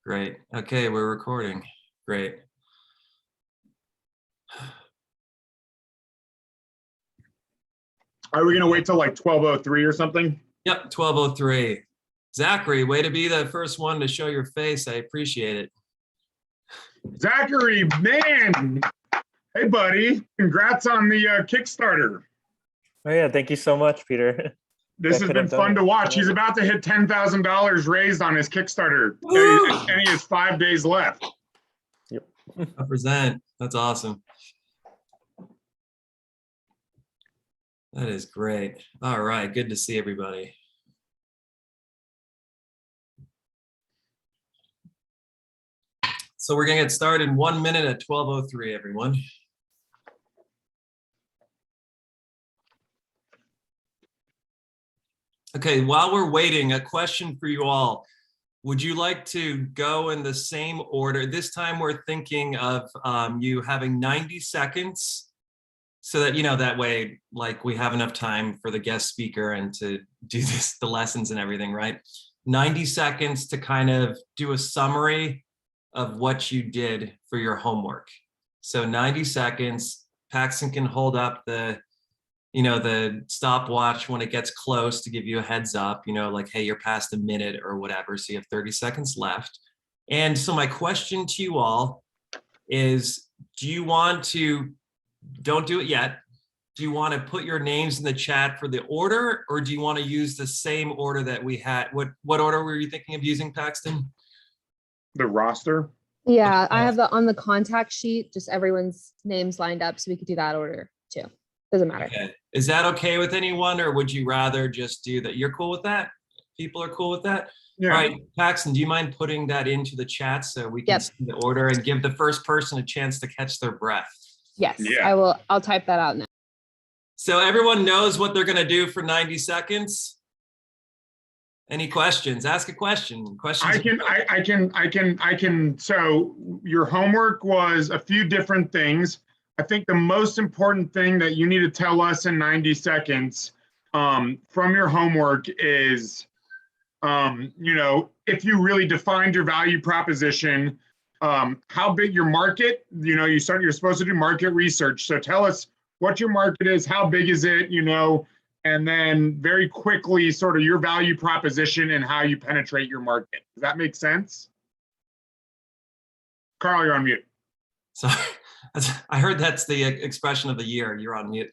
Great. Okay, we're recording. Great. Are we gonna wait till like 12:03 or something? Yep, 12:03. Zachary, way to be the first one to show your face. I appreciate it. Zachary, man, hey buddy, congrats on the Kickstarter. Oh yeah, thank you so much, Peter. This has been fun to watch. He's about to hit $10,000 raised on his Kickstarter, and he has 5 days left. Yep. Represent. That's awesome. That is great. All right, good to see everybody. So we're gonna get started in 1 minute at 12:03, everyone. Okay, while we're waiting, a question for you all. Would you like to go in the same order? This time we're thinking of you having 90 seconds so that, that way, like we have enough time for the guest speaker and to do the lessons and everything, right? 90 seconds to kind of do a summary of what you did for your homework. So 90 seconds, Paxton can hold up the stopwatch when it gets close to give you a heads up, like, hey, you're past a minute or whatever. So you have 30 seconds left. And so my question to you all is, don't do it yet. Do you want to put your names in the chat for the order, or do you want to use the same order that we had? What order were you thinking of using, Paxton? The roster? Yeah, I have on the contact sheet, just everyone's names lined up, so we could do that order too. Doesn't matter. Okay. Is that okay with anyone, or would you rather just do that? You're cool with that? People are cool with that? Yeah. All right, Paxton, do you mind putting that into the chat so we can see the order and give the first person a chance to catch their breath? Yes, yeah. I will. I'll type that out now. So everyone knows what they're going to do for 90 seconds. Any questions? Ask a question. Questions? I can. So your homework was a few different things. I think the most important thing that you need to tell us in 90 seconds from your homework is, if you really defined your value proposition, how big your market, you're supposed to do market research. So tell us what your market is, how big is it, and then very quickly sort of your value proposition and how you penetrate your market. Does that make sense? Carl, you're on mute. Sorry. I heard that's the expression of the year. You're on mute.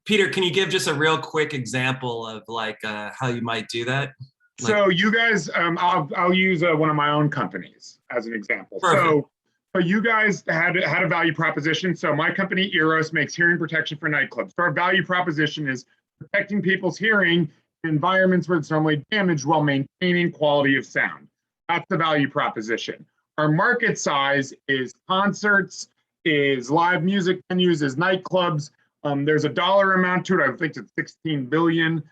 Peter, can you give just a real quick example of like how you might do that? So you guys, I'll use one of my own companies as an example. Perfect. So you guys had a value proposition. So my company, Eros, makes hearing protection for nightclubs. So our value proposition is protecting people's hearing in environments where it's normally damaged while maintaining quality of sound. That's the value proposition. Our market size is concerts, is live music venues, is nightclubs. There's a dollar amount to it. I think it's 16 billion.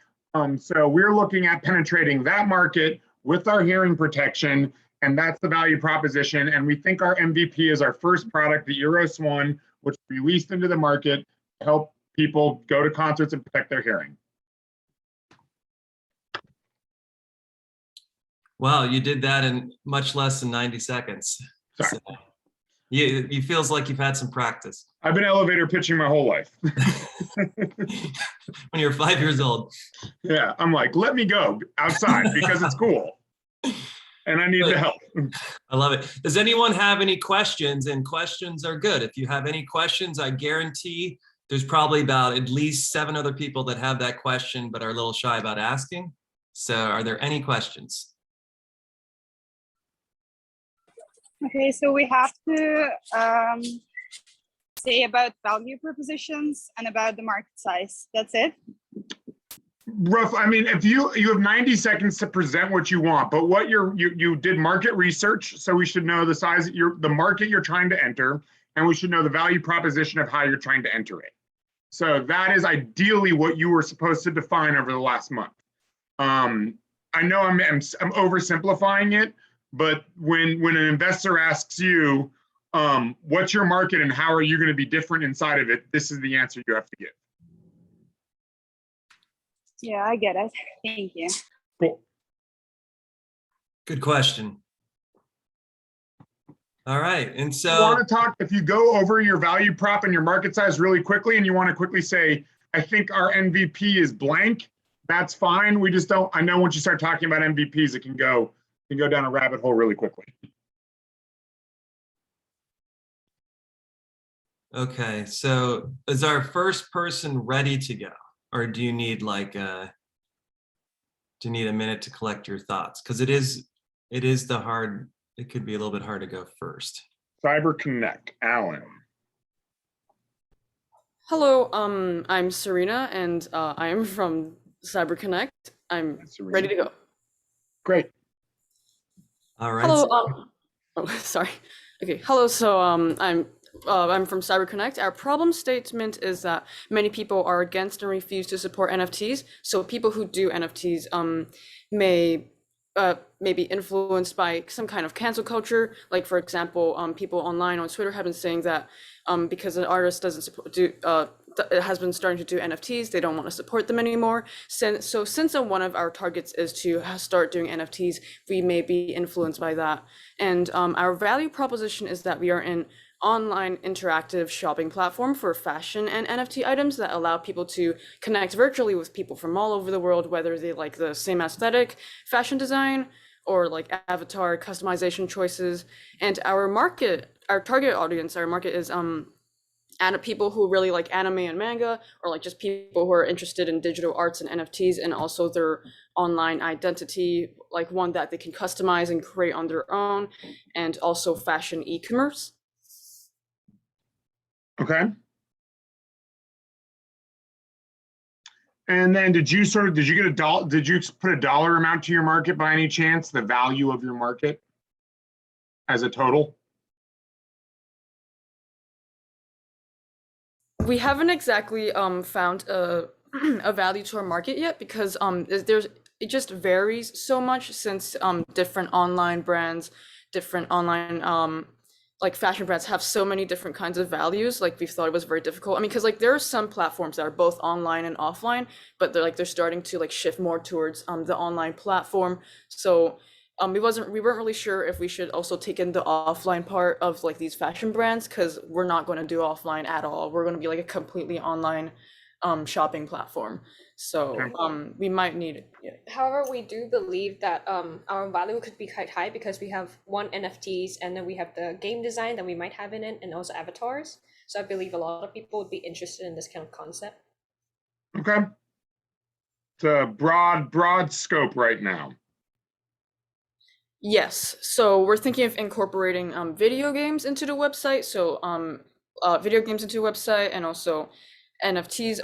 So we're looking at penetrating that market with our hearing protection, and that's the value proposition. And we think our MVP is our first product, the Eros One, which we released into the market to help people go to concerts and protect their hearing. Wow, you did that in much less than 90 seconds. Sorry. So, you feels like you've had some practice. I've been elevator pitching my whole life. When you're 5 years old. Yeah, I'm like, let me go outside because it's cool. And I need the help. I love it. Does anyone have any questions? And questions are good. If you have any questions, I guarantee there's probably about at least 7 other people that have that question but are a little shy about asking. So are there any questions? Okay, so we have to say about value propositions and about the market size. That's it? Rough. I mean, if you have 90 seconds to present what you want, but what you did market research, so we should know the size, the market you're trying to enter, and we should know the value proposition of how you're trying to enter it. So that is ideally what you were supposed to define over the last month. I know I'm oversimplifying it, but when an investor asks you, what's your market and how are you going to be different inside of it, this is the answer you have to give. Yeah, I get it. Thank you. Cool. Good question. All right. And You want so, to talk, if you go over your value prop and your market size really quickly and you want to quickly say, I think our MVP is blank, that's fine. We just don't, I know once you start talking about MVPs, it can go down a rabbit hole really quickly. okay. So is our first person ready to go? Or do you need like a minute to collect your thoughts? Because it is it could be a little bit hard to go first. Cyber Connect, Alan. Hello, I'm Serena, and I am from CyberConnect. I'm Serena. ready to go. Great. All right. Hello. Oh, sorry. Okay. Hello. So I'm from CyberConnect. Our problem statement is that many people are against and refuse to support NFTs. So people who do NFTs may be influenced by some kind of cancel culture. Like for example, people online on Twitter have been saying that because an artist doesn't support has been starting to do NFTs, they don't want to support them anymore. Since one of our targets is to start doing NFTs, we may be influenced by that. And our value proposition is that we are an online interactive shopping platform for fashion and NFT items that allow people to connect virtually with people from all over the world, whether they like the same aesthetic, fashion design, or like avatar customization choices. And our target audience, our market is people who really like anime and manga, or like just people who are interested in digital arts and NFTs, and also their online identity, like one that they can customize and create on their own, and also fashion e-commerce. Okay. And then did you put a dollar amount to your market by any chance, the value of your market as a total? We haven't exactly found a value to our market yet, because it just varies so much, since different online brands, different online like fashion brands have so many different kinds of values. Like we thought it was very difficult. I mean, because like there are some platforms that are both online and offline, but they're starting to like shift more towards the online platform. So we weren't really sure if we should also take in the offline part of like these fashion brands, because we're not going to do offline at all. We're going to be like a completely online shopping platform. So we might need it. Yeah. However, we do believe that our value could be quite high, because we have NFTs, and then we have the game design that we might have in it, and also avatars. So I believe a lot of people would be interested in this kind of concept. Okay. It's a broad scope right now. Yes, so we're thinking of incorporating video games into the website. So video games into the website, and also NFTs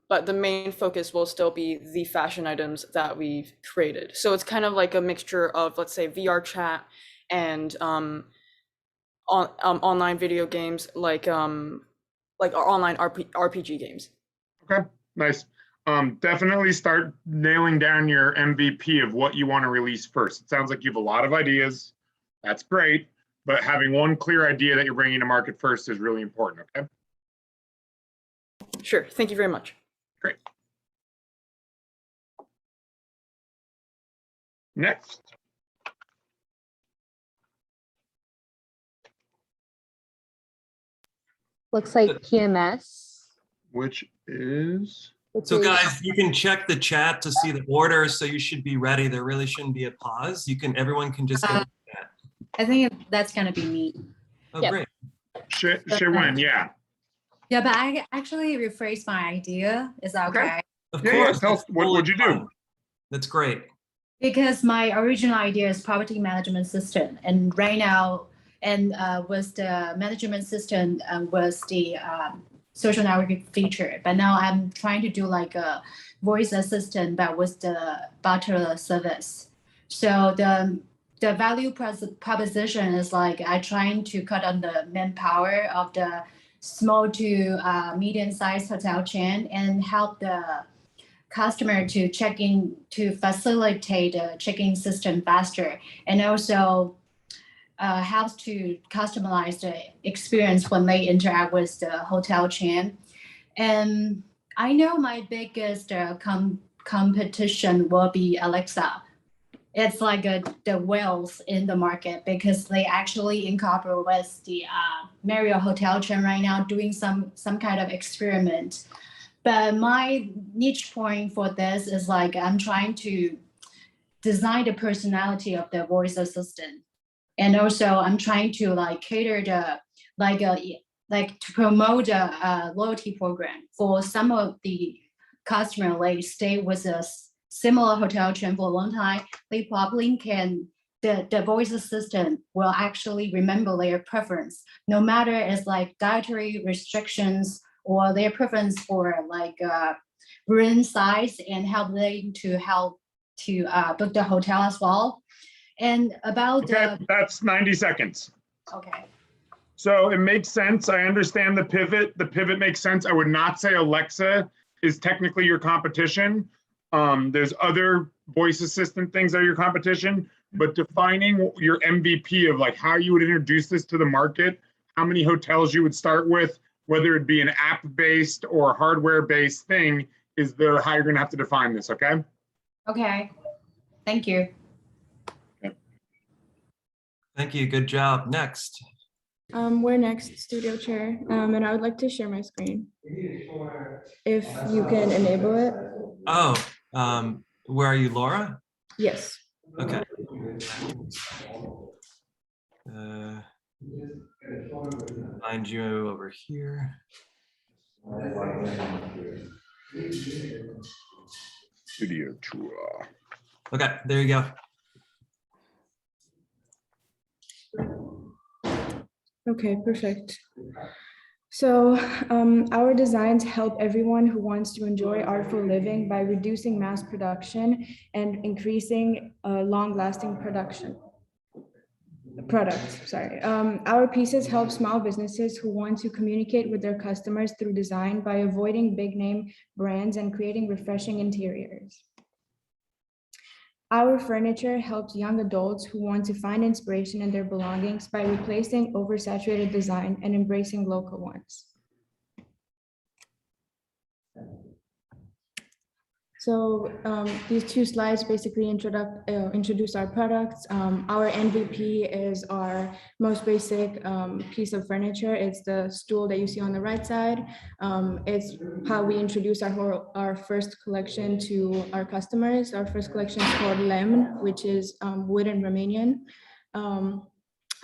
but the main focus will still be the fashion items that we've created. So it's kind of like a mixture of, let's say, VR chat and online video games, like our online RPG games. Okay, nice. Definitely start nailing down your MVP of what you want to release first. It sounds like you have a lot of ideas. That's great, but having one clear idea that you're bringing to market first is really important, okay? Sure, thank you very much. Great. Next. Looks like PMS. Which is? So guys, you can check the chat to see the order, so you should be ready. There really shouldn't be a pause. Everyone can just go. I think that's gonna be me. Oh, Yep. great. Shewin, yeah. Yeah, but I actually rephrased my idea. Is that Okay. okay? Of Yeah, course. tell us, that's what would you totally do? fine. That's great. Because my original idea is property management system, and right now, was the management system was the social network feature. But now I'm trying to do like a voice assistant, but with the butler service. So the value proposition is like I trying to cut on the manpower of the small to medium-sized hotel chain and help the customer to check in, to facilitate the check-in system faster, and also helps to customize the experience when they interact with the hotel chain. And I know my biggest competition will be Alexa. it's like the whales in the market because they actually incorporate with the Marriott hotel chain right now, doing some kind of experiment. But my niche point for this is like I'm trying to design the personality of the voice assistant, and also I'm trying to like cater the like to promote a loyalty program for some of the customer like stay with a similar hotel chain for a long time. They probably can the voice assistant will actually remember their preference, no matter it's like dietary restrictions or their preference for like room size, and help them to book the hotel as well. And about Okay, that's 90 seconds. okay. So it makes sense. I understand the pivot. The pivot makes sense. I would not say Alexa is technically your competition. There's other voice assistant things that are your competition, but defining your MVP of like how you would introduce this to the market, how many hotels you would start with, whether it be an app-based or hardware-based thing, is how you're gonna have to define this, okay? Okay, thank you. Thank you. Good job. Next. We're next, Studio Chair, and I would like to share my screen. If you can enable it. Oh, where are you, Laura? Yes. Okay. Find you over here. Studio tour. Okay, there you go. Okay, perfect. So our designs help everyone who wants to enjoy artful living by reducing mass production and increasing long-lasting products. Our pieces help small businesses who want to communicate with their customers through design by avoiding big name brands and creating refreshing interiors. Our furniture helps young adults who want to find inspiration in their belongings by replacing oversaturated design and embracing local ones. So these two slides basically introduce our products. Our MVP is our most basic piece of furniture. It's the stool that you see on the right side. It's how we introduce our first collection to our customers. Our first collection is called Lemn, which is wood and Romanian.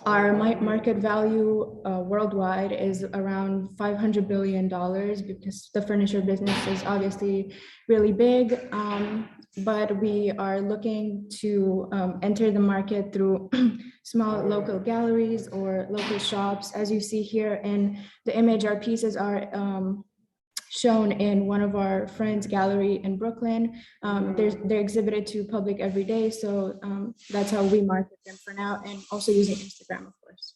Our market value worldwide is around $500 billion because the furniture business is obviously really big, but we are looking to enter the market through small local galleries or local shops. As you see here in the image, our pieces are shown in one of our friends' gallery in Brooklyn. They're exhibited to public every day. So that's how we market them for now, and also using Instagram, of course.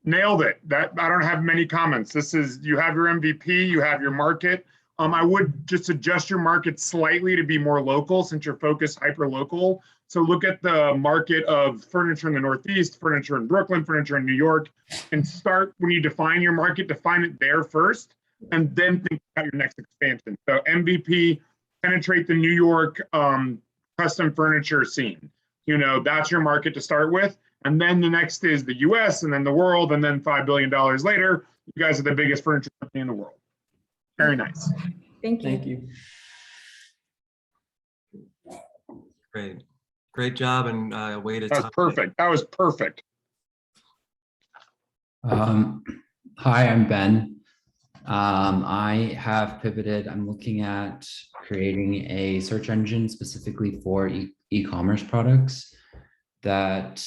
Nailed it. That I don't have many comments. This is, you have your MVP, you have your market. I would just adjust your market slightly to be more local since you're focused hyper local. So look at the market of furniture in the Northeast, furniture in Brooklyn, furniture in New York, and start when you define your market, define it there first, and then think about your next expansion. So MVP, penetrate the New York custom furniture scene. You know, that's your market to start with. And then the next is the US and then the world. And then $5 billion later, you guys are the biggest furniture company in the world. Very nice. Thank you. Thank you. Great. Great job and way to That was perfect. That was perfect. Hi, I'm Ben. I have pivoted. I'm looking at creating a search engine specifically for e-commerce products that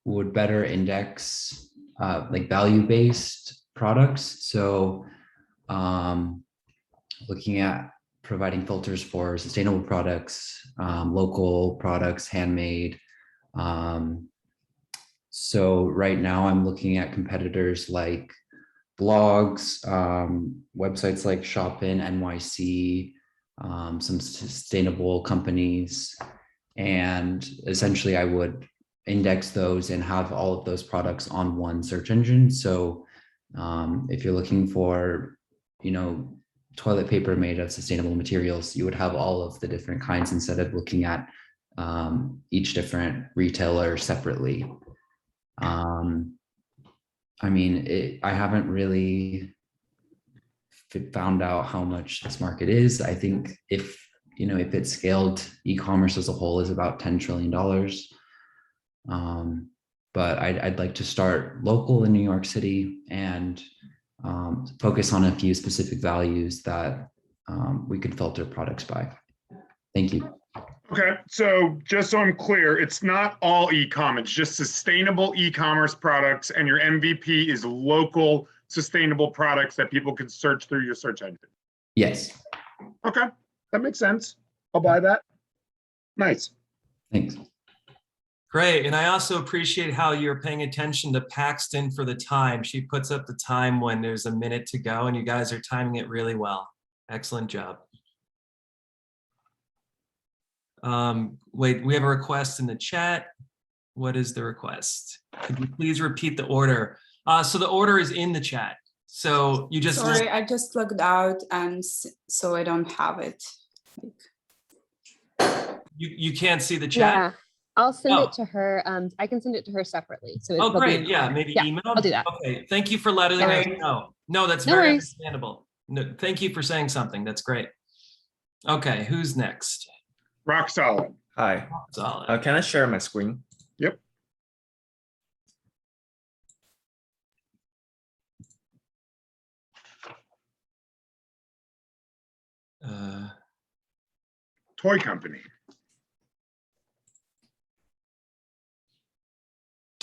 would better index like value-based products. So looking at providing filters for sustainable products, local products, handmade. So right now I'm looking at competitors like blogs, websites like Shopin, NYC, some sustainable companies. And essentially I would index those and have all of those products on one search engine. So if you're looking for, you know, toilet paper made of sustainable materials, you would have all of the different kinds instead of looking at each different retailer separately. I mean, I haven't really found out how much this market is. I think if it's scaled, e-commerce as a whole is about $10 trillion. But I'd like to start local in New York City and focus on a few specific values that we could filter products by. Thank you. Okay, so just so I'm clear, it's not all e-com, it's just sustainable e-commerce products, and your MVP is local sustainable products that people can search through your search engine. Yes. Okay, that makes sense. I'll buy that. Nice. Thanks. Great. And I also appreciate how you're paying attention to Paxton for the time. She puts up the time when there's a minute to go, and you guys are timing it really well. Excellent job. Wait, we have a request in the chat. What is the request? Could you please repeat the order? So the order is in the chat. So you just— Sorry, I just logged out, and so I don't have it. You can't see the chat? Yeah, I'll send Oh. it to her. I can send it to her separately. So Oh, it'll be great. in Yeah, there. maybe Yeah, email? I'll do that. Okay, thank you for letting us Sorry. know. No, that's No very worries. understandable. No, thank you for saying something. That's great. Okay, who's next? Rock solid. Hi. Solid. Can I share my screen? Yep. Toy company.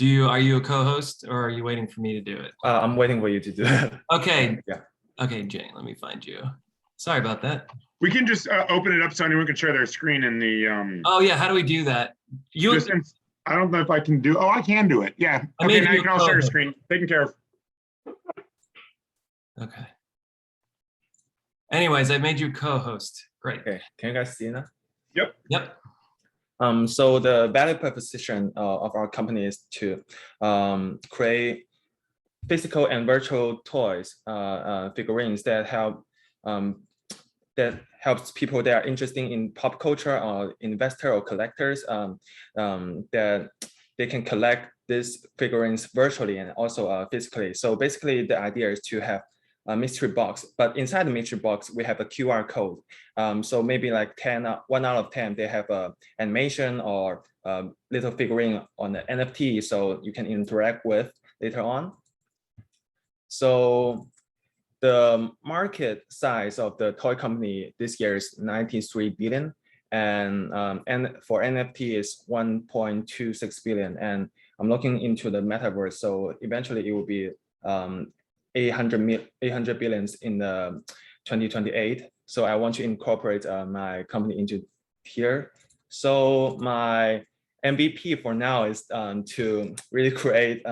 Are you a co-host or are you waiting for me to do it? I'm waiting for you to do it. Okay. Yeah. Okay, Jane, let me find you. Sorry about that. We can just open it up so anyone can share their screen in the. Oh yeah, how do we do that? I don't know if I can do. Oh, I can do it. Yeah. I Okay, made now you you can a all share your co-host. screen. Taken care of. Okay. Anyways, I made you co-host. Great. Okay. Can you guys see now? Yep. Yep. So the value proposition of our company is to create physical and virtual toys, figurines that helps people that are interested in pop culture or investor or collectors that they can collect these figurines virtually and also physically. So basically the idea is to have a mystery box, but inside the mystery box, we have a QR code. So maybe like 1 out of 10, they have a animation or a little figurine on the NFT, so you can interact with later on. So the market size of the toy company this year is 93 billion, and for NFT is 1.26 billion. And I'm looking into the metaverse, so eventually it will be 800 billions in the 2028. So I want to incorporate my company into here. So my MVP for now is to really create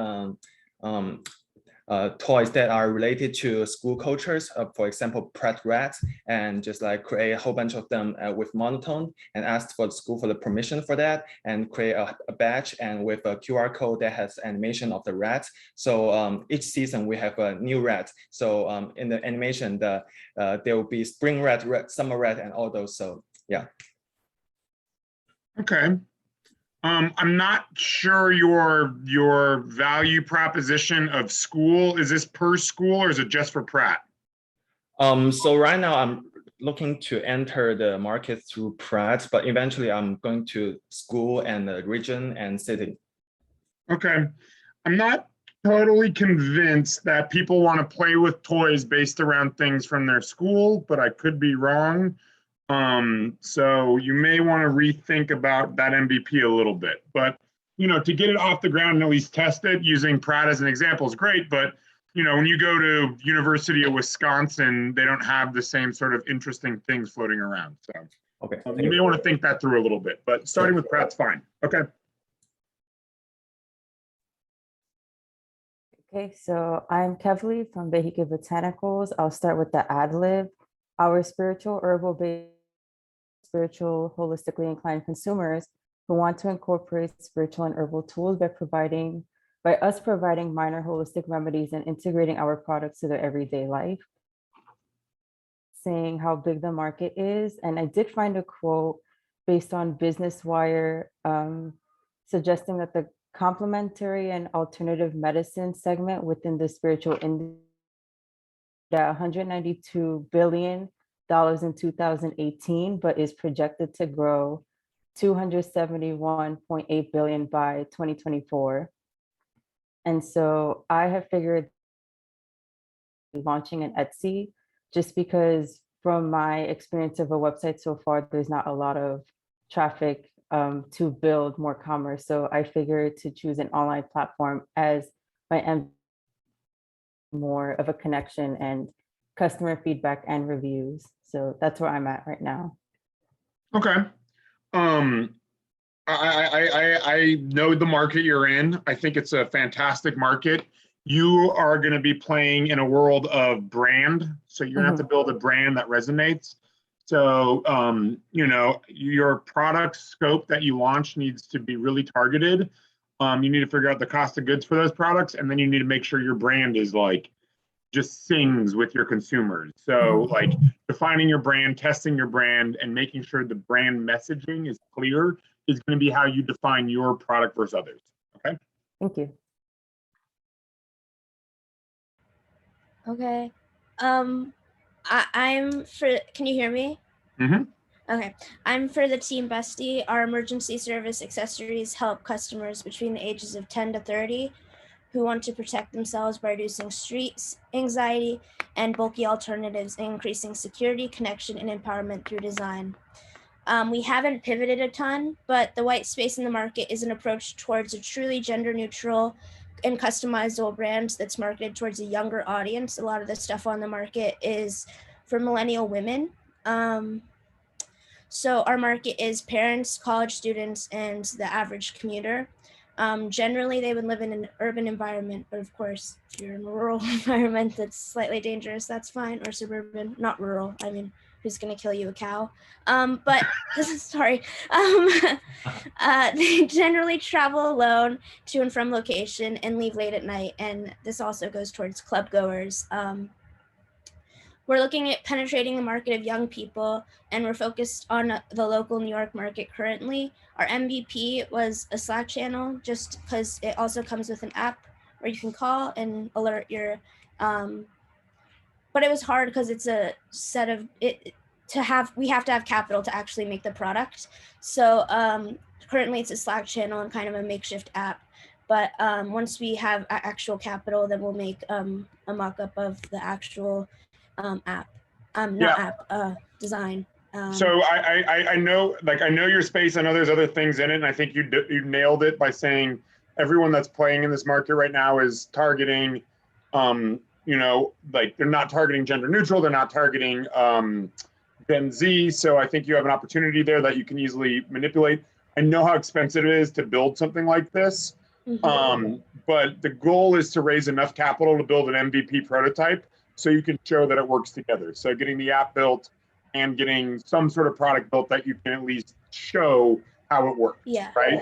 toys that are related to school cultures, for example, pet rats, and just like create a whole bunch of them with monotone and ask for the school for the permission for that, and create a badge and with a QR code that has animation of the rats. So each season we have a new rat. So in the animation, there will be spring rat, summer rat, and all those. So yeah. Okay. I'm not sure your value proposition of school. Is this per school or is it just for Pratt? So right now I'm looking to enter the market through Pratt, but eventually I'm going to school and the region and city. Okay. I'm not totally convinced that people want to play with toys based around things from their school, but I could be wrong. So you may want to rethink about that MVP a little bit, but to get it off the ground and at least test it using Pratt as an example is great. But when you go to University of Wisconsin, they don't have the same sort of interesting things floating around. So okay, you may want to think that through a little bit, but starting with Pratt's fine. Okay. Okay, so I'm Kevly from Vehicle Botanicals. I'll start with the ad lib. Our spiritual herbal-based spiritual holistically inclined consumers who want to incorporate spiritual and herbal tools by us providing minor holistic remedies and integrating our products to their everyday life. saying how big the market is. And I did find a quote based on Business Wire suggesting that the complementary and alternative medicine segment within the spiritual industry at $192 billion in 2018, but is projected to grow $271.8 billion by 2024. And so I have figured launching an Etsy, just because from my experience of a website so far, there's not a lot of traffic to build more commerce. So I figured to choose an online platform as my end, more of a connection and customer feedback and reviews. So that's where I'm at right now. Okay. I know the market you're in. I think it's a fantastic market. You are going to be playing in a world of brand. So you're going to have to build a brand that resonates. So, you know, your product scope that you launch needs to be really targeted. You need to figure out the cost of goods for those products, and then you need to make sure your brand is like just sings with your consumers. So like defining your brand, testing your brand, and making sure the brand messaging is clear is going to be how you define your product versus others. Okay. Thank you. Okay. I'm for, can you hear me? Mm-hmm. Okay. I'm for the Team Bestie. Our emergency service accessories help customers between the ages of 10 to 30 who want to protect themselves by reducing street anxiety and bulky alternatives and increasing security, connection, and empowerment through design. We haven't pivoted a ton, but the white space in the market is an approach towards a truly gender neutral and customizable brand that's marketed towards a younger audience. A lot of the stuff on the market is for millennial women. So our market is parents, college students, and the average commuter. Generally, they would live in an urban environment, but of course, if you're in a rural environment that's slightly dangerous, that's fine, or suburban, not rural. I mean, who's gonna kill you, a cow? But this is, sorry. They generally travel alone to and from location and leave late at night, and this also goes towards club goers. We're looking at penetrating the market of young people, and we're focused on the local New York market currently. Our MVP was a Slack channel, just because it also comes with an app where you can call and alert your, but it was hard because it's a set of, we have to have capital to actually make the product. So currently it's a Slack channel and kind of a makeshift app. But once we have actual capital, then we'll make a mock-up of the actual design. So I know, like, I know your space. I know there's other things in it, and I think you nailed it by saying everyone that's playing in this market right now is targeting, you know, like they're not targeting gender neutral, they're not targeting Gen Z. So I think you have an opportunity there that you can easily manipulate. I know how expensive it is to build something like this, but the goal is to raise enough capital to build an MVP prototype, so you can show that it works together. So getting the app built and getting some sort of product built that you can at least show how it works. Yeah. Right.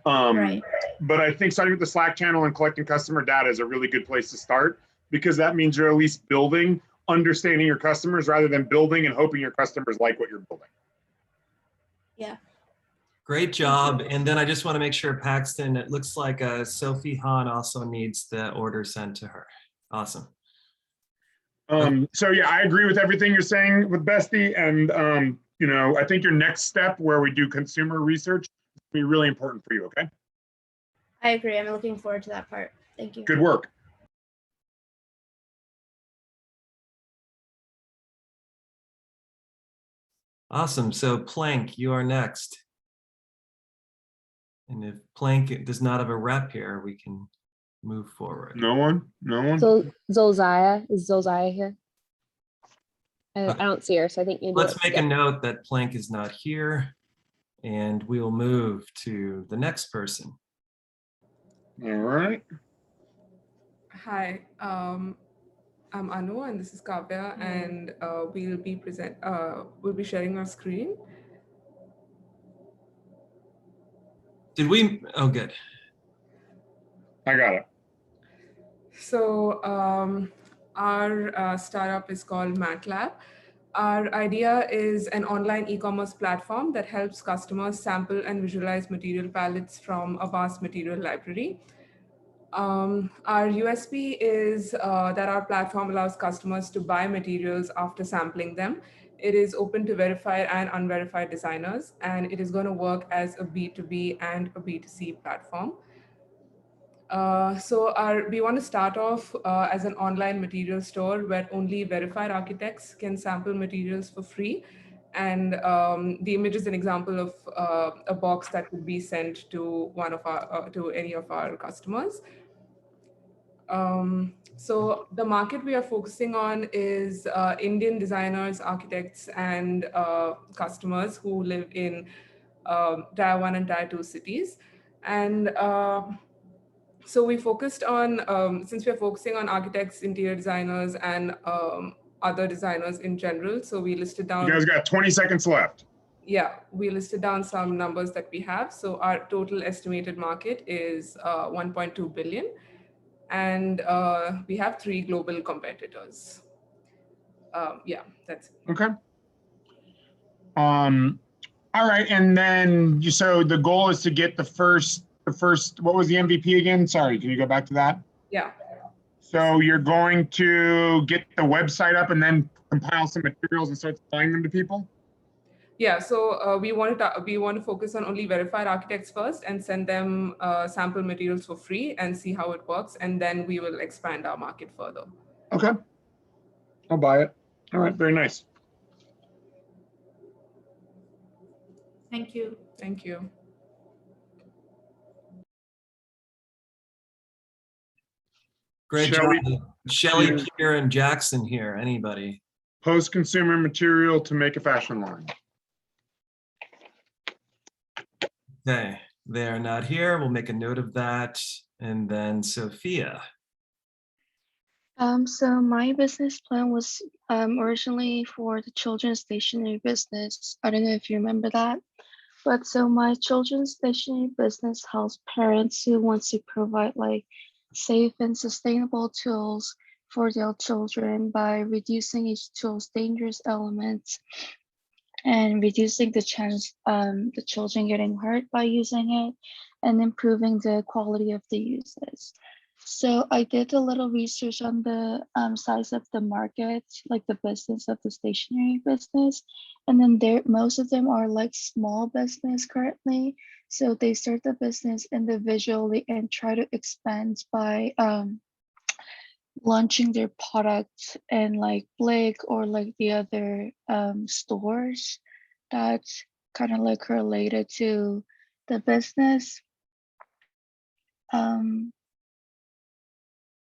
Right. But I think starting with the Slack channel and collecting customer data is a really good place to start, because that means you're at least building, understanding your customers, rather than building and hoping your customers like what you're building. Yeah. Great job. And then I just want to make sure, Paxton, it looks like Sophie Hahn also needs the order sent to her. Awesome. So yeah, I agree with everything you're saying with Bestie, and you know, I think your next step where we do consumer research will be really important for you. Okay. I agree. I'm looking forward to that part. Thank you. Good work. Awesome. So Plank, you are next. And if Plank does not have a rep here, we can move forward. No one? No one? So Zolzaya, is Zolzaya here? I don't see her, so I think you do Let's it. make a note that Plank is not here, and we will move to the next person. All right. Hi, I'm Anu, and this is Kavya, and we'll be sharing our screen. Did we? Oh, good. I got it. So our startup is called MATLab. Our idea is an online e-commerce platform that helps customers sample and visualize material palettes from a vast material library. Our USP is that our platform allows customers to buy materials after sampling them. It is open to verified and unverified designers, and it is going to work as a B2B and a B2C platform. We want to start off as an online material store where only verified architects can sample materials for free. And the image is an example of a box that could be sent to to any of our customers. So the market we are focusing on is Indian designers, architects, and customers who live in Tier 1 and Tier 2 cities. And so we focused on, since we're focusing on architects, interior designers, and other designers in general, so we listed down— You guys got 20 seconds left. Yeah, we listed down some numbers that we have. So our total estimated market is 1.2 billion. And we have 3 global competitors. Yeah, that's it. Okay. All right, and then so the goal is to get the first. What was the MVP again? Sorry, can you go back to that? Yeah. So you're going to get the website up and then compile some materials and start selling them to people? Yeah, so we want to focus on only verified architects first and send them sample materials for free and see how it works, and then we will expand our market further. Okay, I'll buy it. All right, very nice. Thank you. Thank you. Great job. Shelly, Kieran, Jackson here. Anybody? Post-consumer material to make a fashion line. Okay, they are not here. We'll make a note of that. And then Sophia. So my business plan was originally for the children's stationery business. I don't know if you remember that. But so my children's stationery business helps parents who want to provide like safe and sustainable tools for their children by reducing each tool's dangerous elements and reducing the chance the children getting hurt by using it and improving the quality of the uses. So I did a little research on the size of the market, like the business of the stationery business. And then most of them are like small business currently. So they start the business individually and try to expand by launching their products in like Blake or like the other stores that's kind of like related to the business.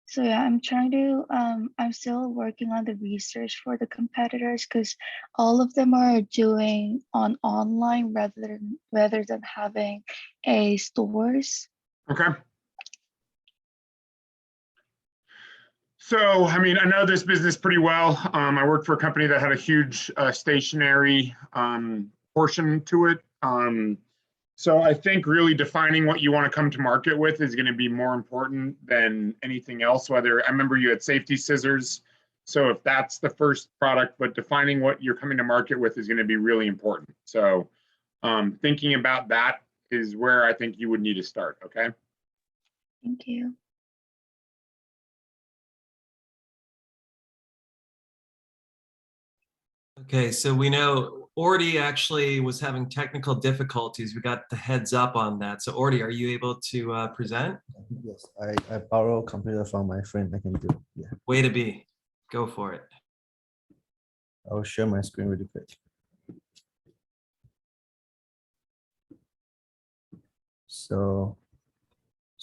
So yeah, I'm trying to, I'm still working on the research for the competitors because all of them are doing online rather than having a stores. Okay. So, I mean, I know this business pretty well. I worked for a company that had a huge stationery portion to it. So I think really defining what you want to come to market with is going to be more important than anything else. Whether I remember you had safety scissors. So if that's the first product, but defining what you're coming to market with is going to be really important. So thinking about that is where I think you would need to start. Okay. Thank you. Okay, so we know Orty actually was having technical difficulties. We got the heads up on that. So Orty, are you able to present? Yes, I borrow a computer from my friend. I can do it. Yeah. Way to be. Go for it. I'll share my screen really quick. So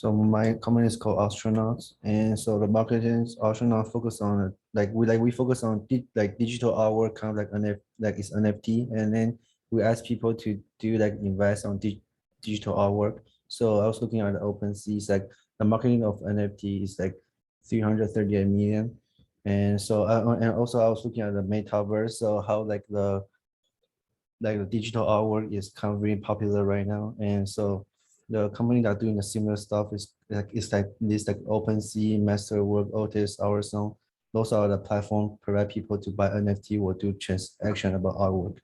my company is called Astronauts, and so the marketing Astronaut focus on we focus on digital artwork, kind of like it's NFT, and then we ask people to do invest on digital artwork. So I was looking at the OpenSea, it's like the marketing of NFT is like 338 million, and so and also I was looking at the metaverse, so how the digital artwork is kind of really popular right now, and so the company that doing the similar stuff is like OpenSea, Masterwork, Otis, Ourzone. those are the platform provide people to buy NFT or do transaction about artwork.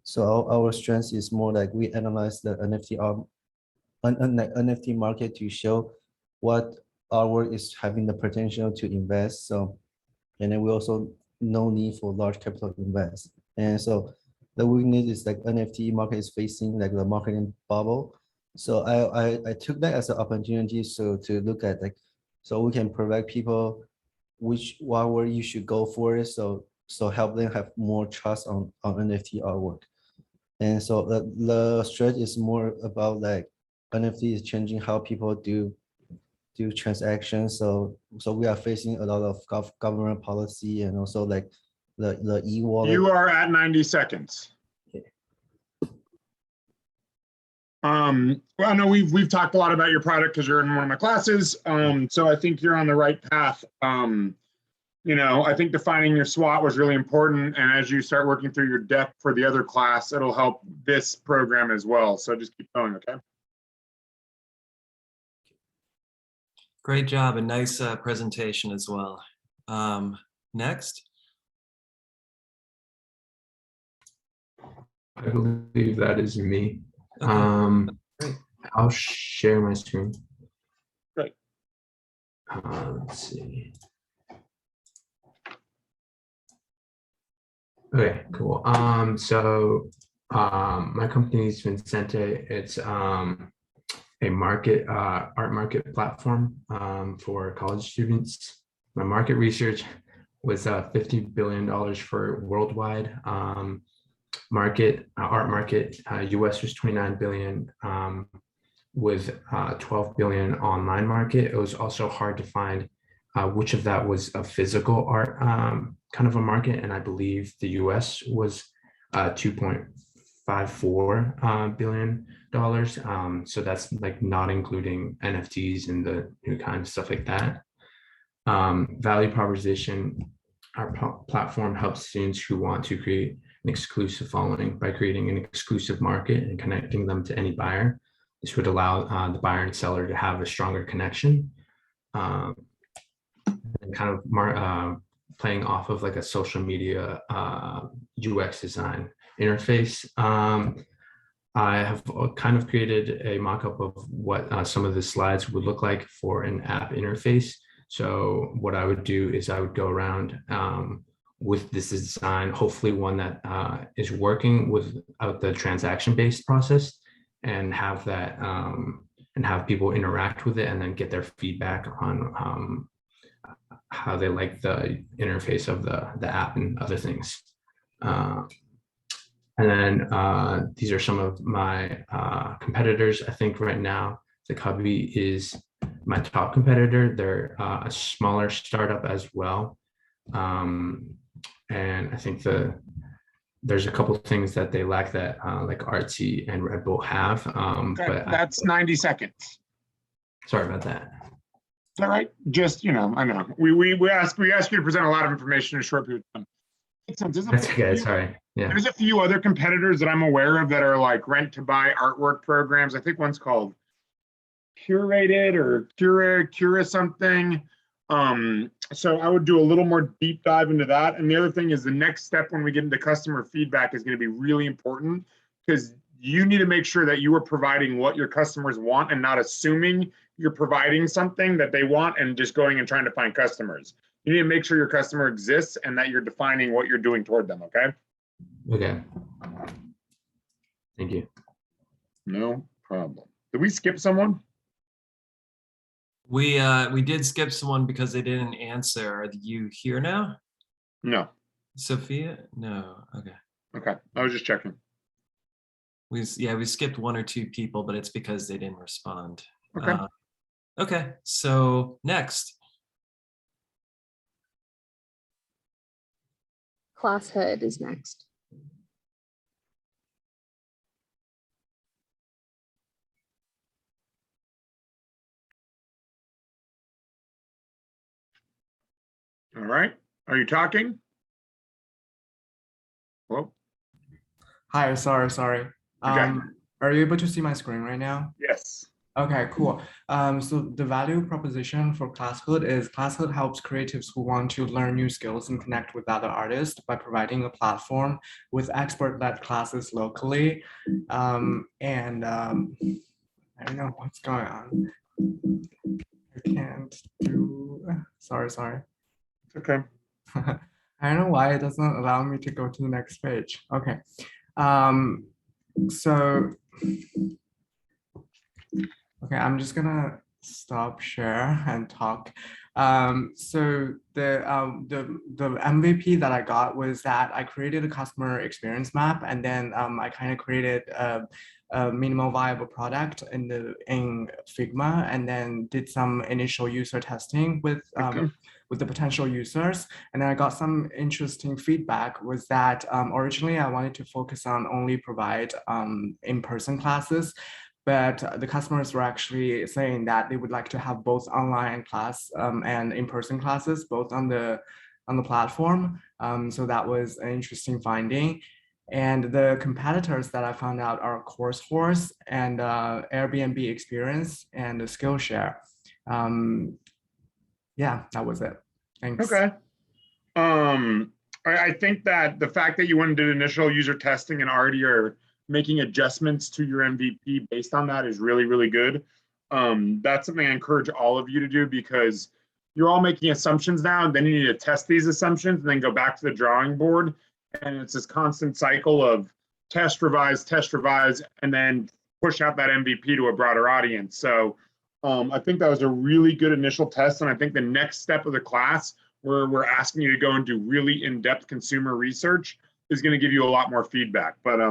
So our strength is more like we analyze the NFT NFT market to show what artwork is having the potential to invest. So, and then we also no need for large capital invest. And so the weakness is like NFT market is facing like the marketing bubble. So I took that as an opportunity so to look at like, so we can provide people which artwork you should go for. So help them have more trust on NFT artwork. And so the strategy is more about like NFT is changing how people do transactions. So we are facing a lot of government policy and also like the e-wallet. You are at 90 seconds. Well, I know we've talked a lot about your product because you're in one of my classes. So I think you're on the right path. You know, I think defining your SWOT was really important. And as you start working through your deck for the other class, it'll help this program as well. So just keep going, okay? Great job and nice presentation as well. Next. I believe that is me. Okay. I'll share my screen. Great. Let's see. Okay, cool. My company is Vincente. It's a market art market platform for college students. My market research was $50 billion for worldwide market art market. US was 29 billion with 12 billion online market. It was also hard to find which of that was a physical art kind of a market, and I believe the US was $2.54 billion. So that's like not including NFTs and the new kind of stuff like that. Value proposition, our platform helps students who want to create an exclusive following by creating an exclusive market and connecting them to any buyer. This would allow the buyer and seller to have a stronger connection. And kind of playing off of like a social media UX design interface. I have kind of created a mock-up of what some of the slides would look like for an app interface. So what I would do is I would go around with this design, hopefully one that is working without the transaction-based process, and have that and have people interact with it and then get their feedback on how they like the interface of the app and other things. And then these are some of my competitors. I think right now, the Cubby is my top competitor. They're a smaller startup as well. And I think there's a couple of things that they lack that like Artsy and Red Bull have. But that's 90 seconds. Sorry about that. All right. Just, you know, I know we ask you to present a lot of information in a short period of time. That's okay. Sorry. Yeah. There's a few other competitors that I'm aware of that are like rent to buy artwork programs. I think one's called Curated or Cura something. So I would do a little more deep dive into that. And the other thing is the next step when we get into customer feedback is going to be really important, because you need to make sure that you are providing what your customers want and not assuming you're providing something that they want and just going and trying to find customers. You need to make sure your customer exists and that you're defining what you're doing toward them, okay? Okay. Thank you. No problem. Did we skip someone? We did skip someone because they didn't answer. Are you here now? No. Sophia? No. Okay. Okay. I was just checking. We skipped one or two people, but it's because they didn't respond. Okay. Okay. So next. Class Hood is next. All right. Are you talking? Hello? Hi, sorry. Are you able to see my screen right now? Yes. Okay, cool. So the value proposition for Classhood is Classhood helps creatives who want to learn new skills and connect with other artists by providing a platform with expert-led classes locally. I don't know what's going on. I can't do, sorry. Okay. I don't know why it doesn't allow me to go to the next page. Okay. So, okay, I'm just gonna stop share and talk. So the MVP that I got was that I created a customer experience map, and then I kind of created a minimal viable product in Figma, and then did some initial user testing with the potential users. And then I got some interesting feedback was that originally I wanted to focus on only provide in-person classes, but the customers were actually saying that they would like to have both online class and in-person classes, both on the platform. So that was an interesting finding. And the competitors that I found out are CourseHorse and Airbnb Experience and Skillshare. Yeah, that was it. Thanks. Okay. I think that the fact that you went and did initial user testing and already are making adjustments to your MVP based on that is really, really good. That's something I encourage all of you to do, because you're all making assumptions now, and then you need to test these assumptions and then go back to the drawing board. And it's this constant cycle of test, revise, and then push out that MVP to a broader audience. So I think that was a really good initial test. And I think the next step of the class, where we're asking you to go and do really in-depth consumer research, is going to give you a lot more feedback. But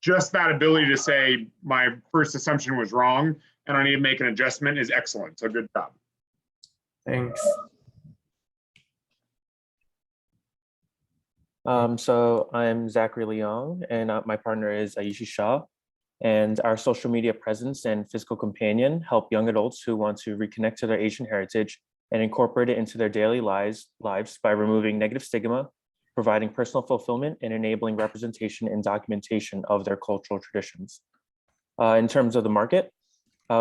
just that ability to say my first assumption was wrong and I need to make an adjustment is excellent. So good job. Thanks. So I'm Zachary Leong, and my partner is Aishi Shah. And our social media presence and physical companion help young adults who want to reconnect to their Asian heritage and incorporate it into their daily lives by removing negative stigma, providing personal fulfillment, and enabling representation and documentation of their cultural traditions. In terms of the market,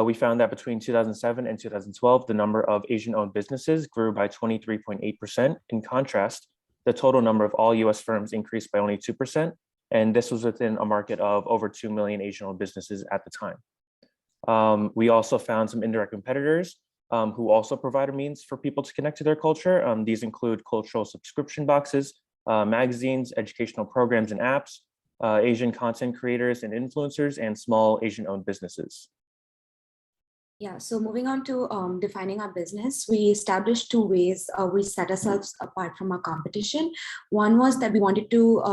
we found that between 2007 and 2012, the number of Asian-owned businesses grew by 23.8%. In contrast, the total number of all US firms increased by only 2%, and this was within a market of over 2 million Asian-owned businesses at the time. We also found some indirect competitors who also provide a means for people to connect to their culture. These include cultural subscription boxes, magazines, educational programs and apps, Asian content creators and influencers, and small Asian-owned businesses. Yeah, so moving on to defining our business, we established two ways we set ourselves apart from our competition. One was that we wanted to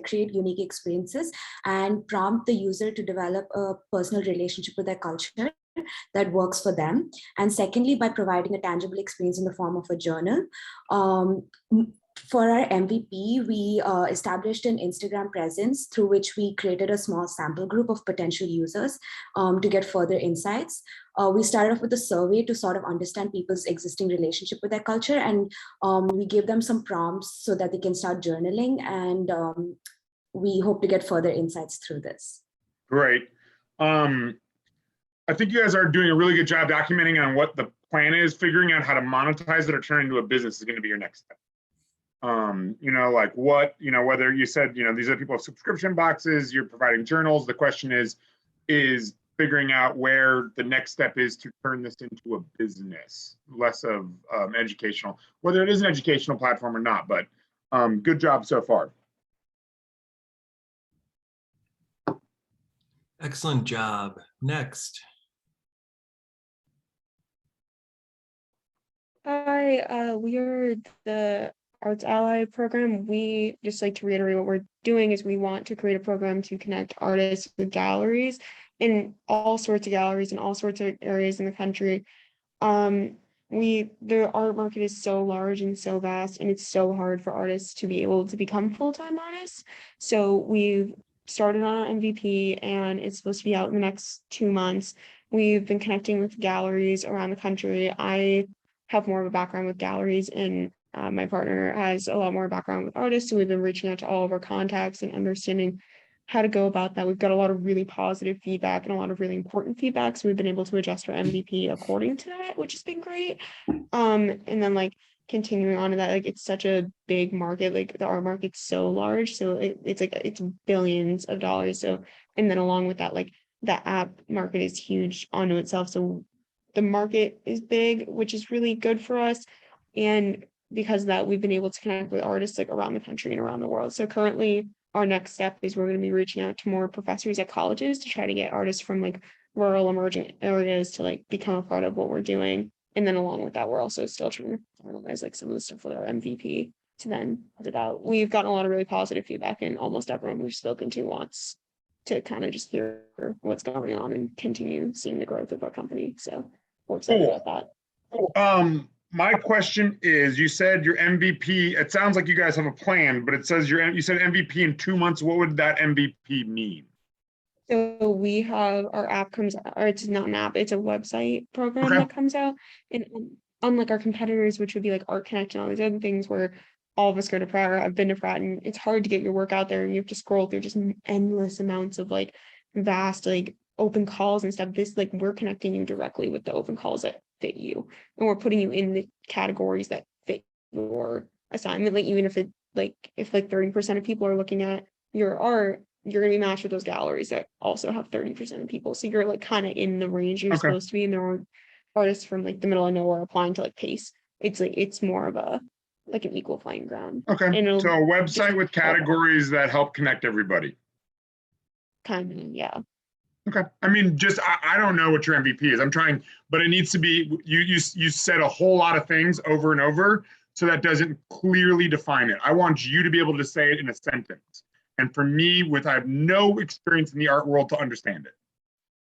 create unique experiences and prompt the user to develop a personal relationship with their culture that works for them. And secondly, by providing a tangible experience in the form of a journal. For our MVP, we established an Instagram presence through which we created a small sample group of potential users to get further insights. We started off with a survey to sort of understand people's existing relationship with their culture, and we gave them some prompts so that they can start journaling, and we hope to get further insights through this. Great. I think you guys are doing a really good job documenting on what the plan is. Figuring out how to monetize it or turn it into a business is going to be your next step. Like what, whether you said, these are people with subscription boxes, you're providing journals. The question is figuring out where the next step is to turn this into a business, less of educational, whether it is an educational platform or not, but good job so far. Excellent job. Next. Hi, we are the Arts Ally program. We just like to reiterate what we're doing is we want to create a program to connect artists with galleries in all sorts of galleries in all sorts of areas in the country. The art market is so large and so vast, and it's so hard for artists to be able to become full-time artists. So we've started on our MVP, and it's supposed to be out in the next 2 months. We've been connecting with galleries around the country. I have more of a background with galleries, and my partner has a lot more background with artists. So we've been reaching out to all of our contacts and understanding how to go about that. We've got a lot of really positive feedback and a lot of really important feedback. So we've been able to adjust our MVP according to that, which has been great. And then like continuing on to that, like it's such a big market, like our market's so large. So it's like it's billions of dollars. So, and then along with that, like the app market is huge onto itself. So the market is big, which is really good for us. And because of that, we've been able to connect with artists like around the country and around the world. So currently our next step is we're going to be reaching out to more professors at colleges to try to get artists from like rural emerging areas to like become a part of what we're doing. And then along with that, we're also still trying to finalize like some of the stuff with our MVP to then put it out. We've gotten a lot of really positive feedback, and almost everyone we've spoken to wants to kind of just hear what's going on and continue seeing the growth of our company. So we're excited about that. My question is, you said your MVP, it sounds like you guys have a plan, but it says you said MVP in 2 months. What would that MVP mean? So we have our app comes out, or it's not an app, it's a website program that comes out. And unlike our competitors, which would be like Art Connect and all these other things where all of us go to Pratt, I've been to Pratt, and it's hard to get your work out there, and you have to scroll through just endless amounts of like vast like open calls and stuff. This like we're connecting you directly with the open calls that fit you, and we're putting you in the categories that fit your assignment. Like even if it like if like 30% of people are looking at your art, you're going to be matched with those galleries that also have 30% of people. So you're like kind of in the range you're supposed to be. And there are artists from like the middle of nowhere applying to like Pace. It's like it's more of a like an equal playing ground. Okay. And so a website with categories that help connect everybody. Kind of, yeah. Okay. I mean, just I don't know what your MVP is. I'm trying, but it needs to be you said a whole lot of things over and over, so that doesn't clearly define it. I want you to be able to say it in a sentence. And for me, I have no experience in the art world to understand it.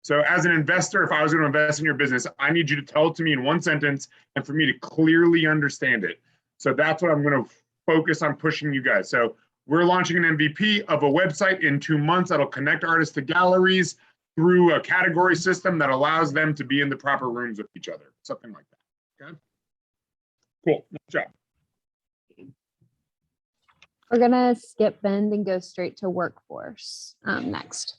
So as an investor, if I was going to invest in your business, I need you to tell it to me in one sentence and for me to clearly understand it. So that's what I'm going to focus on pushing you guys. So we're launching an MVP of a website in 2 months that'll connect artists to galleries through a category system that allows them to be in the proper rooms with each other, something like that. Okay. Cool. Good job. We're gonna skip Bend and go straight to workforce next.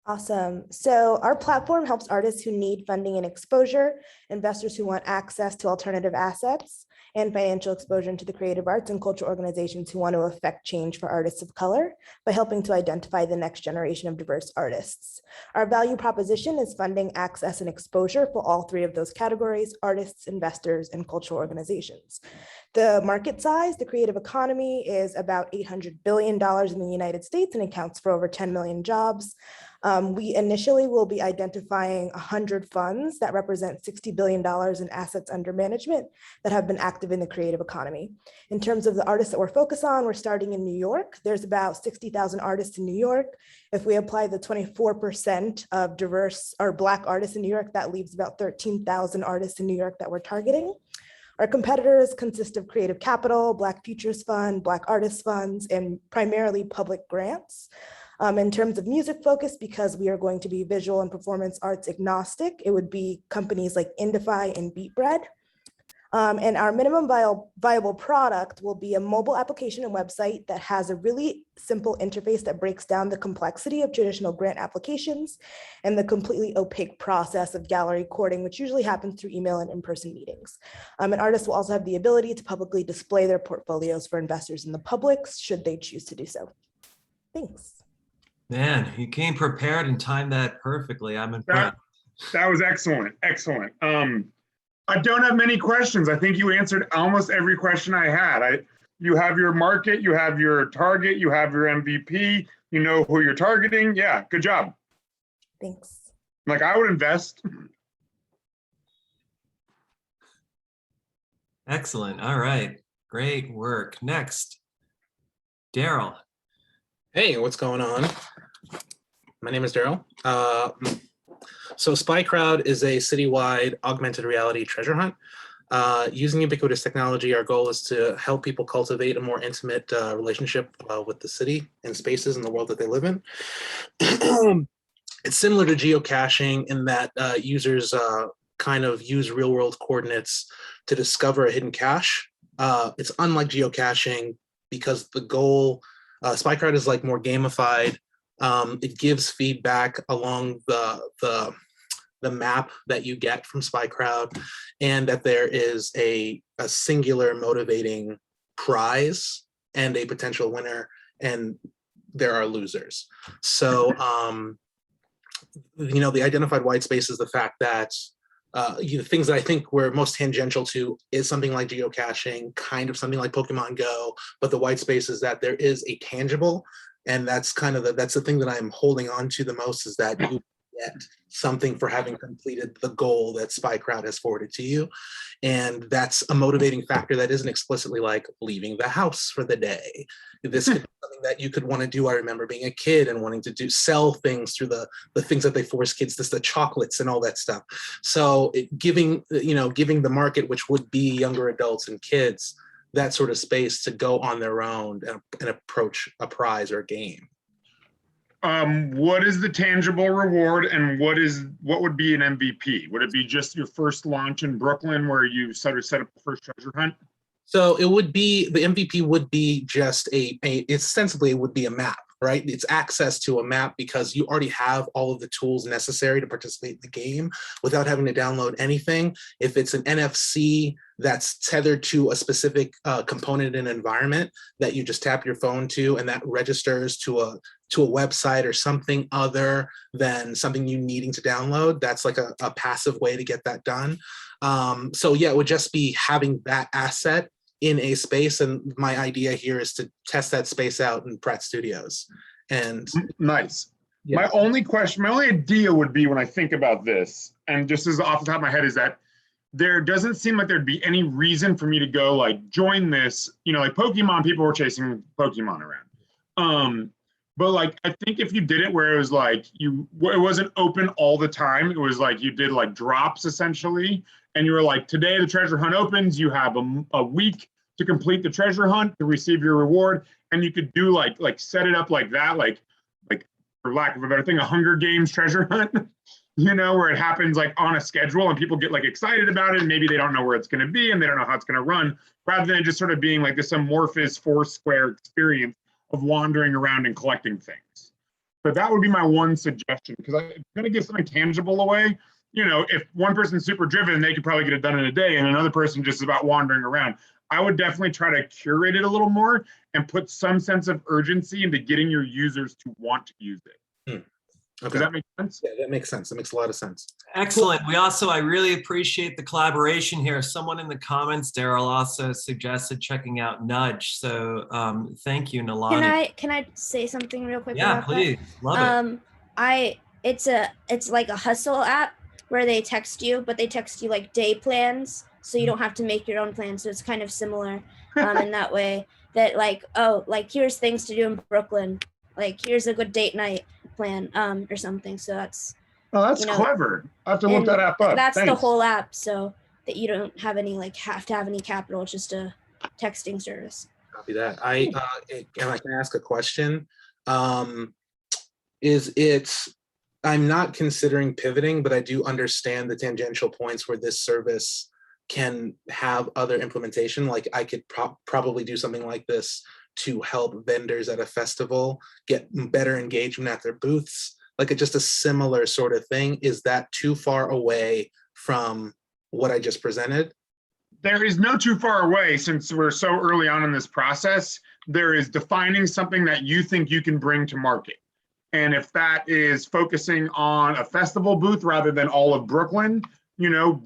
Awesome. So our platform helps artists who need funding and exposure, investors who want access to alternative assets, and financial exposure into the creative arts, and cultural organizations who want to affect change for artists of color by helping to identify the next generation of diverse artists. Our value proposition is funding, access, and exposure for all three of those categories: artists, investors, and cultural organizations. The market size, the creative economy, is about $800 billion in the United States and accounts for over 10 million jobs. We initially will be identifying 100 funds that represent $60 billion in assets under management that have been active in the creative economy. In terms of the artists that we're focused on, we're starting in New York. There's about 60,000 artists in New York. If we apply the 24% of diverse or Black artists in New York, that leaves about 13,000 artists in New York that we're targeting. Our competitors consist of Creative Capital, Black Futures Fund, Black Artists Funds, and primarily public grants. In terms of music focus, because we are going to be visual and performance arts agnostic, it would be companies like Indify and Beatbread. And our minimum viable product will be a mobile application and website that has a really simple interface that breaks down the complexity of traditional grant applications and the completely opaque process of gallery courting, which usually happens through email and in-person meetings. And artists will also have the ability to publicly display their portfolios for investors in the public, should they choose to do so. Thanks. Man, you came prepared and timed that perfectly. I'm impressed. That was excellent. Excellent. I don't have many questions. I think you answered almost every question I had. You have your market, you have your target, you have your MVP, you know who you're targeting. Yeah, good job. Thanks. Like I would invest. Excellent. All right. Great work. Next, Daryl. Hey, what's going on? My name is Daryl. So Spy Crowd is a citywide augmented reality treasure hunt. Using ubiquitous technology, our goal is to help people cultivate a more intimate relationship with the city and spaces in the world that they live in. It's similar to geocaching in that users kind of use real-world coordinates to discover a hidden cache. It's unlike geocaching because the goal, Spy Crowd is like more gamified, It gives feedback along the map that you get from SpyCrowd, and that there is a singular motivating prize and a potential winner, and there are losers. So, the identified white space is the fact that things that I think we're most tangential to is something like geocaching, kind of something like Pokemon Go, but the white space is that there is a tangible, and that's kind of that's the thing that I'm holding on to the most, is that you get something for having completed the goal that SpyCrowd has forwarded to you. And that's a motivating factor that isn't explicitly like leaving the house for the day. This could be something that you could want to do. I remember being a kid and wanting to sell things through the things that they force kids, the chocolates and all that stuff. So giving the market, which would be younger adults and kids, that sort of space to go on their own and approach a prize or a game. What is the tangible reward, and what would be an MVP? Would it be just your first launch in Brooklyn where you sort of set up the first treasure hunt? So it would be, the MVP would be just ostensibly it would be a map, right? It's access to a map because you already have all of the tools necessary to participate in the game without having to download anything. If it's an NFC that's tethered to a specific component and environment that you just tap your phone to, and that registers to a website or something other than something you needing to download, that's like a passive way to get that done. So yeah, it would just be having that asset in a space. And my idea here is to test that space out in Pratt Studios. And nice. Yeah. My only idea would be, when I think about this, and just as off the top of my head, is that there doesn't seem like there'd be any reason for me to go like join this, like Pokemon, people were chasing Pokemon around. But like, I think if you did it where it was like it wasn't open all the time, it was like you did like drops essentially, and you were like, today the treasure hunt opens, you have a week to complete the treasure hunt to receive your reward, and you could do like set it up like that, like for lack of a better thing, a Hunger Games treasure hunt, where it happens like on a schedule and people get like excited about it, and maybe they don't know where it's going to be and they don't know how it's going to run, rather than just sort of being like this amorphous Foursquare experience of wandering around and collecting things. But that would be my one suggestion, because I'm going to give something tangible away. If one person's super driven, they could probably get it done in a day, and another person just is about wandering around. I would definitely try to curate it a little more and put some sense of urgency into getting your users to want to use it. Okay. Does that make sense? Yeah, that makes sense. That makes a lot of sense. Excellent. I really appreciate the collaboration here. Someone in the comments, Daryl, also suggested checking out Nudge. So thank you, Nalani. Can I say something real quick? Yeah, about please. That? Love it. It's like a hustle app where they text you, but they text you like day plans, so you don't have to make your own plan. So it's kind of similar in that way, that like, oh, like here's things to do in Brooklyn, like here's a good date night plan or something. So that's clever. I have to look that app up. That's Thanks. the whole app, so that you don't have any have to have any capital. It's just a texting service. Copy that. I can ask a question. I'm not considering pivoting, but I do understand the tangential points where this service can have other implementation. Like I could probably do something like this to help vendors at a festival get better engagement at their booths, like just a similar sort of thing. Is that too far away from what I just presented? There is no too far away, since we're so early on in this process. There is defining something that you think you can bring to market. And if that is focusing on a festival booth rather than all of Brooklyn,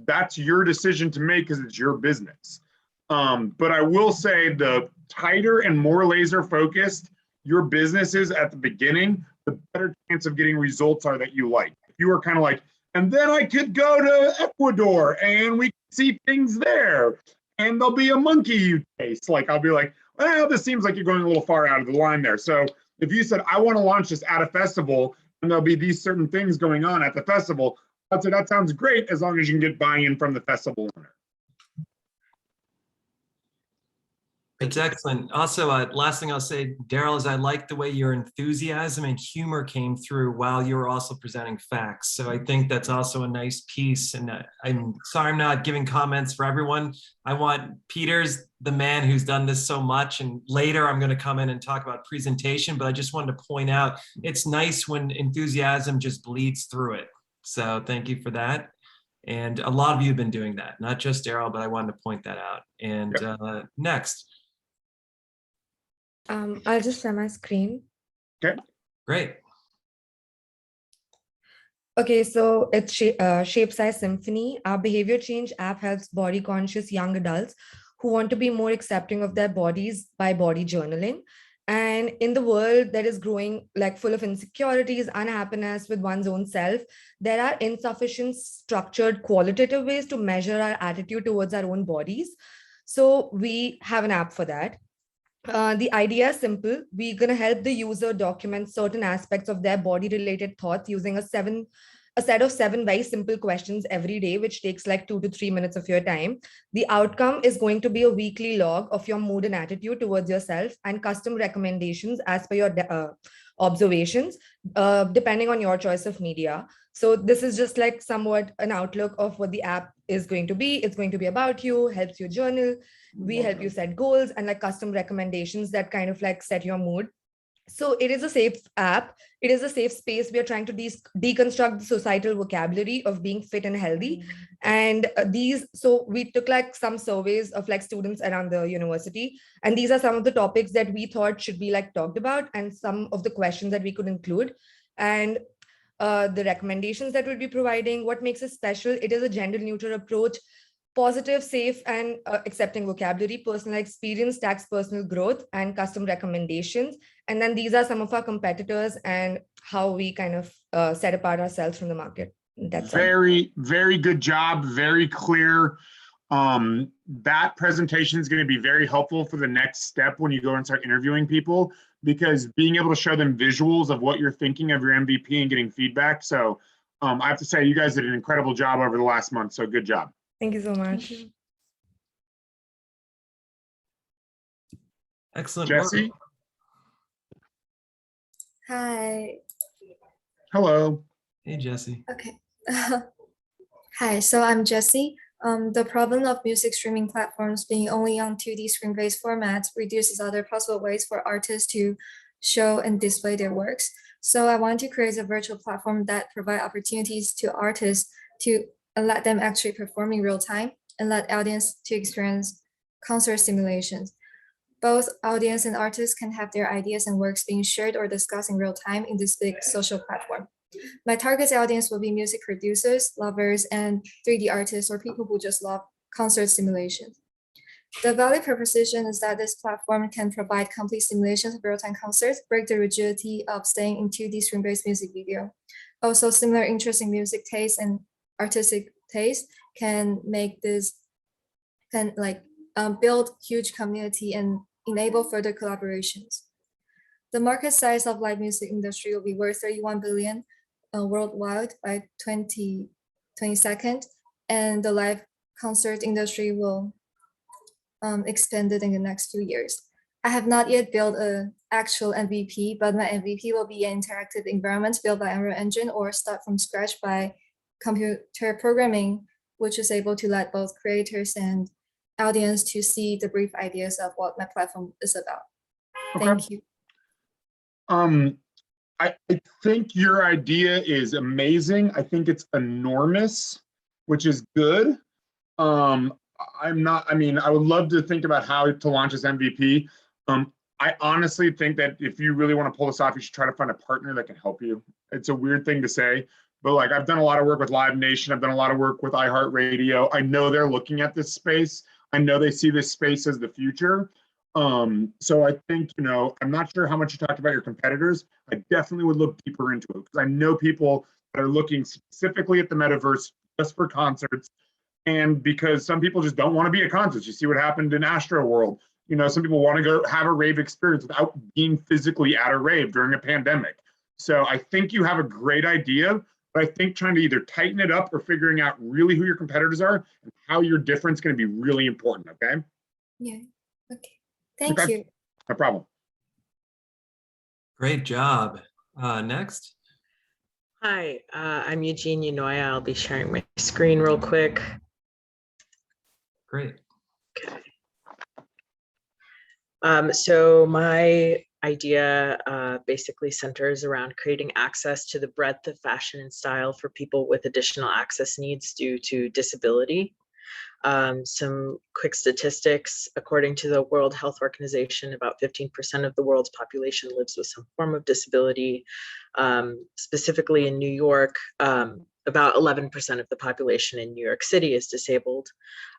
that's your decision to make, because it's your business. But I will say, the tighter and more laser focused your business is at the beginning, the better chance of getting results are that you like. If you are kind of like, and then I could go to Ecuador and we can see things there, and there'll be a monkey you chase. Like, I'll be like, well, this seems like you're going a little far out of the line there. So if you said, I want to launch this at a festival and there'll be these certain things going on at the festival, I'd say that sounds great, as long as you can get buy-in from the festival owner. It's excellent. Also, last thing I'll say, Daryl, is I like the way your enthusiasm and humor came through while you were also presenting facts. So I think that's also a nice piece. And I'm sorry I'm not giving comments for everyone. I want Peter's the man who's done this so much. And later I'm going to come in and talk about presentation, but I just wanted to point out it's nice when enthusiasm just bleeds through it. So thank you for that. And a lot of you have been doing that, not just Daryl, but I wanted to point that out. And next. I'll just share my screen. Okay. Great. Okay, so it's Shape Size Symphony. Our behavior change app helps body conscious young adults who want to be more accepting of their bodies by body journaling. And in the world that is growing like full of insecurities, unhappiness with one's own self, there are insufficient structured qualitative ways to measure our attitude towards our own bodies. So we have an app for that. The idea is simple. We're going to help the user document certain aspects of their body related thoughts using a set of 7 very simple questions every day, which takes like 2 to 3 minutes of your time. The outcome is going to be a weekly log of your mood and attitude towards yourself and custom recommendations as per your observations, depending on your choice of media. So this is just like somewhat an outlook of what the app is going to be. It's going to be about you, helps you journal. We help you set goals and like custom recommendations that kind of like set your mood. So it is a safe app. It is a safe space. We are trying to deconstruct the societal vocabulary of being fit and healthy. And so we took like some surveys of like students around the university. And these are some of the topics that we thought should be like talked about and some of the questions that we could include. And the recommendations that we'll be providing, what makes it special? It is a gender neutral approach, positive, safe, and accepting vocabulary, personal experience, tax personal growth, and custom recommendations. And then these are some of our competitors and how we kind of set apart ourselves from the market. That's very, very good job. Very clear. That presentation is going to be very helpful for the next step when you go and start interviewing people, because being able to show them visuals of what you're thinking of your MVP and getting feedback. So I have to say, you guys did an incredible job over the last month. So good job. Thank you so much. Excellent. Jesse. Hi. Hello. Hey, Jesse. Okay. Hi, so I'm Jesse. The problem of music streaming platforms being only on 2D screen-based formats reduces other possible ways for artists to show and display their works. So I want to create a virtual platform that provide opportunities to artists to let them actually perform in real time and let audience to experience concert simulations. Both audience and artists can have their ideas and works being shared or discussed in real time in this big social platform. My target audience will be music producers, lovers, and 3D artists, or people who just love concert simulations. The value proposition is that this platform can provide complete simulations of real-time concerts, break the rigidity of staying in 2D screen-based music video. Also, similar interest in music taste and artistic taste can make this, build huge community and enable further collaborations. The market size of live music industry will be worth 31 billion worldwide by 2022, and the live concert industry will expand it in the next few years. I have not yet built an actual MVP, but my MVP will be an interactive environment built by Unreal Engine or start from scratch by computer programming, which is able to let both creators and audience to see the brief ideas of what my platform is about. Okay. Thank you. I think your idea is amazing. I think it's enormous, which is good. I would love to think about how to launch this MVP. I honestly think that if you really want to pull this off, you should try to find a partner that can help you. It's a weird thing to say, but like I've done a lot of work with Live Nation. I've done a lot of work with iHeartRadio. I know they're looking at this space. I know they see this space as the future. So I think, I'm not sure how much you talked about your competitors. I definitely would look deeper into it because I know people that are looking specifically at the metaverse just for concerts. And because some people just don't want to be at concerts. You see what happened in Astro World. Some people want to go have a rave experience without being physically at a rave during a pandemic. So I think you have a great idea, but I think trying to either tighten it up or figuring out really who your competitors are and how you're different is going to be really important, okay? Yeah, okay. Thank Okay. you. No problem. Great job. Next. Hi, I'm Eugene Unoya. I'll be sharing my screen real quick. Great. So my idea basically centers around creating access to the breadth of fashion and style for people with additional access needs due to disability. Some quick statistics, according to the World Health Organization, about 15% of the world's population lives with some form of disability. Specifically in New York, about 11% of the population in New York City is disabled.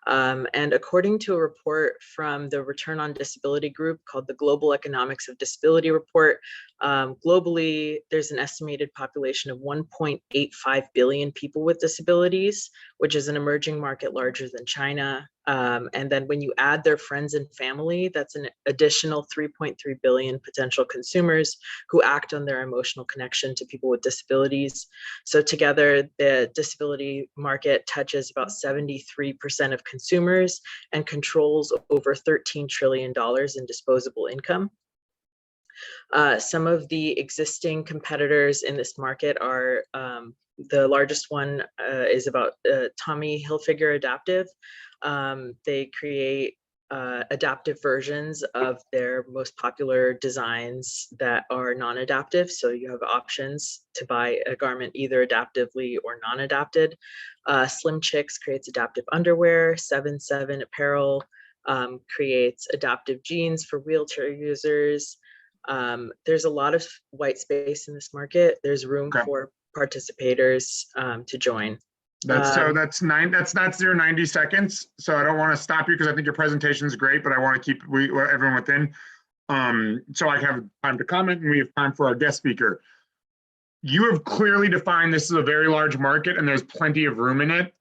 And according to a report from the Return on Disability group called the Global Economics of Disability Report, globally, there's an estimated population of 1.85 billion people with disabilities, which is an emerging market larger than China. And then when you add their friends and family, that's an additional 3.3 billion potential consumers who act on their emotional connection to people with disabilities. So together, the disability market touches about 73% of consumers and controls over $13 trillion in disposable income. Some of the existing competitors in this market are the largest one is about Tommy Hilfiger Adaptive. They create adaptive versions of their most popular designs that are non-adaptive. So you have options to buy a garment either adaptively or non-adapted. Slim Chicks creates adaptive underwear. 7-7 Apparel creates adaptive jeans for wheelchair users. There's a lot of white space in this market. There's room for participators to join. That's that's 90 seconds. So I don't want to stop you because I think your presentation is great, but I want to keep everyone within. So I have time to comment and we have time for our guest speaker. You have clearly defined this is a very large market and there's plenty of room in it.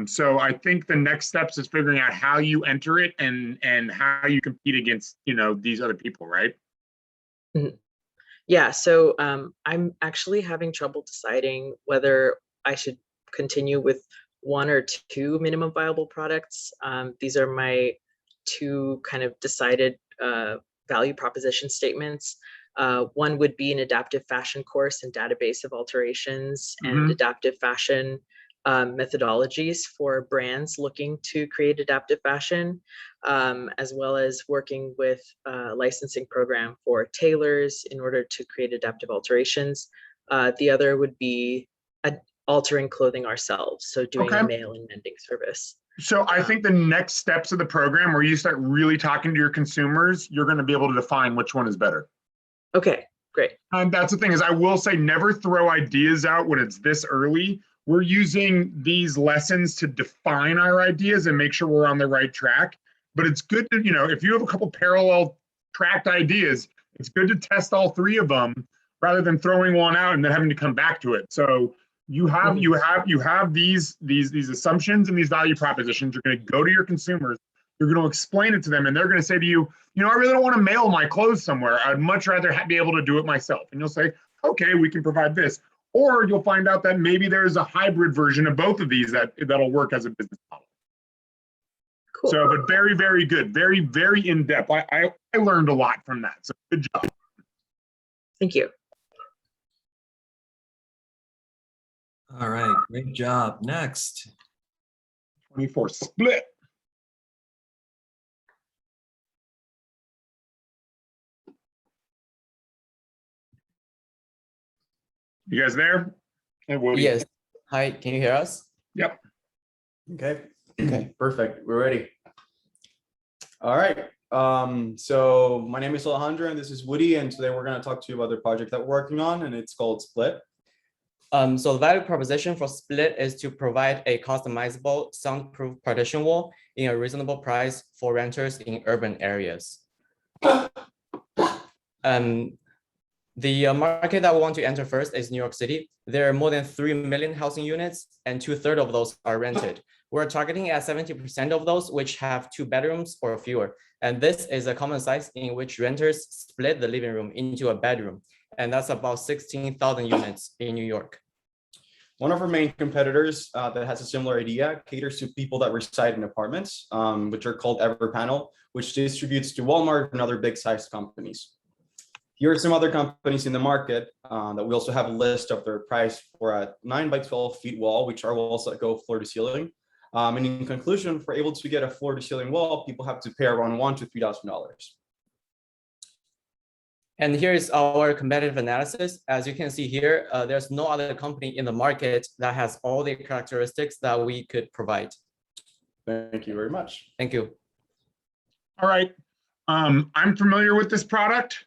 So I think the next steps is figuring out how you enter it and how you compete against, these other people, right? Yeah, so I'm actually having trouble deciding whether I should continue with one or two minimum viable products. These are my two kind of decided value proposition statements. One would be an adaptive fashion course and database of alterations and adaptive fashion methodologies for brands looking to create adaptive fashion, as well as working with a licensing program for tailors in order to create adaptive alterations. The other would be altering clothing ourselves, so doing a mail and mending service. So I think the next steps of the program where you start really talking to your consumers, you're going to be able to define which one is better. Okay, great. And that's the thing is I will say never throw ideas out when it's this early. We're using these lessons to define our ideas and make sure we're on the right track. But it's good to, if you have a couple parallel tracked ideas, it's good to test all three of them rather than throwing one out and then having to come back to it. So you have these assumptions and these value propositions. You're going to go to your consumers. You're going to explain it to them, and they're going to say to you, I really don't want to mail my clothes somewhere. I'd much rather be able to do it myself. And you'll say, okay, we can provide this. Or you'll find out that maybe there's a hybrid version of both of these that'll work as a business model. Cool. So, but very, very good. Very, very in-depth. I learned a lot from that. So good job. Thank you. All right, great job. Next. 24 split. You guys there? Hey, Woody. Yes. Hi, can you hear us? Yep. Okay. Okay, perfect. We're ready. All right. So my name is Alejandro and this is Woody, and today we're going to talk to you about the project that we're working on, and it's called Split. So the value proposition for Split is to provide a customizable soundproof partition wall in a reasonable price for renters in urban areas. The market that we want to enter first is New York City. There are more than 3 million housing units and 2/3 of those are rented. We're targeting at 70% of those which have 2 bedrooms or fewer. And this is a common size in which renters split the living room into a bedroom. And that's about 16,000 units in New York. One of our main competitors that has a similar idea caters to people that reside in apartments, which are called Everpanel, which distributes to Walmart and other big sized companies. Here are some other companies in the market that we also have a list of their price for a 9 by 12 feet wall, which are walls that go floor to ceiling. And in conclusion, for able to get a floor to ceiling wall, people have to pay around $1,000 to $3,000. And here's our competitive analysis. As you can see here, there's no other company in the market that has all the characteristics that we could provide. Thank you very much. Thank you. All right. I'm familiar with this product.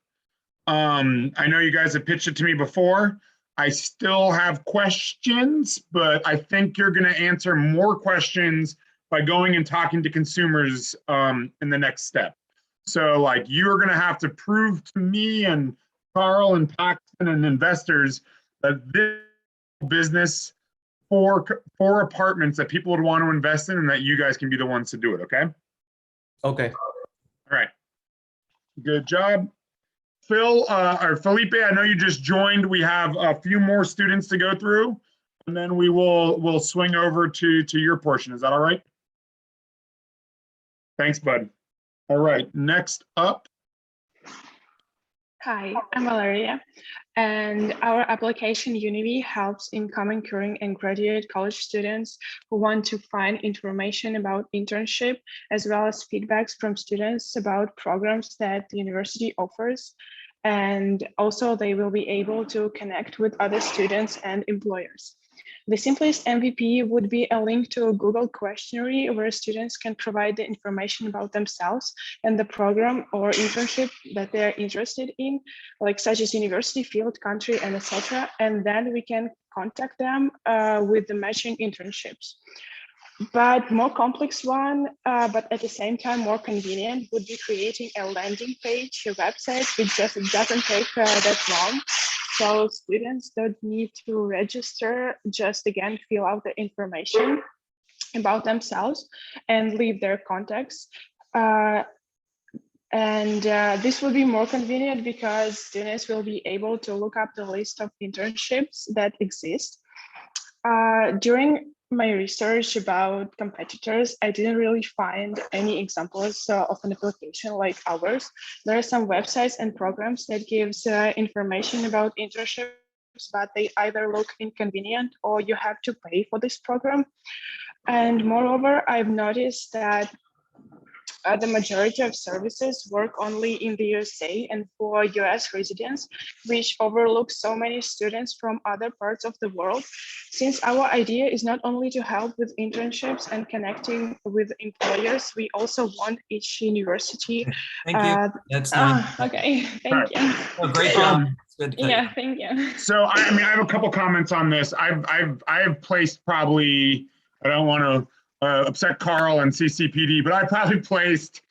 I know you guys have pitched it to me before. I still have questions, but I think you're going to answer more questions by going and talking to consumers in the next step. So like you're going to have to prove to me and Carl and Paxton and investors that this business for apartments that people would want to invest in and that you guys can be the ones to do it. Okay. Okay. All right. Good job. Phil or Felipe, I know you just joined. We have a few more students to go through and then we'll swing over to your portion. Is that all right? Thanks, bud. All right, next up. Hi, I'm Valeria, and our application Unity helps incoming, current, and graduate college students who want to find information about internship, as well as feedbacks from students about programs that the university offers. And also they will be able to connect with other students and employers. The simplest MVP would be a link to a Google questionnaire where students can provide the information about themselves and the program or internship that they're interested in, like such as university, field, country, and etc. And then we can contact them with the matching internships. But more complex one, but at the same time more convenient, would be creating a landing page, a website, which just doesn't take that long. So students don't need to register, just again, fill out the information about themselves and leave their contacts. This will be more convenient because students will be able to look up the list of internships that exist. During my research about competitors, I didn't really find any examples of an application like ours. There are some websites and programs that gives information about internships, but they either look inconvenient or you have to pay for this program. And moreover, I've noticed that the majority of services work only in the USA and for US residents, which overlooks so many students from other parts of the world. Since our idea is not only to help with internships and connecting with employers, we also want each university. Thank you. That's nice. Okay, thank you. Oh, great job. Yeah, thank you. So I mean, I have a couple comments on this. I've placed probably, I don't want to upset Carl and CCPD, but I probably placed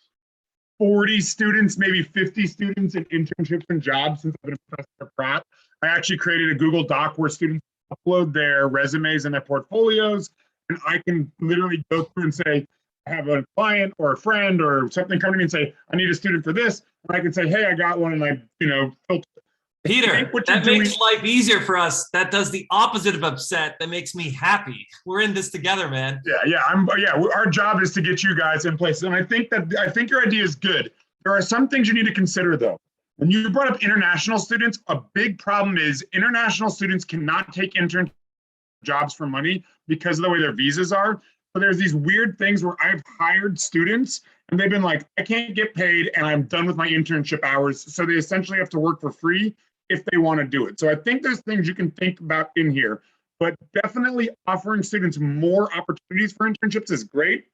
40 students, maybe 50 students in internships and jobs since I've been a professor at Pratt. I actually created a Google Doc where students upload their resumes and their portfolios, and I can literally go through and say, I have a client or a friend or something come to me and say, I need a student for this. And I can say, hey, I got one, and I, filter. Peter, that makes life easier for us. That does the opposite of upset. That makes me happy. We're in this together, man. Our job is to get you guys in place. And I think your idea is good. There are some things you need to consider though. When you brought up international students, a big problem is international students cannot take intern jobs for money because of the way their visas are. So there's these weird things where I've hired students and they've been like, I can't get paid and I'm done with my internship hours. So they essentially have to work for free if they want to do it. So I think there's things you can think about in here, but definitely offering students more opportunities for internships is great.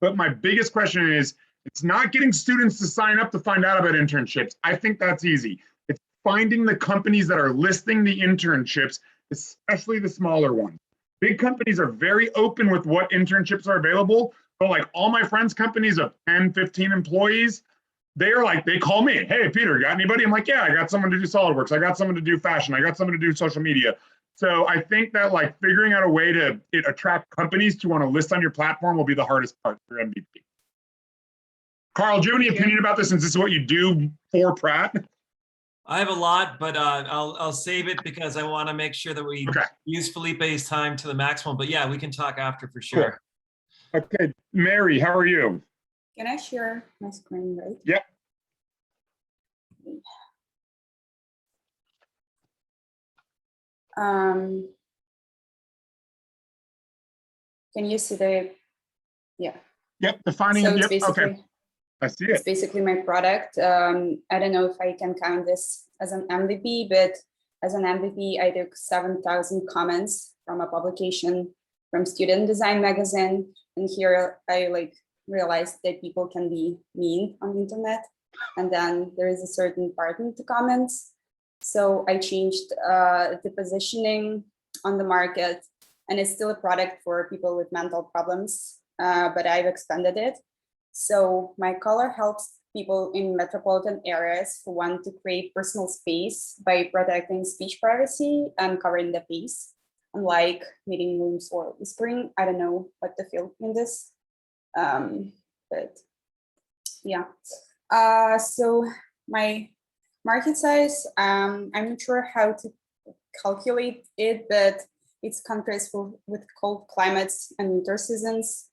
But my biggest question is, it's not getting students to sign up to find out about internships. I think that's easy. It's finding the companies that are listing the internships, especially the smaller ones. Big companies are very open with what internships are available. But like all my friends' companies of 10, 15 employees, they're like, they call me, hey, Peter, got anybody? I'm like, yeah, I got someone to do SolidWorks. I got someone to do fashion. I got someone to do social media. So I think that like figuring out a way to attract companies to want to list on your platform will be the hardest part for MVP. Carl, do you have any opinion about this since this is what you do for Pratt? I have a lot, but I'll save it because I want to make sure that we use Felipe's time to the maximum. But yeah, we can talk after for sure. Cool. Okay, Mary, how are you? Can I share my screen, right? Yep. Can you see the, yeah. Yep, defining, So it's yep, basically, okay. I see it's it. basically my product. I don't know if I can count this as an MVP, but as an MVP, I took 7,000 comments from a publication from Student Design Magazine. And here I realized that people can be mean on the internet. And then there is a certain pattern to comments. So I changed the positioning on the market, and it's still a product for people with mental problems, but I've expanded it. So my color helps people in metropolitan areas who want to create personal space by protecting speech privacy and covering the face, unlike meeting rooms or whispering. I don't know what to feel in this, but yeah. So my market size, I'm not sure how to calculate it, but it's countries with cold climates and winter seasons.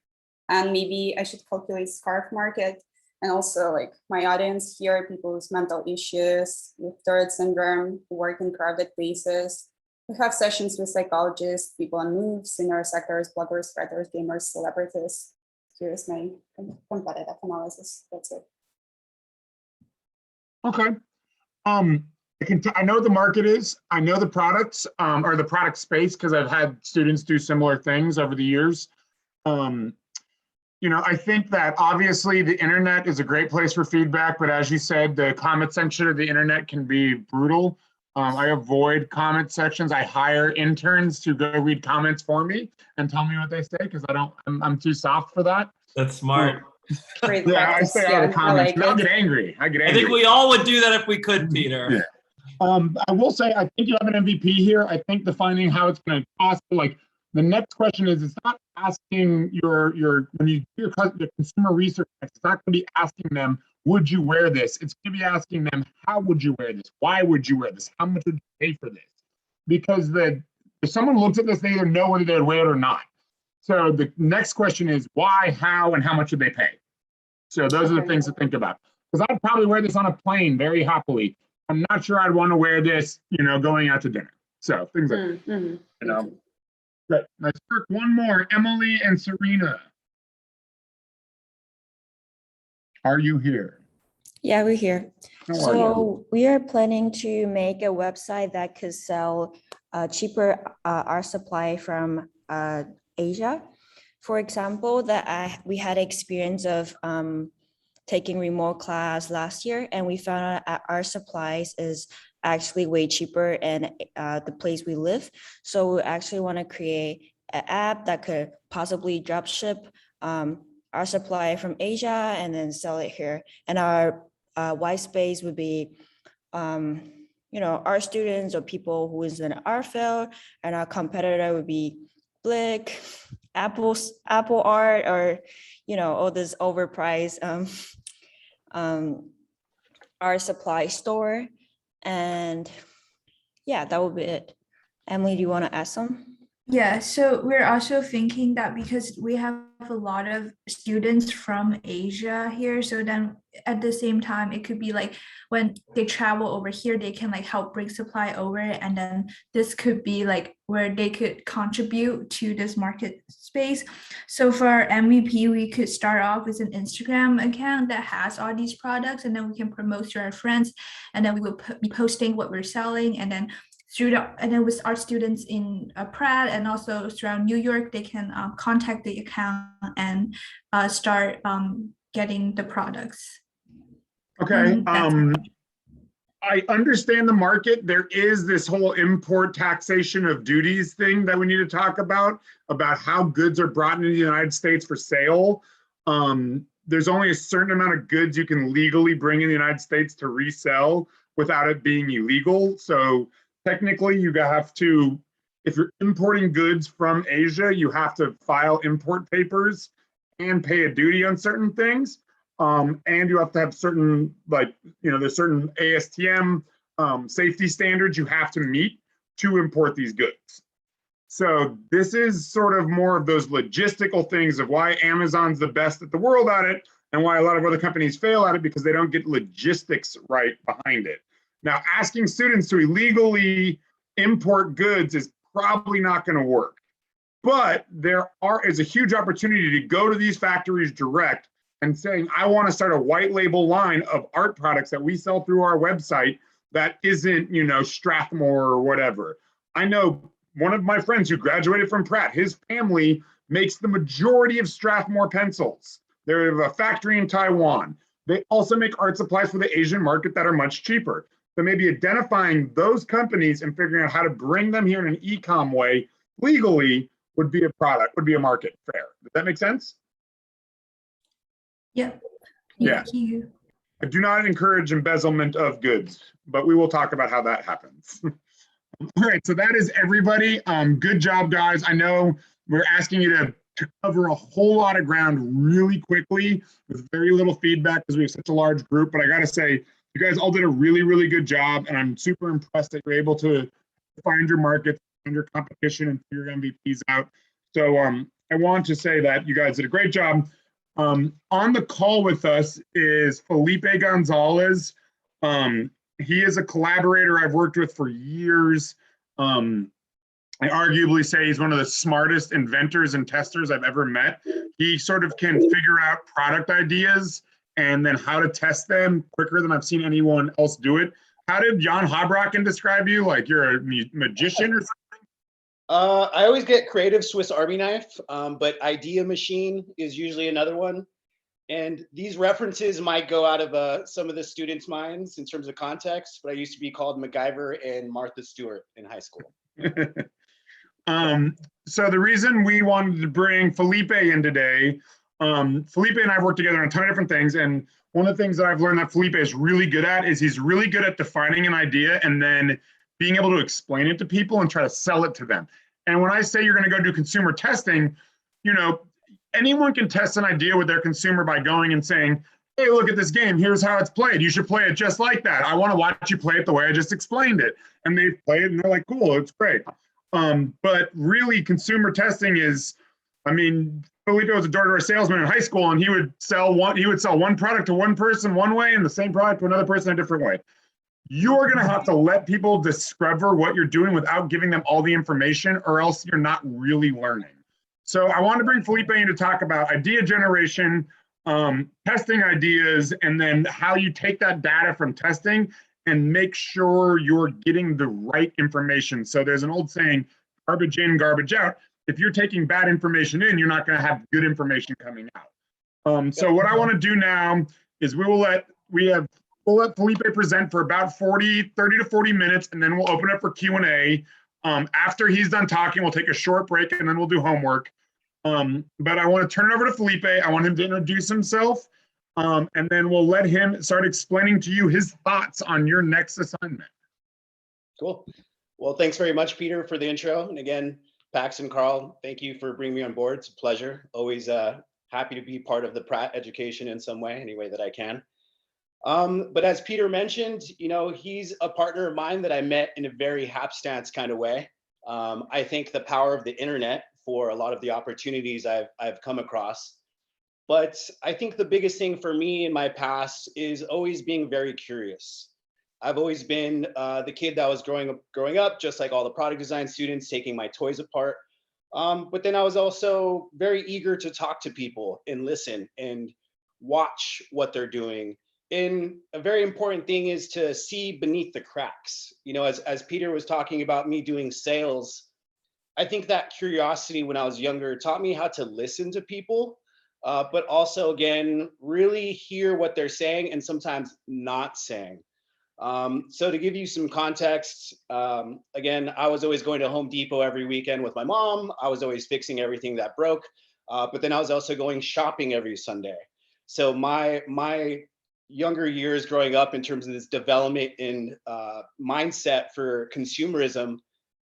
And maybe I should calculate scarf market. And also my audience here, people with mental issues, with Tourette syndrome, who work in crowded places. We have sessions with psychologists, people on moves, in our sectors, bloggers, writers, gamers, celebrities. Here's my competitive analysis. That's it. Okay. I know the market is, I know the products or the product space because I've had students do similar things over the years. I think that obviously the internet is a great place for feedback, but as you said, the comment section of the internet can be brutal. I avoid comment sections. I hire interns to go read comments for me and tell me what they say because I'm too soft for that. That's smart. Great Yeah, practice. I stay out of Yeah, comments. I like I'll it. get angry. I think we all would do that if we could, Peter. Yeah. I will say, I think you have an MVP here. I think defining how it's going to cost, the next question is, it's not asking when you do your consumer research, it's not going to be asking them, would you wear this? It's going to be asking them, how would you wear this? Why would you wear this? How much would you pay for this? Because if someone looks at this, they either know whether they would wear it or not. So the next question is why, how, and how much would they pay? So those are the things to think about. Because I'd probably wear this on a plane very happily. I'm not sure I'd want to wear this, going out to dinner. So things like that. Good. Let's work one more. Emily and Serena. Are you here? Yeah, we're here. How are So we are planning to make a website that could sell cheaper art supply from Asia. For example, we had experience of taking remote class last year, and we found out our supplies is actually way cheaper in the place we live. So we actually want to create an app that could possibly drop ship our supply from Asia and then sell it here. And our white space would be, our students or people who is in art field, and our competitor would be Blick, Apple Art, or all this overpriced art supply store. And yeah, that would be it. Emily, do you want to add some? Yeah, so we're also thinking that because we have a lot of students from Asia here, so then at the same time, it could be when they travel over here, they can help bring supply over, and then this could be where they could contribute to this market space. So for our MVP, we could start off with an Instagram account that has all these products, and then we can promote to our friends, and then we will be posting what we're selling, and then with our students in Pratt and also throughout New York, they can contact the account and start getting the products. Okay. I understand the market. There is this whole import taxation of duties thing that we need to talk about how goods are brought into the United States for sale. There's only a certain amount of goods you can legally bring in the United States to resell without it being illegal. So technically, you have to, if you're importing goods from Asia, you have to file import papers and pay a duty on certain things. And you have to have certain, there's certain ASTM safety standards you have to meet to import these goods. So this is sort of more of those logistical things of why Amazon's the best at the world at it and why a lot of other companies fail at it, because they don't get logistics right behind it. Now, asking students to illegally import goods is probably not going to work. But there is a huge opportunity to go to these factories direct and saying, I want to start a white label line of art products that we sell through our website that isn't, you know, Strathmore or whatever. I know one of my friends who graduated from Pratt, his family makes the majority of Strathmore pencils. They're a factory in Taiwan. They also make art supplies for the Asian market that are much cheaper. So maybe identifying those companies and figuring out how to bring them here in an e-com way legally would be a market fair. Does that make sense? Yeah. Yeah. Thank you. I do not encourage embezzlement of goods, but we will talk about how that happens. All right, so that is everybody. Good job, guys. I know we're asking you to cover a whole lot of ground really quickly with very little feedback because we have such a large group, but I gotta say, you guys all did a really, really good job, and I'm super impressed that you're able to find your markets, find your competition, and figure your MVPs out. So I want to say that you guys did a great job. On the call with us is Felipe Gonzalez. He is a collaborator I've worked with for years. I arguably say he's one of the smartest inventors and testers I've ever met. He sort of can figure out product ideas and then how to test them quicker than I've seen anyone else do it. How did Jan Habrocken describe you? Like you're a magician or something? I always get creative Swiss Army knife, but idea machine is usually another one. And these references might go out of some of the students' minds in terms of context, but I used to be called MacGyver and Martha Stewart in high school. So the reason we wanted to bring Felipe in today, Felipe and I have worked together on a ton of different things. And one of the things that I've learned that Felipe is really good at is he's really good at defining an idea and then being able to explain it to people and try to sell it to them. And when I say you're going to go do consumer testing, you know, anyone can test an idea with their consumer by going and saying, hey, look at this game. Here's how it's played. You should play it just like that. I want to watch you play it the way I just explained it. And they play it and they're like, cool, it's great. But really consumer testing is, I mean, Felipe was a door-to-door salesman in high school and he would sell one product to one person one way and the same product to another person a different way. You're going to have to let people discover what you're doing without giving them all the information, or else you're not really learning. So I want to bring Felipe in to talk about idea generation, testing ideas, and then how you take that data from testing and make sure you're getting the right information. So there's an old saying, garbage in, garbage out. If you're taking bad information in, you're not going to have good information coming out. So what I want to do now is we'll let Felipe present for about 30 to 40 minutes, and then we'll open up for Q&A. After he's done talking, we'll take a short break, and then we'll do homework. But I want to turn it over to Felipe. I want him to introduce himself, and then we'll let him start explaining to you his thoughts on your next assignment. Cool. Well, thanks very much, Peter, for the intro. And again, Pax and Carl, thank you for bringing me on board. It's a pleasure. Always happy to be part of the Pratt education in some way, any way that I can. But as Peter mentioned, you know, he's a partner of mine that I met in a very hapstance kind of way. I think the power of the internet for a lot of the opportunities I've come across. But I think the biggest thing for me in my past is always being very curious. I've always been the kid that was growing up, just like all the product design students, taking my toys apart. But then I was also very eager to talk to people and listen and watch what they're doing. And a very important thing is to see beneath the cracks. You know, as Peter was talking about me doing sales, I think that curiosity when I was younger taught me how to listen to people, but also, again, really hear what they're saying and sometimes not saying. So to give you some context, again, I was always going to Home Depot every weekend with my mom. I was always fixing everything that broke, but then I was also going shopping every Sunday. So my younger years growing up in terms of this development in mindset for consumerism,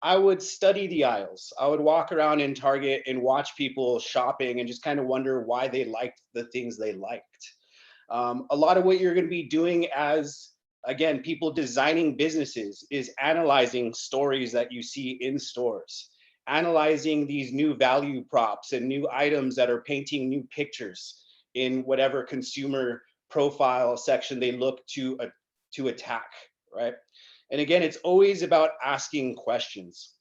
I would study the aisles. I would walk around in Target and watch people shopping and just kind of wonder why they liked the things they liked. A lot of what you're going to be doing as again, people designing businesses is analyzing stories that you see in stores, analyzing these new value props and new items that are painting new pictures in whatever consumer profile section they look to attack, right? And again, it's always about asking questions.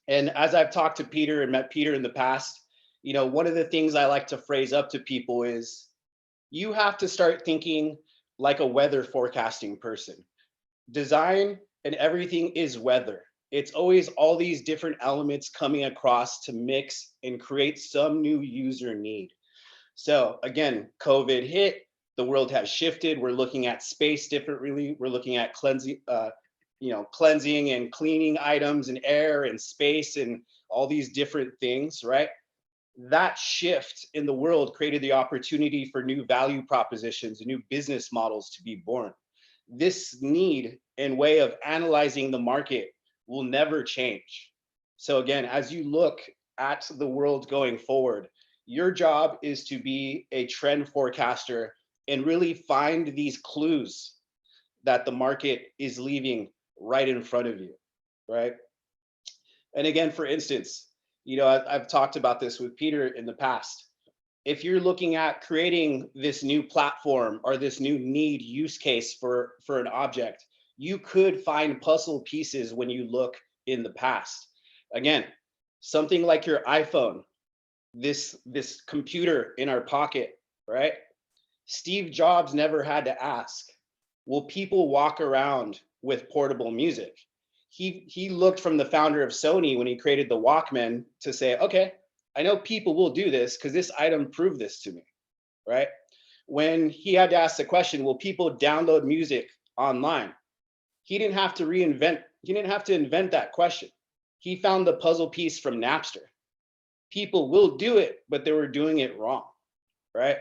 And as I've talked to Peter and met Peter in the past, you know, one of the things I like to phrase up to people is you have to start thinking like a weather forecasting person. Design and everything is weather. It's always all these different elements coming across to mix and create some new user need. So again, COVID hit, the world has shifted. We're looking at space differently. We're looking at cleansing and cleaning items and air and space and all these different things, right? That shift in the world created the opportunity for new value propositions and new business models to be born. This need and way of analyzing the market will never change. So again, as you look at the world going forward, your job is to be a trend forecaster and really find these clues that the market is leaving right in front of you, right? And again, for instance, you know, I've talked about this with Peter in the past. If you're looking at creating this new platform or this new need use case for an object, you could find puzzle pieces when you look in the past. Again, something like your iPhone, this computer in our pocket, right? Steve Jobs never had to ask, will people walk around with portable music? He looked from the founder of Sony when he created the Walkman to say, okay, I know people will do this because this item proved this to me, right? When he had to ask the question, will people download music online? He didn't have to invent that question. He found the puzzle piece from Napster. People will do it, but they were doing it wrong, right?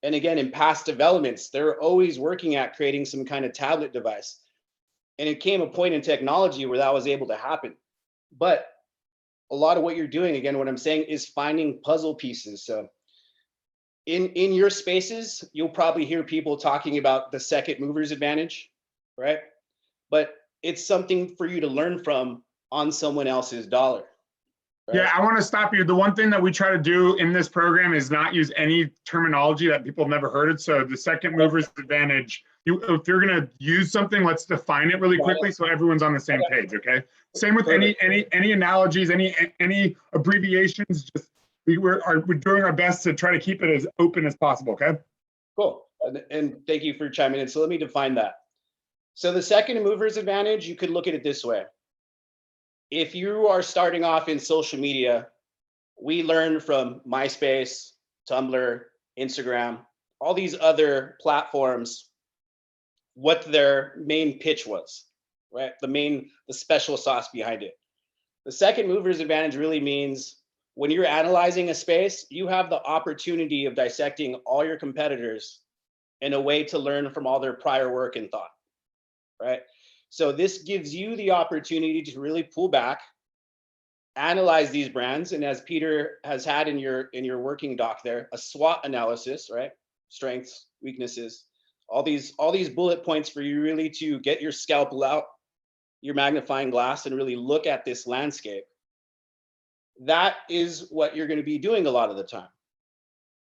And again, in past developments, they're always working at creating some kind of tablet device. And it came a point in technology where that was able to happen. But a lot of what you're doing, again, what I'm saying is finding puzzle pieces. So in your spaces, you'll probably hear people talking about the second mover's advantage, right? But it's something for you to learn from on someone else's dollar. Right? Yeah, I want to stop you. The one thing that we try to do in this program is not use any terminology that people have never heard it. So the second mover's advantage, if you're going to use something, let's define it really quickly so everyone's on the same page, okay? Same with any analogies, any abbreviations, just we're doing our best to try to keep it as open as possible, okay? Cool, and thank you for chiming in. So let me define that. So the second mover's advantage, you could look at it this way. If you are starting off in social media, we learned from MySpace, Tumblr, Instagram, all these other platforms, what their main pitch was, right? The special sauce behind it. The second mover's advantage really means when you're analyzing a space, you have the opportunity of dissecting all your competitors in a way to learn from all their prior work and thought, right? So this gives you the opportunity to really pull back, analyze these brands, and as Peter has had in your working doc there, a SWOT analysis, right? Strengths, weaknesses, all these bullet points for you really to get your scalpel out, your magnifying glass, and really look at this landscape. That is what you're going to be doing a lot of the time.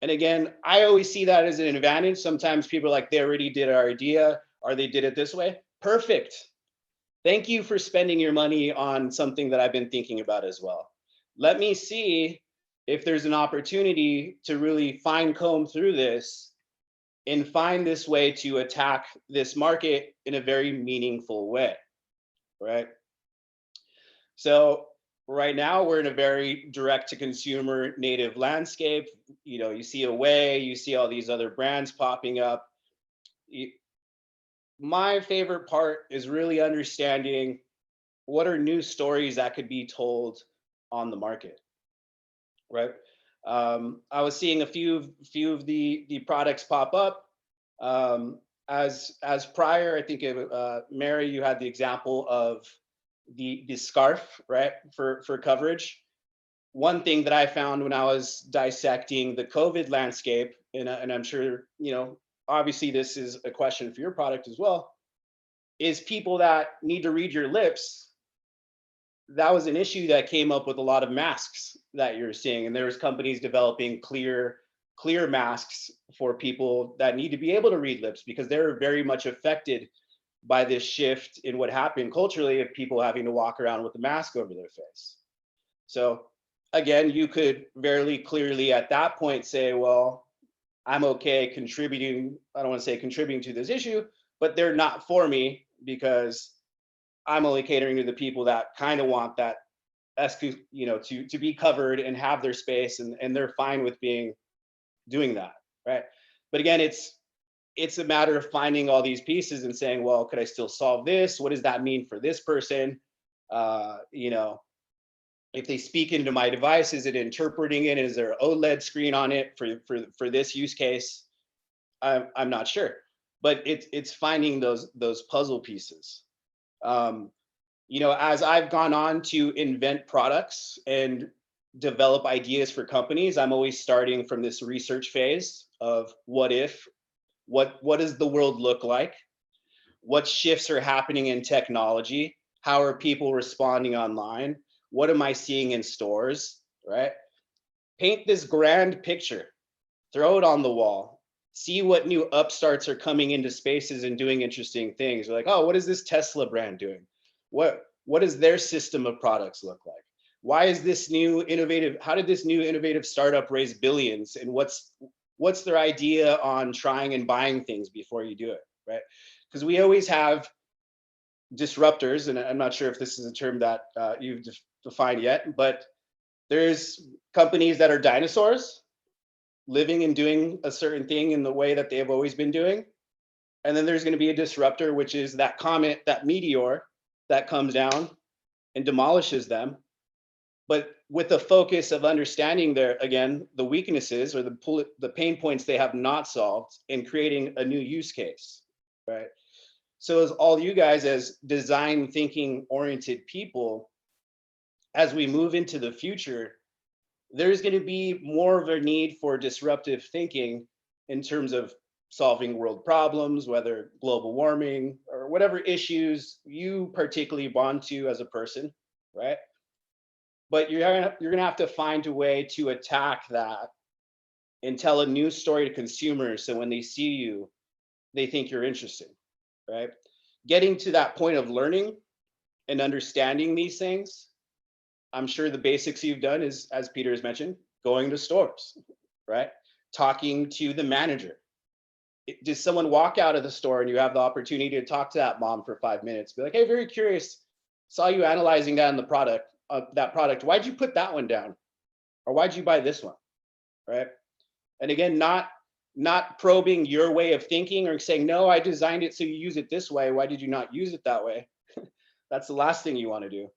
And again, I always see that as an advantage. Sometimes people are like, they already did our idea, or they did it this way. Perfect. Thank you for spending your money on something that I've been thinking about as well. Let me see if there's an opportunity to really fine comb through this and find this way to attack this market in a very meaningful way, right? So right now we're in a very direct to consumer native landscape. You know, you see Away, you see all these other brands popping up. My favorite part is really understanding what are new stories that could be told on the market, right? I was seeing a few of the products pop up. As prior, I think Mary, you had the example of the scarf, right, for coverage. One thing that I found when I was dissecting the COVID landscape, and I'm sure, you know, obviously this is a question for your product as well. is people that need to read your lips. That was an issue that came up with a lot of masks that you're seeing. And there was companies developing clear masks for people that need to be able to read lips, because they're very much affected by this shift in what happened culturally of people having to walk around with a mask over their face. So again, you could very clearly at that point say, well, I'm okay contributing. I don't want to say contributing to this issue, but they're not for me because I'm only catering to the people that kind of want that, you know, to be covered and have their space, and they're fine with doing that, right? But again, it's a matter of finding all these pieces and saying, well, could I still solve this? What does that mean for this person? You know, if they speak into my device, is it interpreting it? Is there an OLED screen on it for this use case? I'm not sure, but it's finding those puzzle pieces. You know, as I've gone on to invent products and develop ideas for companies, I'm always starting from this research phase of what if, what does the world look like? What shifts are happening in technology? How are people responding online? What am I seeing in stores, right? Paint this grand picture, throw it on the wall, see what new upstarts are coming into spaces and doing interesting things. We're like, oh, what is this Tesla brand doing? What does their system of products look like? Why is this new innovative, how did this new innovative startup raise billions? And what's their idea on trying and buying things before you do it, right? Because we always have disruptors, and I'm not sure if this is a term that you've defined yet, but there's companies that are dinosaurs living and doing a certain thing in the way that they've always been doing. And then there's going to be a disruptor, which is that comet, that meteor that comes down and demolishes them. But with the focus of understanding their, again, the weaknesses or the pain points they have not solved and creating a new use case, right? So as all you guys as design thinking oriented people, as we move into the future, there's going to be more of a need for disruptive thinking in terms of solving world problems, whether global warming or whatever issues you particularly bond to as a person, right? But you're gonna have to find a way to attack that and tell a new story to consumers, so when they see you, they think you're interesting, right? Getting to that point of learning and understanding these things, I'm sure the basics you've done is, as Peter has mentioned, going to stores, right? Talking to the manager. Does someone walk out of the store and you have the opportunity to talk to that mom for 5 minutes? Be like, hey, very curious, saw you analyzing that in the product, why'd you put that one down? Or why'd you buy this one, right? And again, not probing your way of thinking or saying, no, I designed it so you use it this way, why did you not use it that way? That's the last thing you want to do,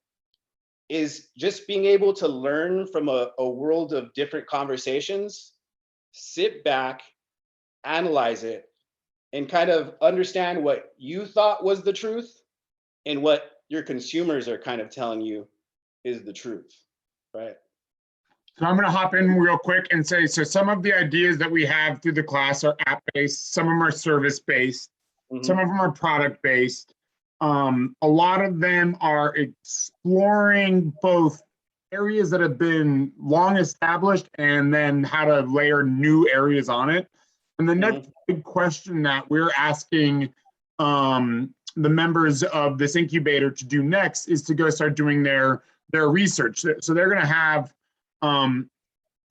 is just being able to learn from a world of different conversations, sit back, analyze it, and kind of understand what you thought was the truth and what your consumers are kind of telling you is the truth, right? So I'm going to hop in real quick and say, so some of the ideas that we have through the class are app-based, some of them are service-based, some of them are product-based. A lot of them are exploring both areas that have been long established and then how to layer new areas on it. And the next big question that we're asking the members of this incubator to do next is to go start doing their research. So they're going to have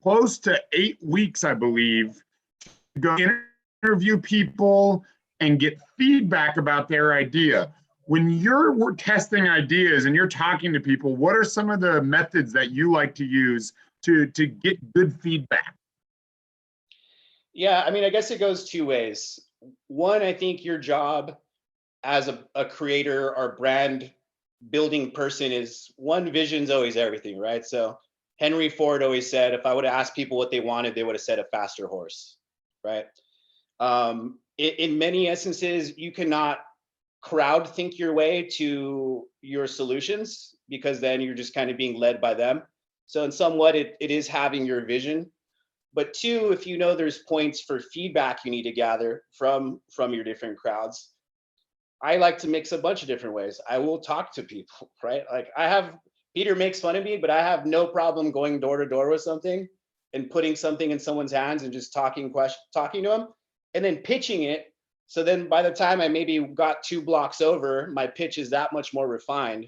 close to 8 weeks, I believe, to go interview people and get feedback about their idea. When you're testing ideas and you're talking to people, what are some of the methods that you like to use to get good feedback? Yeah, I mean, I guess it goes two ways. One, I think your job as a creator or brand building person is, one, vision's always everything, right? So Henry Ford always said, if I would have asked people what they wanted, they would have said a faster horse, right? In many instances, you cannot crowd think your way to your solutions, because then you're just kind of being led by them. So in somewhat, it is having your vision. But two, if you know there's points for feedback you need to gather from your different crowds, I like to mix a bunch of different ways. I will talk to people, right? Like Peter makes fun of me, but I have no problem going door to door with something and putting something in someone's hands and just talking to them and then pitching it. So then by the time I maybe got 2 blocks over, my pitch is that much more refined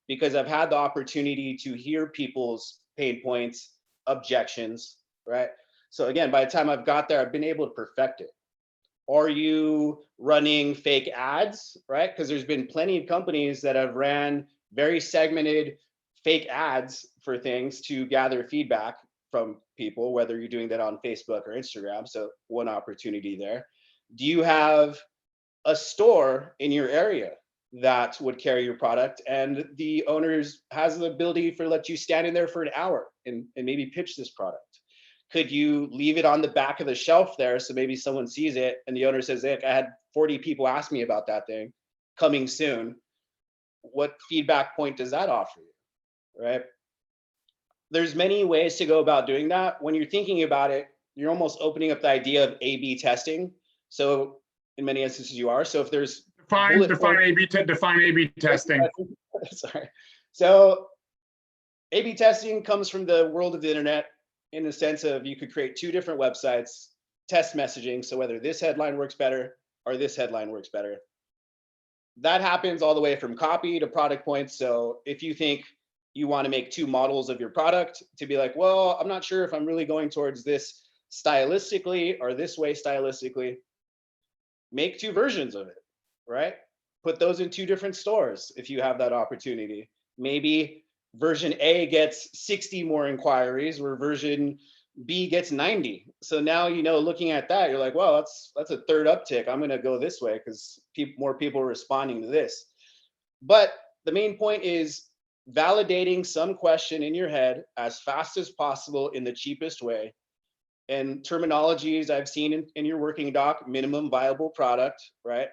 because I've had the opportunity to hear people's pain points, objections, right? So again, by the time I've got there, I've been able to perfect it. Are you running fake ads, right? Because there's been plenty of companies that have ran very segmented fake ads for things to gather feedback from people, whether you're doing that on Facebook or Instagram. So one opportunity there. Do you have a store in your area that would carry your product and the owners has the ability for let you stand in there for an hour and maybe pitch this product? Could you leave it on the back of the shelf there so maybe someone sees it and the owner says, "Hey, I had 40 people ask me about that thing, coming soon." What feedback point does that offer you, right? There's many ways to go about doing that. When you're thinking about it, you're almost opening up the idea of A/B testing. So in many instances you are. So if there's define A/B testing. Sorry. So A/B testing comes from the world of the internet in the sense of you could create 2 different websites, test messaging. So whether this headline works better or this headline works better. That happens all the way from copy to product points. So if you think you want to make 2 models of your product to be like, well, I'm not sure if I'm really going towards this stylistically or this way stylistically, make 2 versions of it, right? Put those in 2 different stores if you have that opportunity. Maybe version A gets 60 more inquiries where version B gets 90. So now, looking at that, you're like, well, that's a 3rd uptick. I'm going to go this way because more people are responding to this. But the main point is validating some question in your head as fast as possible in the cheapest way. And terminologies I've seen in your working doc, minimum viable product, right?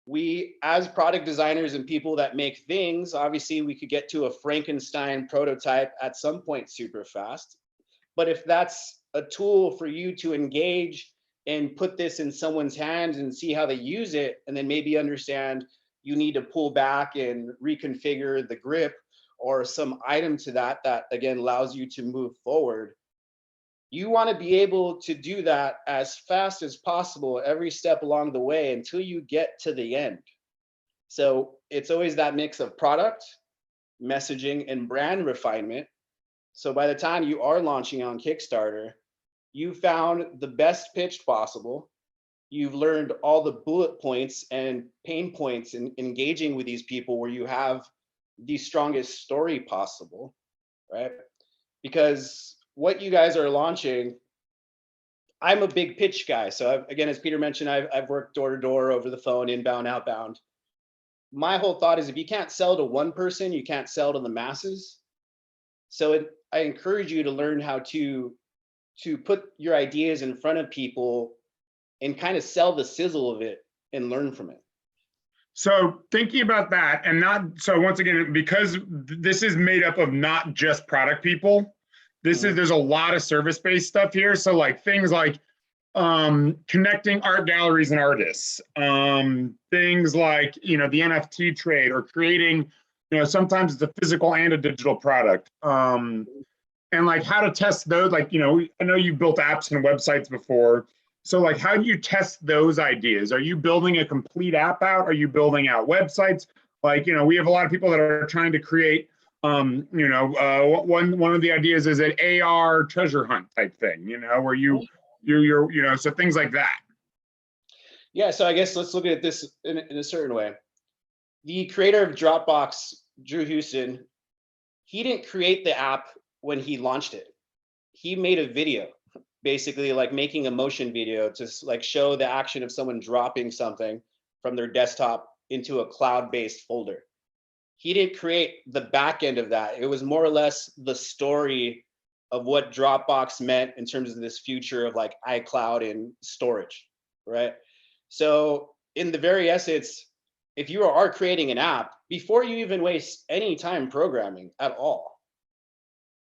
We, as product designers and people that make things, obviously we could get to a Frankenstein prototype at some point super fast. But if that's a tool for you to engage and put this in someone's hands and see how they use it, and then maybe understand you need to pull back and reconfigure the grip or some item to that again allows you to move forward. You want to be able to do that as fast as possible every step along the way until you get to the end. So it's always that mix of product, messaging, and brand refinement. So by the time you are launching on Kickstarter, you found the best pitch possible. You've learned all the bullet points and pain points in engaging with these people where you have the strongest story possible, right? Because what you guys are launching, I'm a big pitch guy. So again, as Peter mentioned, I've worked door to door, over the phone, inbound, outbound. My whole thought is if you can't sell to one person, you can't sell to the masses. So I encourage you to learn how to put your ideas in front of people and kind of sell the sizzle of it and learn from it. So thinking about that so once again, because this is made up of not just product people, there's a lot of service-based stuff here. So like things like connecting art galleries and artists, things like, the NFT trade or creating, sometimes it's a physical and a digital product. And like how to test those, like, I know you've built apps and websites before. So like, how do you test those ideas? Are you building a complete app out? Are you building out websites? Like, we have a lot of people that are trying to create, one of the ideas is an AR treasure hunt type thing, where you're, so things like that. Yeah, so I guess let's look at this in a certain way. The creator of Dropbox, Drew Houston, he didn't create the app when he launched it. He made a video, basically like making a motion video to like show the action of someone dropping something from their desktop into a cloud-based folder. He didn't create the back end of that. It was more or less the story of what Dropbox meant in terms of this future of like iCloud and storage, right? So in the very essence, if you are creating an app, before you even waste any time programming at all,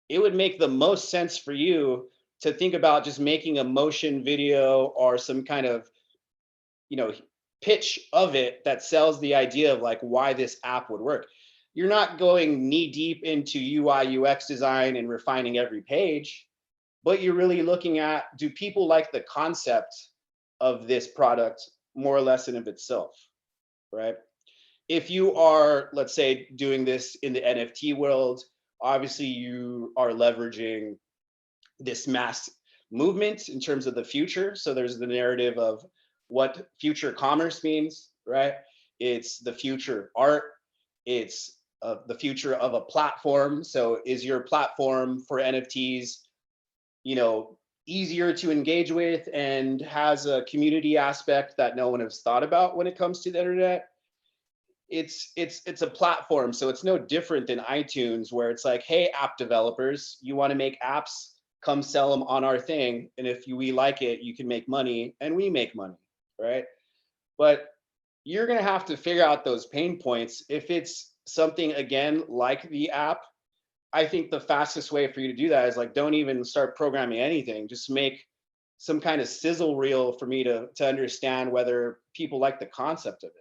it would make the most sense for you to think about just making a motion video or some kind of, pitch of it that sells the idea of like why this app would work. You're not going knee deep into UI UX design and refining every page, but you're really looking at, do people like the concept of this product more or less in of itself, right? If you are, let's say, doing this in the NFT world, obviously you are leveraging this mass movement in terms of the future. So there's the narrative of what future commerce means, right? It's the future of art. It's the future of a platform. So is your platform for NFTs, you know, easier to engage with and has a community aspect that no one has thought about when it comes to the internet? It's a platform, so it's no different than iTunes, where it's like, hey, app developers, you want to make apps, come sell them on our thing, and if we like it, you can make money, and we make money, right? But you're going to have to figure out those pain points. If it's something, again, like the app, I think the fastest way for you to do that is like, don't even start programming anything, just make some kind of sizzle reel for me to understand whether people like the concept of it.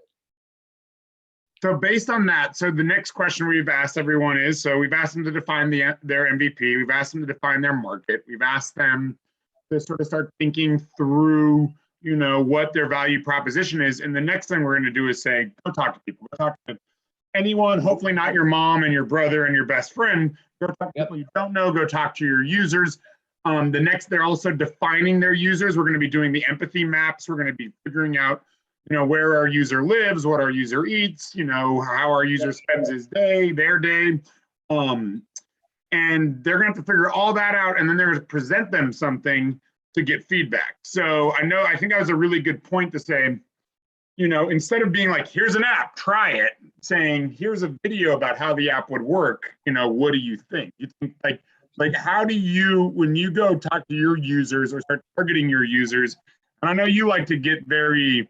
So based on that, so the next question we've asked everyone is, so we've asked them to define their MVP, we've asked them to define their market, we've asked them to sort of start thinking through, you know, what their value proposition is. And the next thing we're going to do is say, go talk to people, go talk to anyone, hopefully not your mom and your brother and your best friend, go talk to people you don't know, go talk to your users. They're also defining their users. We're going to be doing the empathy maps. We're going to be figuring out, you know, where our user lives, what our user eats, you know, how our user spends his day, their day. And they're going to have to figure all that out, and then they're going to present them something to get feedback. So I think that was a really good point to say, you know, instead of being like, here's an app, try it, saying, here's a video about how the app would work, you know, what do you think? You think like how do you, when you go talk to your users or start targeting your users, and I know you like to get very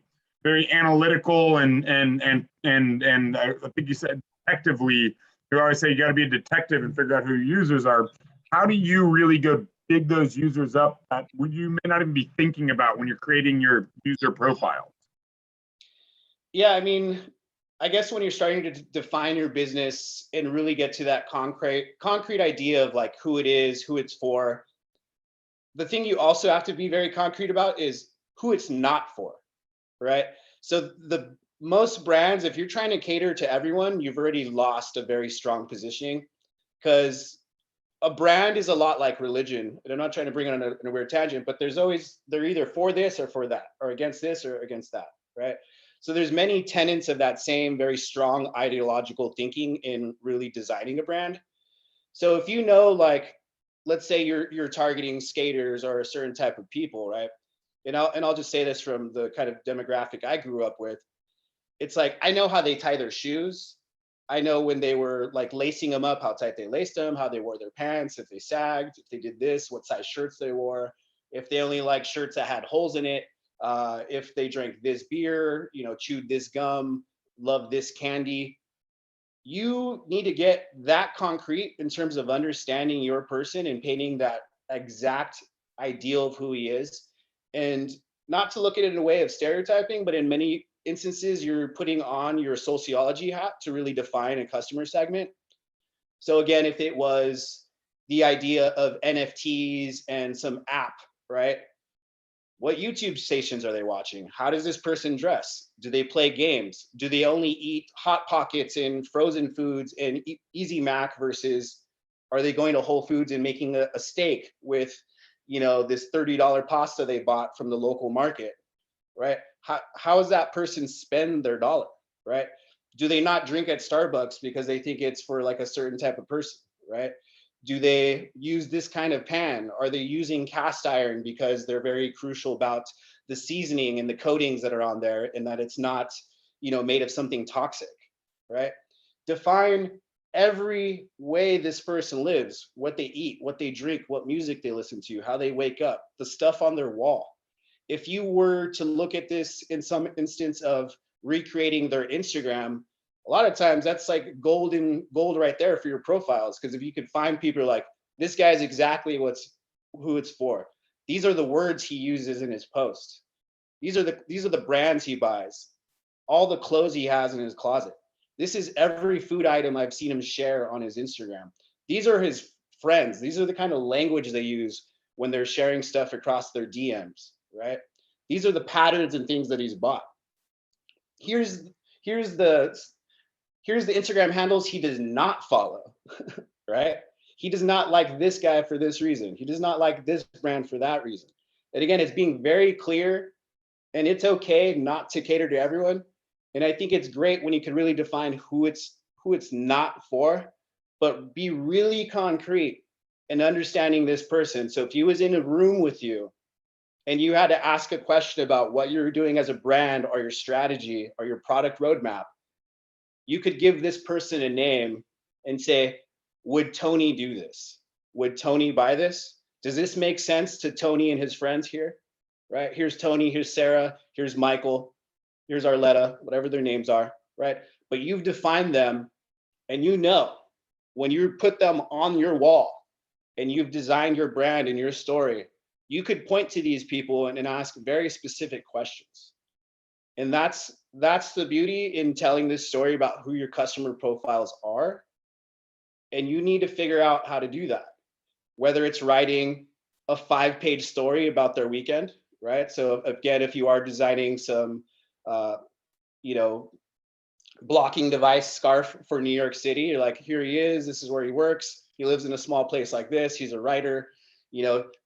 analytical and I think you said detectively, you always say you got to be a detective and figure out who your users are. How do you really go dig those users up that you may not even be thinking about when you're creating your user profile? Yeah, I mean, I guess when you're starting to define your business and really get to that concrete idea of like who it is, who it's for, the thing you also have to be very concrete about is who it's not for, right? So the most brands, if you're trying to cater to everyone, you've already lost a very strong positioning, because a brand is a lot like religion. And I'm not trying to bring it on a weird tangent, but they're either for this or for that, or against this or against that, right? So there's many tenets of that same very strong ideological thinking in really designing a brand. So if you know, like, let's say you're targeting skaters or a certain type of people, right? And I'll just say this from the kind of demographic I grew up with. It's like, I know how they tie their shoes. I know when they were like lacing them up, how tight they laced them, how they wore their pants, if they sagged, if they did this, what size shirts they wore, if they only like shirts that had holes in it, if they drank this beer, you know, chewed this gum, loved this candy. You need to get that concrete in terms of understanding your person and painting that exact ideal of who he is. And not to look at it in a way of stereotyping, but in many instances, you're putting on your sociology hat to really define a customer segment. So again, if it was the idea of NFTs and some app, right? What YouTube stations are they watching? How does this person dress? Do they play games? Do they only eat Hot Pockets and frozen foods and Easy Mac versus are they going to Whole Foods and making a steak with, you know, this $30 pasta they bought from the local market, right? How does that person spend their dollar, right? Do they not drink at Starbucks because they think it's for like a certain type of person, right? Do they use this kind of pan? Are they using cast iron because they're very crucial about the seasoning and the coatings that are on there and that it's not, you know, made of something toxic, right? Define every way this person lives, what they eat, what they drink, what music they listen to, how they wake up, the stuff on their wall. If you were to look at this in some instance of recreating their Instagram, a lot of times that's like gold right there for your profiles. Because if you could find people like, this guy's exactly who it's for. These are the words he uses in his post. These are the brands he buys. all the clothes he has in his closet. This is every food item I've seen him share on his Instagram. These are his friends. These are the kind of language they use when they're sharing stuff across their DMs, right? These are the patterns and things that he's bought. Here's the Instagram handles he does not follow, right? He does not like this guy for this reason. He does not like this brand for that reason. And again, it's being very clear, and it's okay not to cater to everyone. And I think it's great when you can really define who it's not for, but be really concrete in understanding this person. So if he was in a room with you and you had to ask a question about what you're doing as a brand or your strategy or your product roadmap, you could give this person a name and say, would Tony do this? Would Tony buy this? Does this make sense to Tony and his friends here? Right? Here's Tony, here's Sarah, here's Michael, here's Arletta, whatever their names are, right? But you've defined them, and you know when you put them on your wall and you've designed your brand and your story, you could point to these people and ask very specific questions. And that's the beauty in telling this story about who your customer profiles are. And you need to figure out how to do that, whether it's writing a 5-page story about their weekend, right? So again, if you are designing some, blocking device scarf for New York City, you're like, here he is, this is where he works. He lives in a small place like this. He's a writer,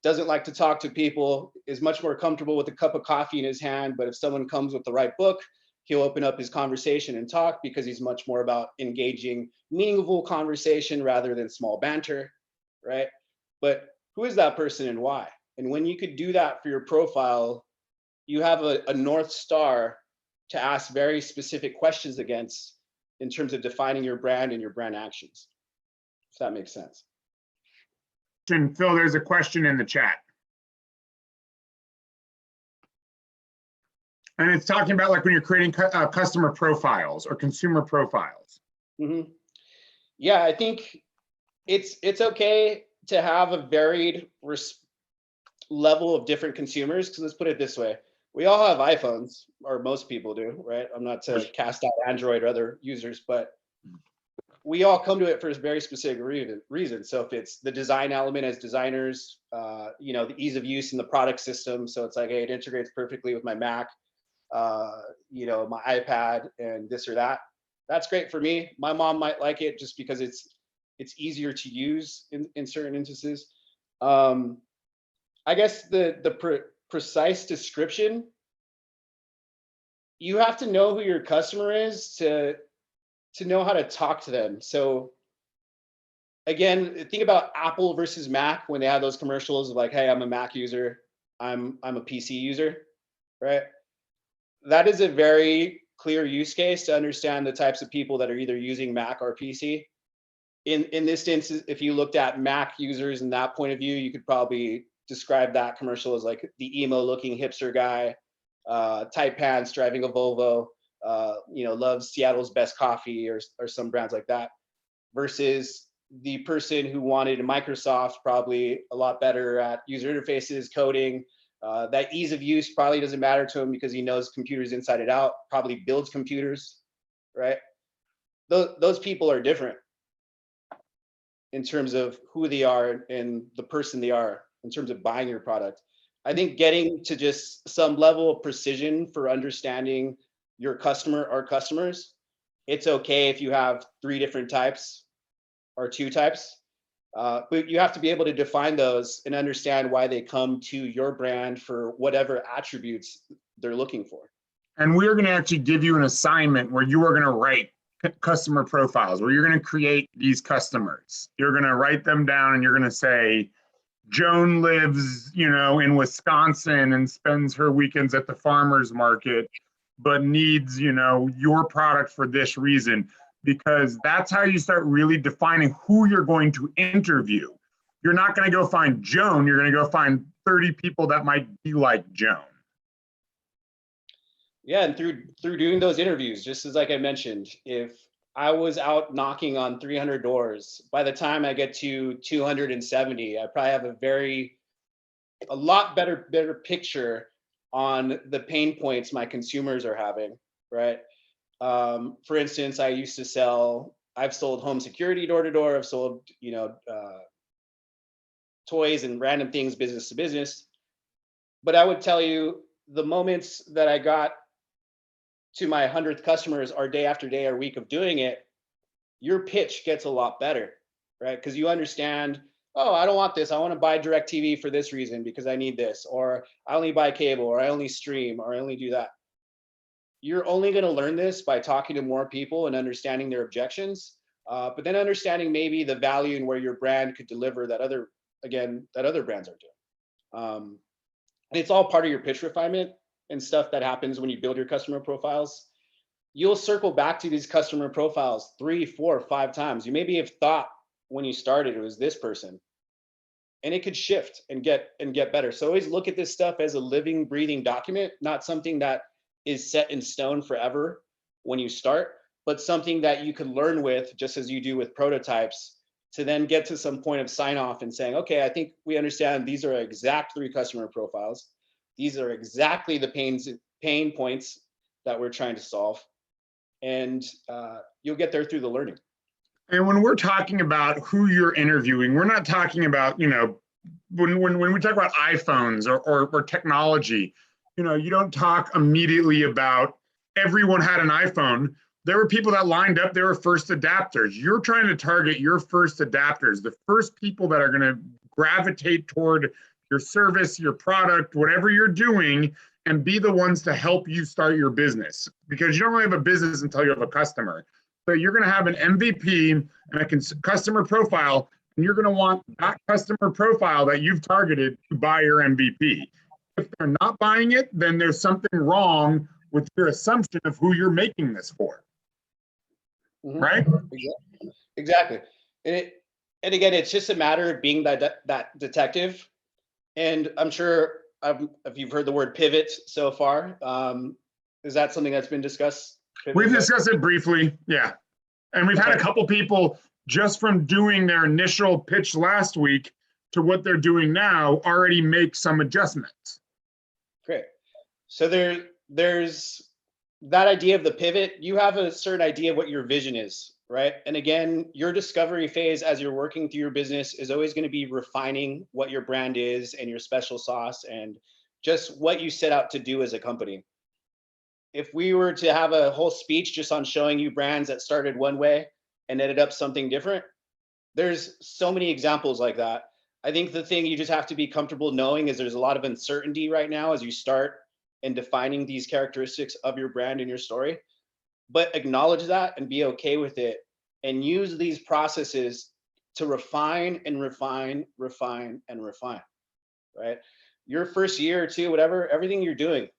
doesn't like to talk to people, is much more comfortable with a cup of coffee in his hand. But if someone comes with the right book, he'll open up his conversation and talk, because he's much more about engaging meaningful conversation rather than small banter, right? But who is that person and why? And when you could do that for your profile, you have a North Star to ask very specific questions against in terms of defining your brand and your brand actions, if that makes sense. And Phil, there's a question in the chat. And it's talking about like when you're creating customer profiles or consumer profiles. Mm-hmm. Yeah, I think it's okay to have a varied level of different consumers, because let's put it this way. We all have iPhones, or most people do, right? I'm not to cast out Android or other users, but we all come to it for a very specific reason. So if it's the design element as designers, the ease of use in the product system. So it's like, hey, it integrates perfectly with my Mac, my iPad and this or that. That's great for me. My mom might like it just because it's easier to use in certain instances. I guess the precise description, you have to know who your customer is to know how to talk to them. So again, think about Apple versus Mac when they have those commercials of like, hey, I'm a Mac user, I'm a PC user, right? That is a very clear use case to understand the types of people that are either using Mac or PC. In this instance, if you looked at Mac users in that point of view, you could probably describe that commercial as like the emo looking hipster guy, tight pants, driving a Volvo, loves Seattle's best coffee or some brands like that, versus the person who wanted Microsoft, probably a lot better at user interfaces, coding. That ease of use probably doesn't matter to him because he knows computers inside and out, probably builds computers, right? Those people are different in terms of who they are and the person they are in terms of buying your product. I think getting to just some level of precision for understanding your customer or customers, it's okay if you have 3 different types or 2 types, but you have to be able to define those and understand why they come to your brand for whatever attributes they're looking for. And we're going to actually give you an assignment where you are going to write customer profiles, where you're going to create these customers. You're going to write them down and you're going to say, Joan lives, in Wisconsin and spends her weekends at the farmer's market, but needs, your product for this reason, because that's how you start really defining who you're going to interview. You're not going to go find Joan, you're going to go find 30 people that might be like Joan. Yeah, and through doing those interviews, just as like I mentioned, if I was out knocking on 300 doors, by the time I get to 270, I probably have a lot better picture on the pain points my consumers are having, right? For instance, I've sold home security door to door. I've sold, toys and random things business to business. But I would tell you the moments that I got to my 100th customers are day after day or week of doing it, your pitch gets a lot better, right? Because you understand, oh, I don't want this. I want to buy DirecTV for this reason because I need this, or I only buy cable, or I only stream, or I only do that. You're only going to learn this by talking to more people and understanding their objections, but then understanding maybe the value and where your brand could deliver that other brands are doing. And it's all part of your pitch refinement and stuff that happens when you build your customer profiles. You'll circle back to these customer profiles 3, 4, 5 times. You maybe have thought when you started it was this person, and it could shift and get better. So always look at this stuff as a living, breathing document, not something that is set in stone forever when you start, but something that you can learn with, just as you do with prototypes, to then get to some point of sign off and saying, okay, I think we understand these are exact 3 customer profiles. These are exactly the pain points that we're trying to solve. And you'll get there through the learning. And when we're talking about who you're interviewing, we're not talking about, when we talk about iPhones or technology, you don't talk immediately about everyone had an iPhone. There were people that lined up, they were first adapters. You're trying to target your first adapters, the first people that are going to gravitate toward your service, your product, whatever you're doing, and be the ones to help you start your business, because you don't really have a business until you have a customer. So you're going to have an MVP and a customer profile, and you're going to want that customer profile that you've targeted to buy your MVP. If they're not buying it, then there's something wrong with your assumption of who you're making this for. Mm-hmm. Right? Exactly. And again, it's just a matter of being that detective. And I'm sure if you've heard the word pivot so far, is that something that's been discussed? We've discussed it briefly, yeah. And we've had a couple people just from doing their initial pitch last week to what they're doing now already make some adjustments. Great. So there's that idea of the pivot. You have a certain idea of what your vision is, right? And again, your discovery phase as you're working through your business is always going to be refining what your brand is and your special sauce and just what you set out to do as a company. If we were to have a whole speech just on showing you brands that started one way and ended up something different, there's so many examples like that. I think the thing you just have to be comfortable knowing is there's a lot of uncertainty right now as you start in defining these characteristics of your brand and your story, but acknowledge that and be okay with it and use these processes to refine and refine, refine and refine, right? Your first year or two, whatever, everything you're doing,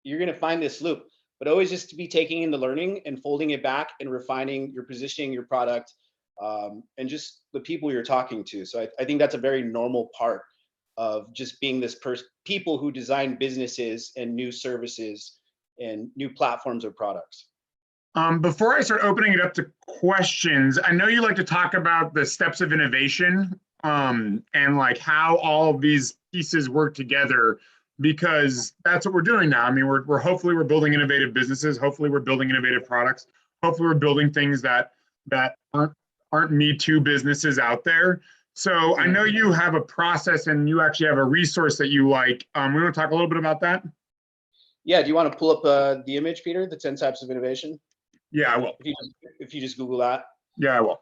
you're going to find this loop, but always just to be taking in the learning and folding it back and refining your positioning, your product, and just the people you're talking to. So I think that's a very normal part of just being this people who design businesses and new services and new platforms or products. Before I start opening it up to questions, I know you like to talk about the steps of innovation and like how all of these pieces work together, because that's what we're doing now. I mean, we're hopefully we're building innovative businesses. Hopefully we're building innovative products. Hopefully we're building things that aren't Me Too businesses out there. So I know you have a process and you actually have a resource that you like. We want to talk a little bit about that? Yeah, do you want to pull up the image, Peter, the 10 types of innovation? Yeah, I will. If you just Google that. Yeah, I will.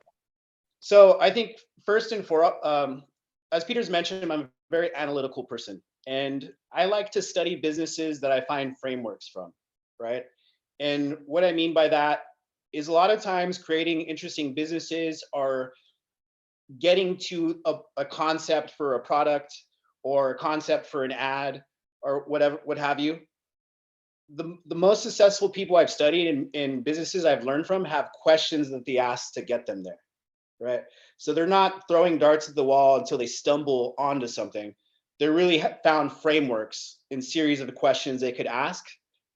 So I think first and foremost, as Peter's mentioned, I'm a very analytical person. And I like to study businesses that I find frameworks from, right? And what I mean by that is a lot of times creating interesting businesses are getting to a concept for a product or a concept for an ad or whatever, what have you. The most successful people I've studied in businesses I've learned from have questions that they ask to get them there, right? So they're not throwing darts at the wall until they stumble onto something. They're really found frameworks in series of questions they could ask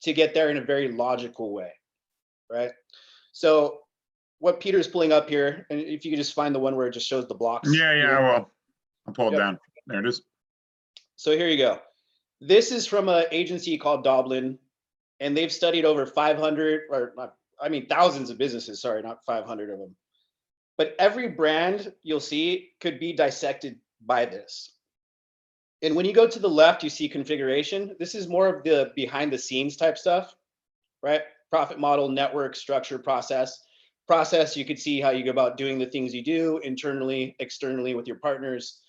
to get there in a very logical way, right? So what Peter's pulling up here, and if you could just find the one where it just shows the blocks. Yeah, I will. I'll pull it down. There it is. So here you go. This is from an agency called Doblin. and they've studied over 500 or not, I mean, thousands of businesses, sorry, not 500 of them. But every brand you'll see could be dissected by this. And when you go to the left, you see configuration. This is more of the behind the scenes type stuff, right? Profit model, network, structure, process. Process, you could see how you go about doing the things you do internally, externally with your partners,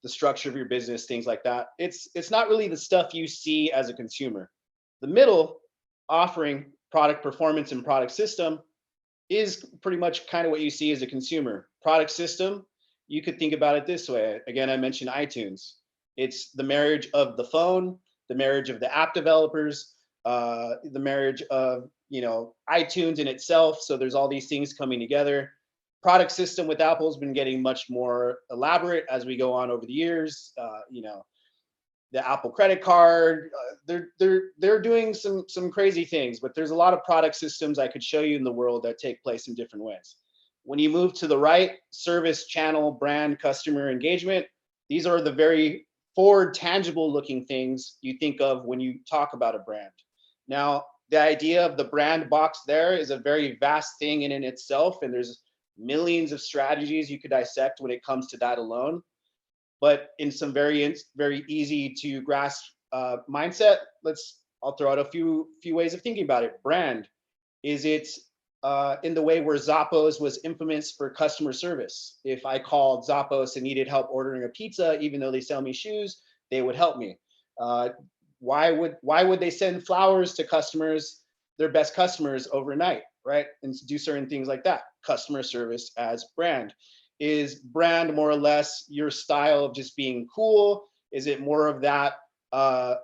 the structure of your business, things like that. It's not really the stuff you see as a consumer. The middle, offering, product performance, and product system, is pretty much kind of what you see as a consumer. Product system, you could think about it this way. Again, I mentioned iTunes. It's the marriage of the phone, the marriage of the app developers, the marriage of, you know, iTunes in itself. So there's all these things coming together. Product system with Apple has been getting much more elaborate as we go on over the years. You know, the Apple credit card, they're doing some crazy things, but there's a lot of product systems I could show you in the world that take place in different ways. When you move to the right, service, channel, brand, customer engagement, these are the very forward, tangible looking things you think of when you talk about a brand. Now, the idea of the brand box there is a very vast thing in itself, and there's millions of strategies you could dissect when it comes to that alone. But in some very easy to grasp mindset, I'll throw out a few ways of thinking about it. Brand, is it in the way where Zappos was infamous for customer service? If I called Zappos and needed help ordering a pizza, even though they sell me shoes, they would help me. Why would they send flowers to customers, their best customers, overnight, right? And do certain things like that. Customer service as brand. Is brand more or less your style of just being cool? Is it more of that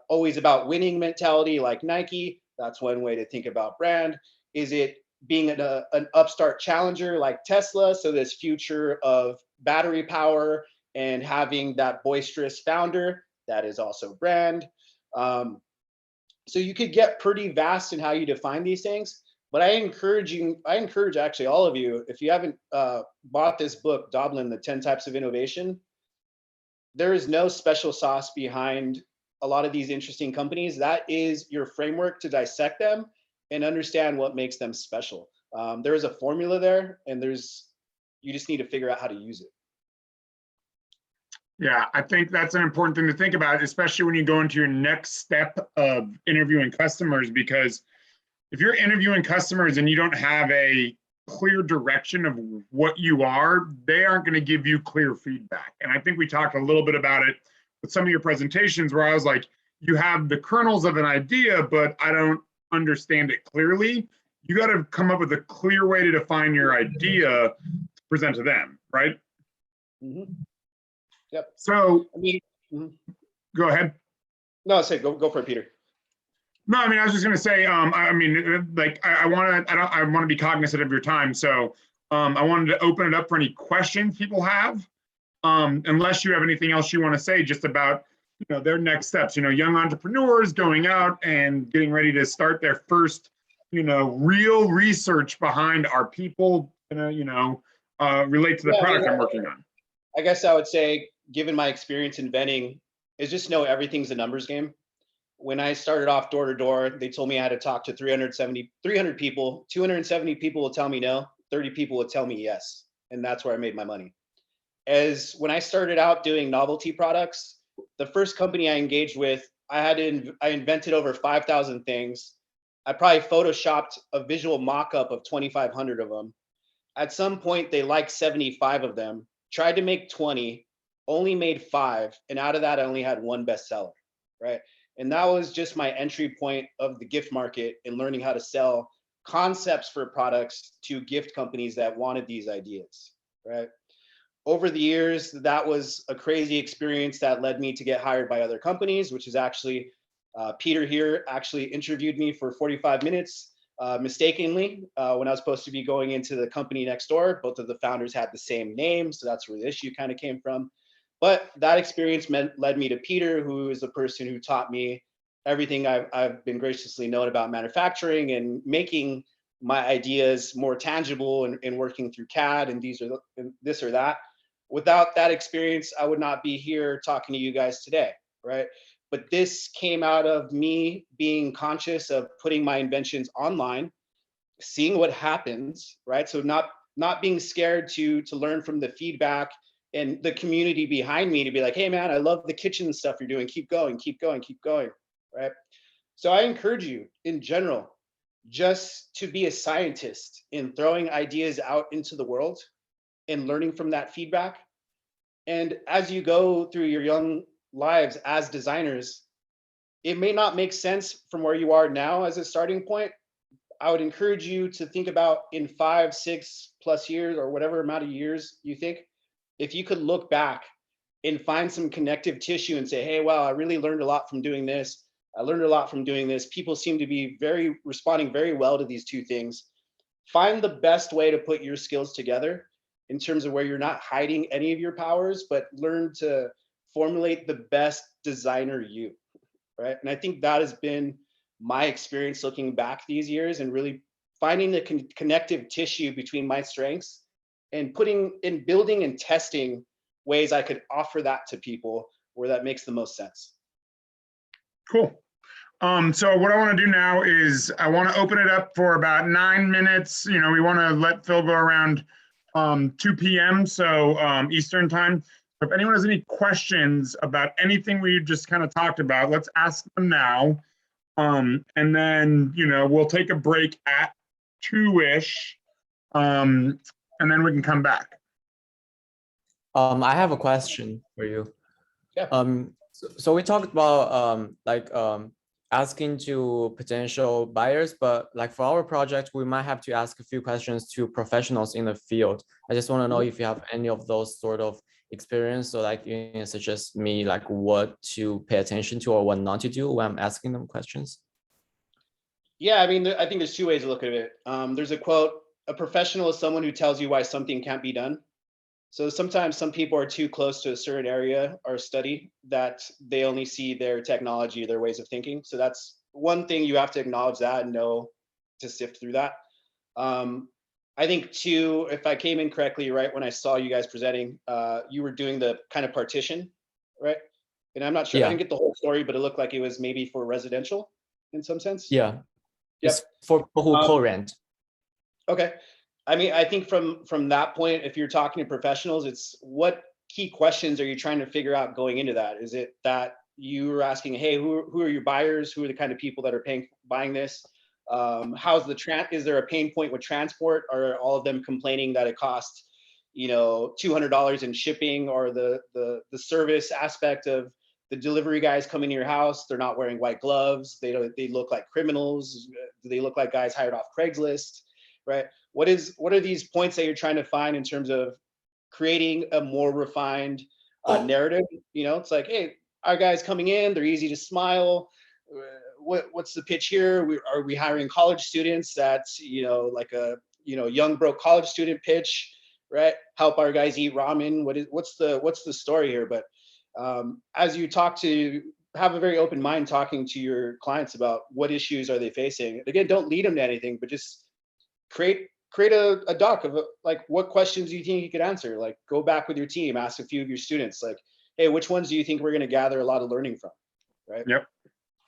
always about winning mentality like Nike? That's one way to think about brand. Is it being an upstart challenger like Tesla? So this future of battery power and having that boisterous founder, that is also brand. So you could get pretty vast in how you define these things. But I encourage actually all of you, if you haven't bought this book, Doblin, The 10 Types of Innovation, there is no special sauce behind a lot of these interesting companies. That is your framework to dissect them and understand what makes them special. There is a formula there, and you just need to figure out how to use it. Yeah, I think that's an important thing to think about, especially when you go into your next step of interviewing customers, because if you're interviewing customers and you don't have a clear direction of what you are, they aren't going to give you clear feedback. And I think we talked a little bit about it with some of your presentations where I was like, you have the kernels of an idea, but I don't understand it clearly. You got to come up with a clear way to define your idea to present to them, right? Mm-hmm. Yep. So, I mean, go ahead. No, say go for it, Peter. No, I mean, I was just going to say, I mean, like, I want to be cognizant of your time. So I wanted to open it up for any questions people have, unless you have anything else you want to say just about, you know, their next steps, you know, young entrepreneurs going out and getting ready to start their first, you know, real research behind our people, relate to the product I'm working on. I guess I would say, given my experience in vending, is just know everything's a numbers game. When I started off door to door, they told me I had to talk to 300 people. 270 people will tell me no, 30 people will tell me yes. And that's where I made my money. As when I started out doing novelty products, the first company I engaged with, I invented over 5,000 things. I probably photoshopped a visual mock-up of 2,500 of them. At some point, they liked 75 of them, tried to make 20, only made 5. And out of that, I only had 1 bestseller, right? And that was just my entry point of the gift market and learning how to sell concepts for products to gift companies that wanted these ideas, right? Over the years, that was a crazy experience that led me to get hired by other companies, which is actually, Peter here actually interviewed me for 45 minutes mistakenly when I was supposed to be going into the company next door. Both of the founders had the same name, so that's where the issue kind of came from. But that experience led me to Peter, who is the person who taught me everything I've been graciously known about manufacturing and making my ideas more tangible and working through CAD and this or that. Without that experience, I would not be here talking to you guys today, right? but this came out of me being conscious of putting my inventions online, seeing what happens, right? So not being scared to learn from the feedback and the community behind me to be like, hey man, I love the kitchen stuff you're doing. Keep going, keep going, keep going, right? So I encourage you in general, just to be a scientist in throwing ideas out into the world and learning from that feedback. And as you go through your young lives as designers, it may not make sense from where you are now as a starting point. I would encourage you to think about in 5, 6+ years or whatever amount of years you think, if you could look back and find some connective tissue and say, hey, wow, I really learned a lot from doing this. I learned a lot from doing this. People seem to be responding very well to these two things. Find the best way to put your skills together in terms of where you're not hiding any of your powers, but learn to formulate the best designer you, right? And I think that has been my experience looking back these years and really finding the connective tissue between my strengths and putting in building and testing ways I could offer that to people where that makes the most sense. Cool. So what I want to do now is I want to open it up for about 9 minutes. You know, we want to let Phil go around 2 p.m. So Eastern time. If anyone has any questions about anything we just kind of talked about, let's ask them now. And then, you know, we'll take a break at 2-ish, and then we can come back. I have a question for you. Yeah. So we talked about asking to potential buyers, but like for our project, we might have to ask a few questions to professionals in the field. I just want to know if you have any of those sort of experience, so like you can suggest me like what to pay attention to or what not to do when I'm asking them questions. Yeah, I mean, I think there's two ways to look at it. There's a quote, a professional is someone who tells you why something can't be done. So sometimes some people are too close to a certain area or study that they only see their technology, their ways of thinking. So that's one thing, you have to acknowledge that and know to sift through that. I think two, if I came in correctly, right, when I saw you guys presenting, you were doing the kind of partition, right? And I'm not sure, I didn't get the whole story, but it looked like it was maybe for residential in some sense. Yeah. Yep. It's for people who co-rent. Okay. I mean, I think from that point, if you're talking to professionals, it's what key questions are you trying to figure out going into that? Is it that you are asking, hey, who are your buyers? Who are the kind of people that are buying this? How's is there a pain point with transport? Are all of them complaining that it costs, you know, $200 in shipping, or the service aspect of the delivery guys coming to your house? They're not wearing white gloves. They look like criminals. Do they look like guys hired off Craigslist, right? What are these points that you're trying to find in terms of creating a more refined narrative? You know, it's like, hey, our guys coming in, they're easy to smile. What's the pitch here? Are we hiring college students? That's, you know, like a, you know, young broke college student pitch, right? Help our guys eat ramen. What's the story here? But as you have a very open mind talking to your clients about what issues are they facing. Again, don't lead them to anything, but just create a doc of like, what questions do you think you could answer? Like, go back with your team, ask a few of your students, like, hey, which ones do you think we're going to gather a lot of learning from, right? Yep.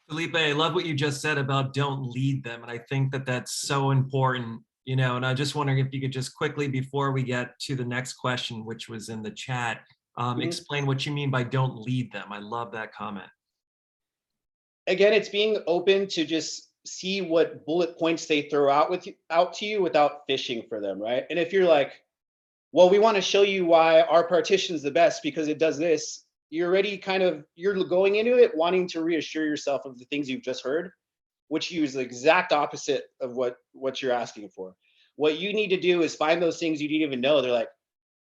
Felipe, I love what you just said about don't lead them. And I think that that's so important, you know, and I just wondering if you could just quickly, before we get to the next question, which was in the chat, explain what you mean by don't lead them. I love that comment. Again, it's being open to just see what bullet points they throw out to you without fishing for them, right? And if you're like, well, we want to show you why our partition is the best because it does this, you're already you're going into it wanting to reassure yourself of the things you've just heard, which is the exact opposite of what you're asking for. What you need to do is find those things you didn't even know. They're like,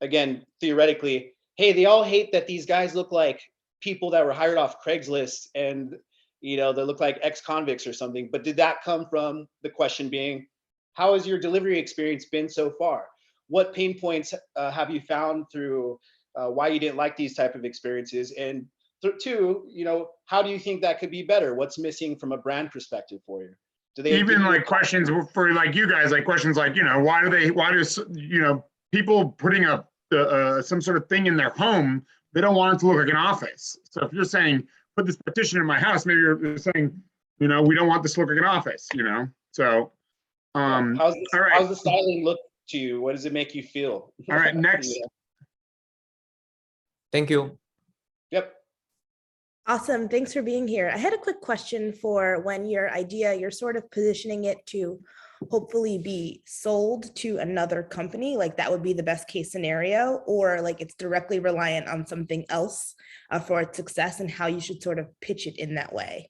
again, theoretically, hey, they all hate that these guys look like people that were hired off Craigslist and, you know, they look like ex-convicts or something. But did that come from the question being, how has your delivery experience been so far? What pain points have you found through why you didn't like these type of experiences? And two, you know, how do you think that could be better? What's missing from a brand perspective for you? Do they even like questions for like you guys, like questions like, you know, why do you know, people putting up some sort of thing in their home, they don't want it to look like an office. So if you're saying put this petition in my house, maybe you're saying, we don't want this to look like an office, So, How's all right. how's the styling look to you? What does it make you feel? All right, next. Thank you. Yep. Awesome. Thanks for being here. I had a quick question for when your idea, you're sort of positioning it to hopefully be sold to another company, like that would be the best case scenario, or like it's directly reliant on something else for its success, and how you should sort of pitch it in that way.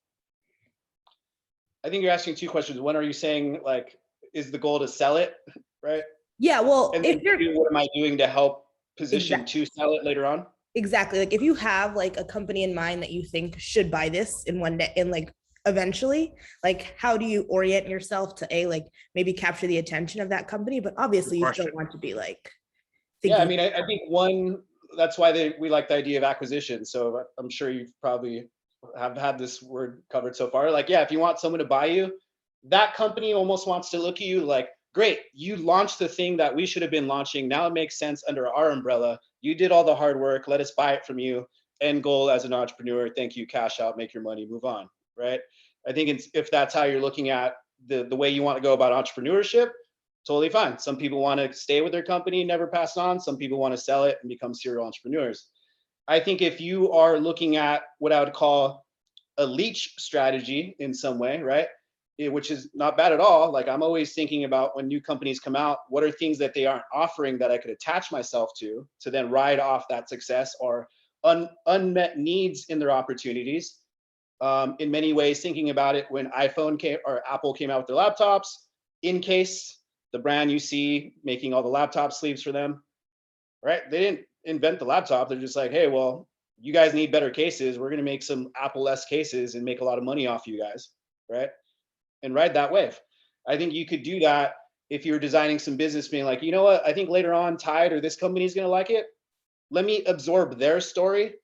I think you're asking two questions. One, are you saying like, is the goal to sell it, right? Yeah, well, And if then you're two, what am I doing to help position to sell it later on? exactly, like if you have like a company in mind that you think should buy this in one day, and like eventually, like how do you orient yourself to like maybe capture the attention of that company, but obviously you still want to be like Yeah, I mean, I think one, that's why we like the idea of acquisition. So I'm sure you've probably have had this word covered so far. Like, yeah, if you want someone to buy you, that company almost wants to look at you like, great, you launched the thing that we should have been launching. Now it makes sense under our umbrella. You did all the hard work. Let us buy it from you. End goal as an entrepreneur. Thank you. Cash out, make your money, move on. Right. I think if that's how you're looking at the way you want to go about entrepreneurship, totally fine. Some people want to stay with their company, never pass on. Some people want to sell it and become serial entrepreneurs. I think if you are looking at what I would call a leech strategy in some way, right? Which is not bad at all. Like I'm always thinking about when new companies come out, what are things that they aren't offering that I could attach myself to then ride off that success, or unmet needs in their opportunities. In many ways, thinking about it when iPhone came or Apple came out with their laptops, in case the brand you see making all the laptop sleeves for them, right? They didn't invent the laptop. They're just like, hey, well, you guys need better cases. We're going to make some Apple-less cases and make a lot of money off you guys, right? And ride that wave. I think you could do that if you're designing some business, being like, you know what, I think later on Tide or this company is going to like it. Let me absorb their story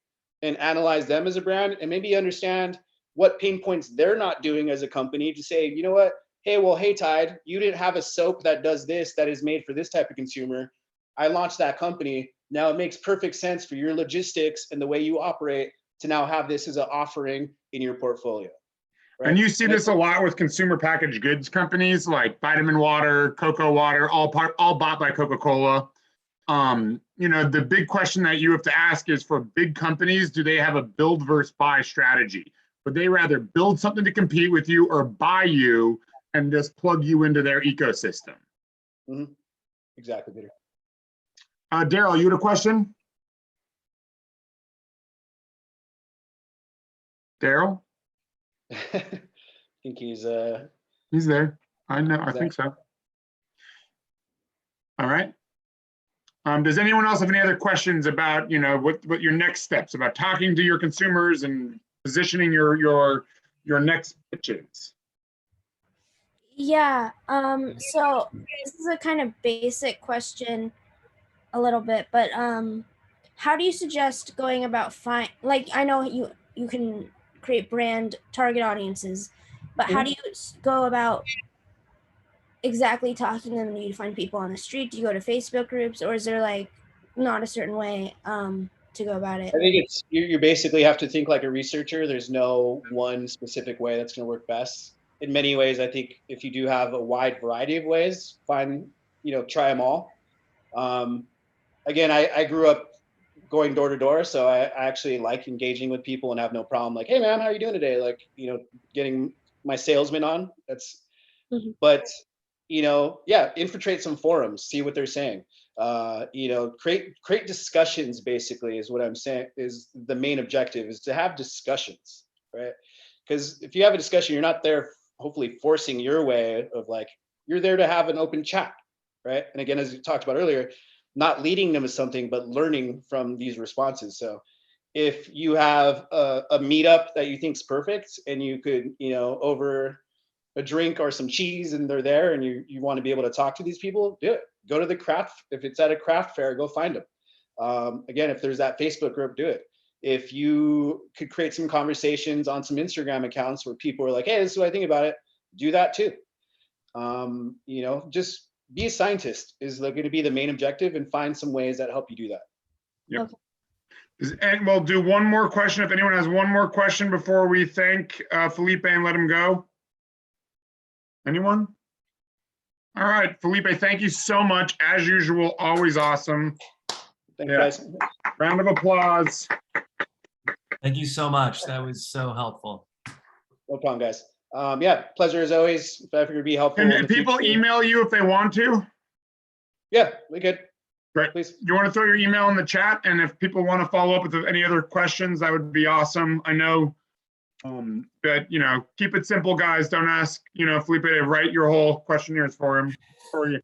and analyze them as a brand, and maybe understand what pain points they're not doing as a company to say, you know what, hey Tide, you didn't have a soap that does this, that is made for this type of consumer. I launched that company. Now it makes perfect sense for your logistics and the way you operate to now have this as an offering in your portfolio. Right? And you see this a lot with consumer packaged goods companies like Vitamin Water, Cocoa Water, all bought by Coca-Cola. The big question that you have to ask is, for big companies, do they have a build versus buy strategy? Would they rather build something to compete with you or buy you and just plug you into their ecosystem? Mm-hmm. Exactly, Peter. Daryl, you had a question? Daryl? I think he's there. I know. I think so. All right. Does anyone else have any other questions about what your next steps, about talking to your consumers and positioning your next pitches? Yeah. So this is a kind of basic question, a little bit, but how do you suggest going about like I know you can create brand target audiences, but how do you go about exactly talking to them? Do you find people on the street? Do you go to Facebook groups, or is there like not a certain way to go about it? I think it's you basically have to think like a researcher. There's no one specific way that's going to work best. In many ways, I think if you do have a wide variety of ways, try them all. Again, I grew up going door to door, so I actually like engaging with people and have no problem. Like, hey man, how are you doing today? Like, getting my salesman on. That's, but infiltrate some forums, see what they're saying. Create discussions. Basically, is what I'm saying. Is the main objective is to have discussions, right? Because if you have a discussion, you're not there hopefully forcing your way of like. You're there to have an open chat, right? And again, as we talked about earlier, not leading them to something, but learning from these responses. So if you have a meetup that you think is perfect and you could, over a drink or some cheese and they're there and you want to be able to talk to these people, do it. Go to the craft. If it's at a craft fair, go find them. Again, if there's that Facebook group, do it. If you could create some conversations on some Instagram accounts where people are like, hey, this is what I think about it, do that too. Just be a scientist is going to be the main objective, and find some ways that help you do that. Yep. And we'll do one more question. If anyone has one more question before we thank Felipe and let him go. Anyone? All right, Felipe, thank you so much. As usual, always awesome. Thanks, guys. Round of applause. Thank you so much. That was so helpful. No problem, guys. Yeah, pleasure as always. If I figure to be helpful. And people email you if they want to? Yeah, we could. Great. Please. You want to throw your email in the chat? And if people want to follow up with any other questions, that would be awesome. I know that, keep it simple, guys. Don't ask, Felipe to write your whole questionnaires for you.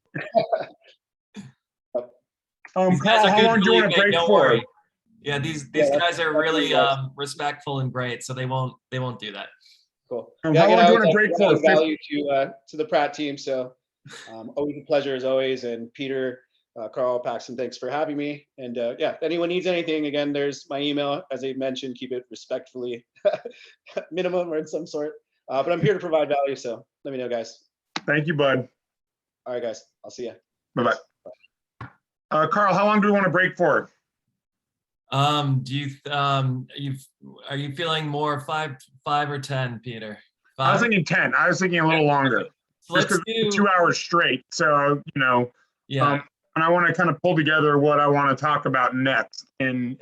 These guys Carl, are how good, long do you want to Felipe, break don't for? worry. Yeah, these guys are really respectful and great, so they won't do that. Cool. How long do you want to break for? Value to the Pratt team. So always a pleasure as always. And Peter, Carl, Paxton, thanks for having me. And yeah, if anyone needs anything, again, there's my email. As I mentioned, keep it respectfully minimum or in some sort. But I'm here to provide value. So let me know, guys. Thank you, bud. All right, guys. I'll see you. Bye-bye. Carl, how long do we want to break for? Are you feeling more five or 10, Peter? 5? I was thinking 10. I was thinking a little longer. Let's just do 2 hours straight. So, yeah. And I want to kind of pull together what I want to talk about next because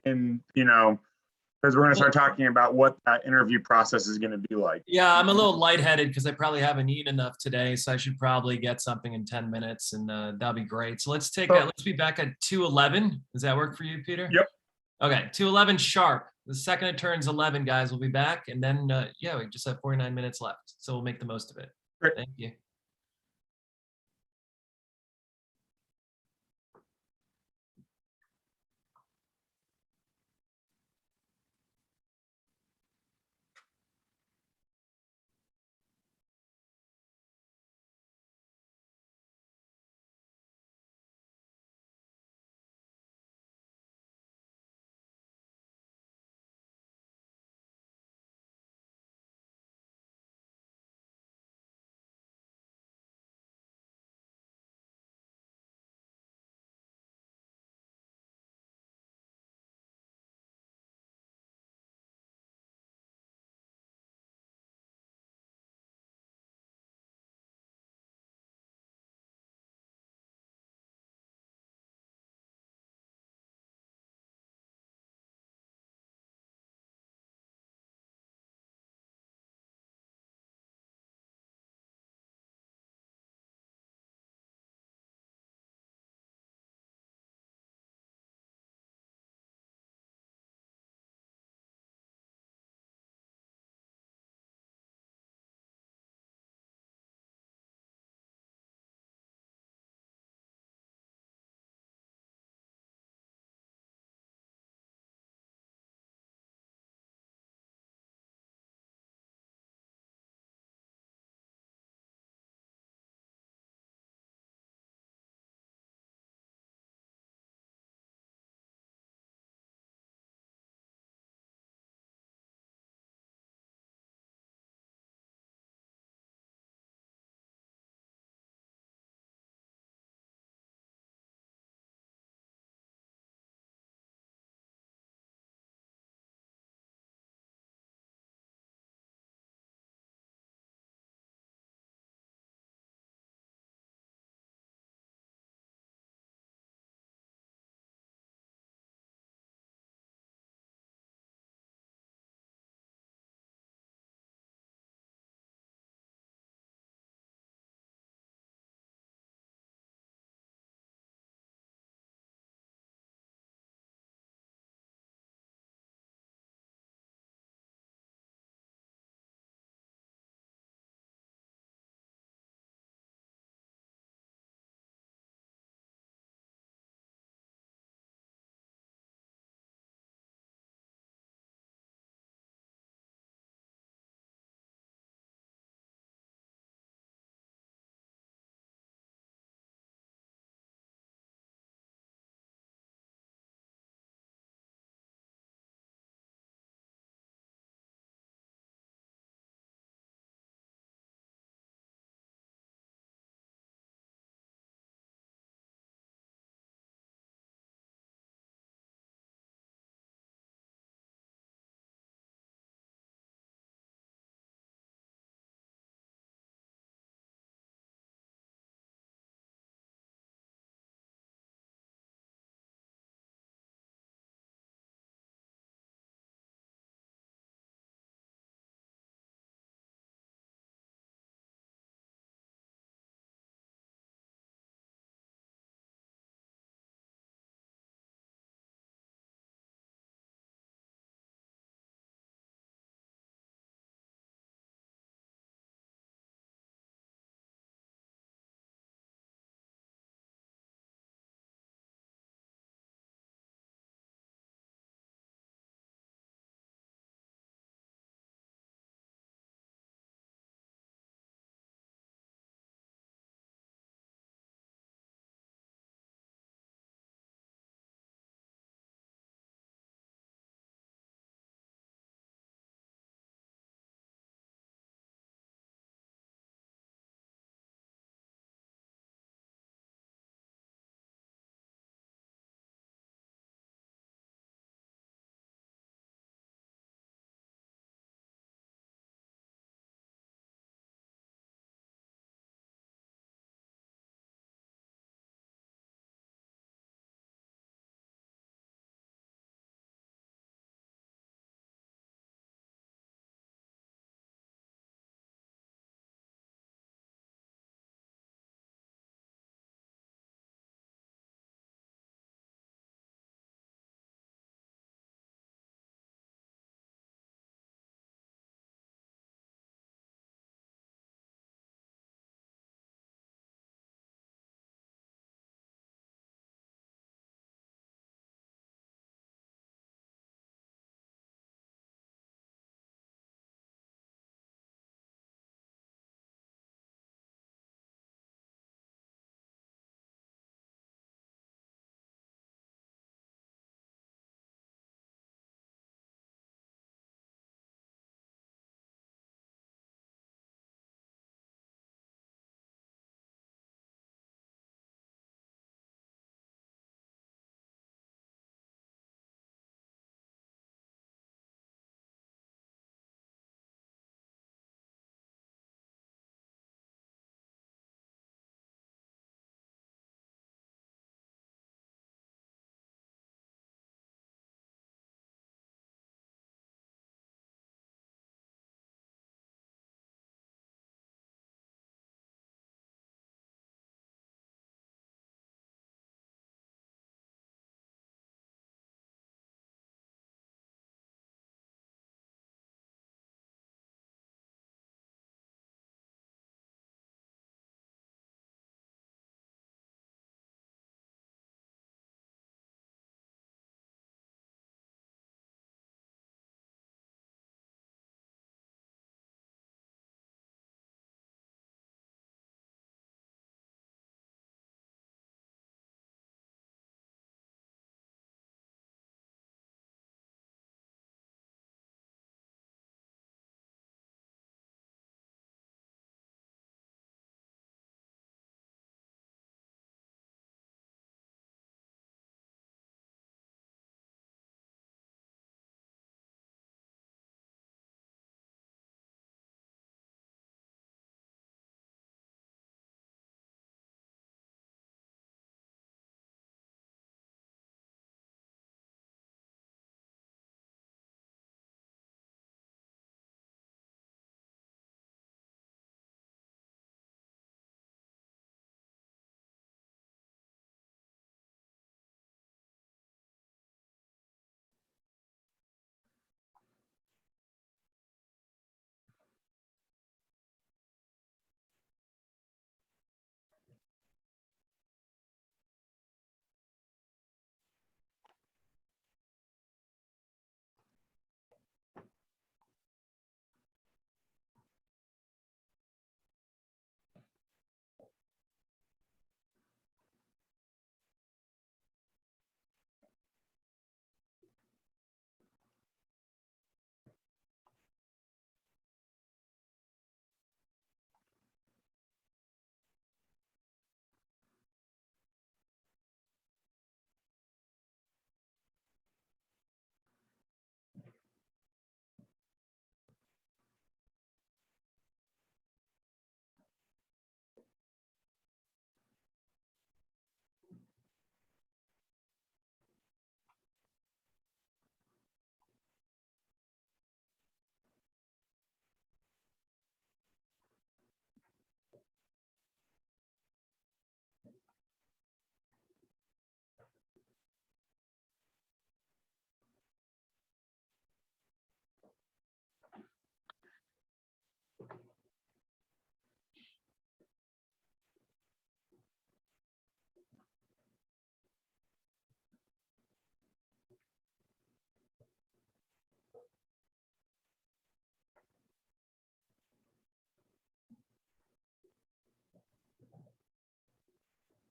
we're going to start talking about what that interview process is going to be like. Yeah, I'm a little lightheaded because I probably haven't eaten enough today, so I should probably get something in 10 minutes, and that'll be great. So let's be back at 2:11. Does that work for you, Peter? Yep. Okay, 2:11 sharp. The second it turns 11, guys, we'll be back, and then yeah, we just have 49 minutes left, so we'll make the most of it. Great. Thank you.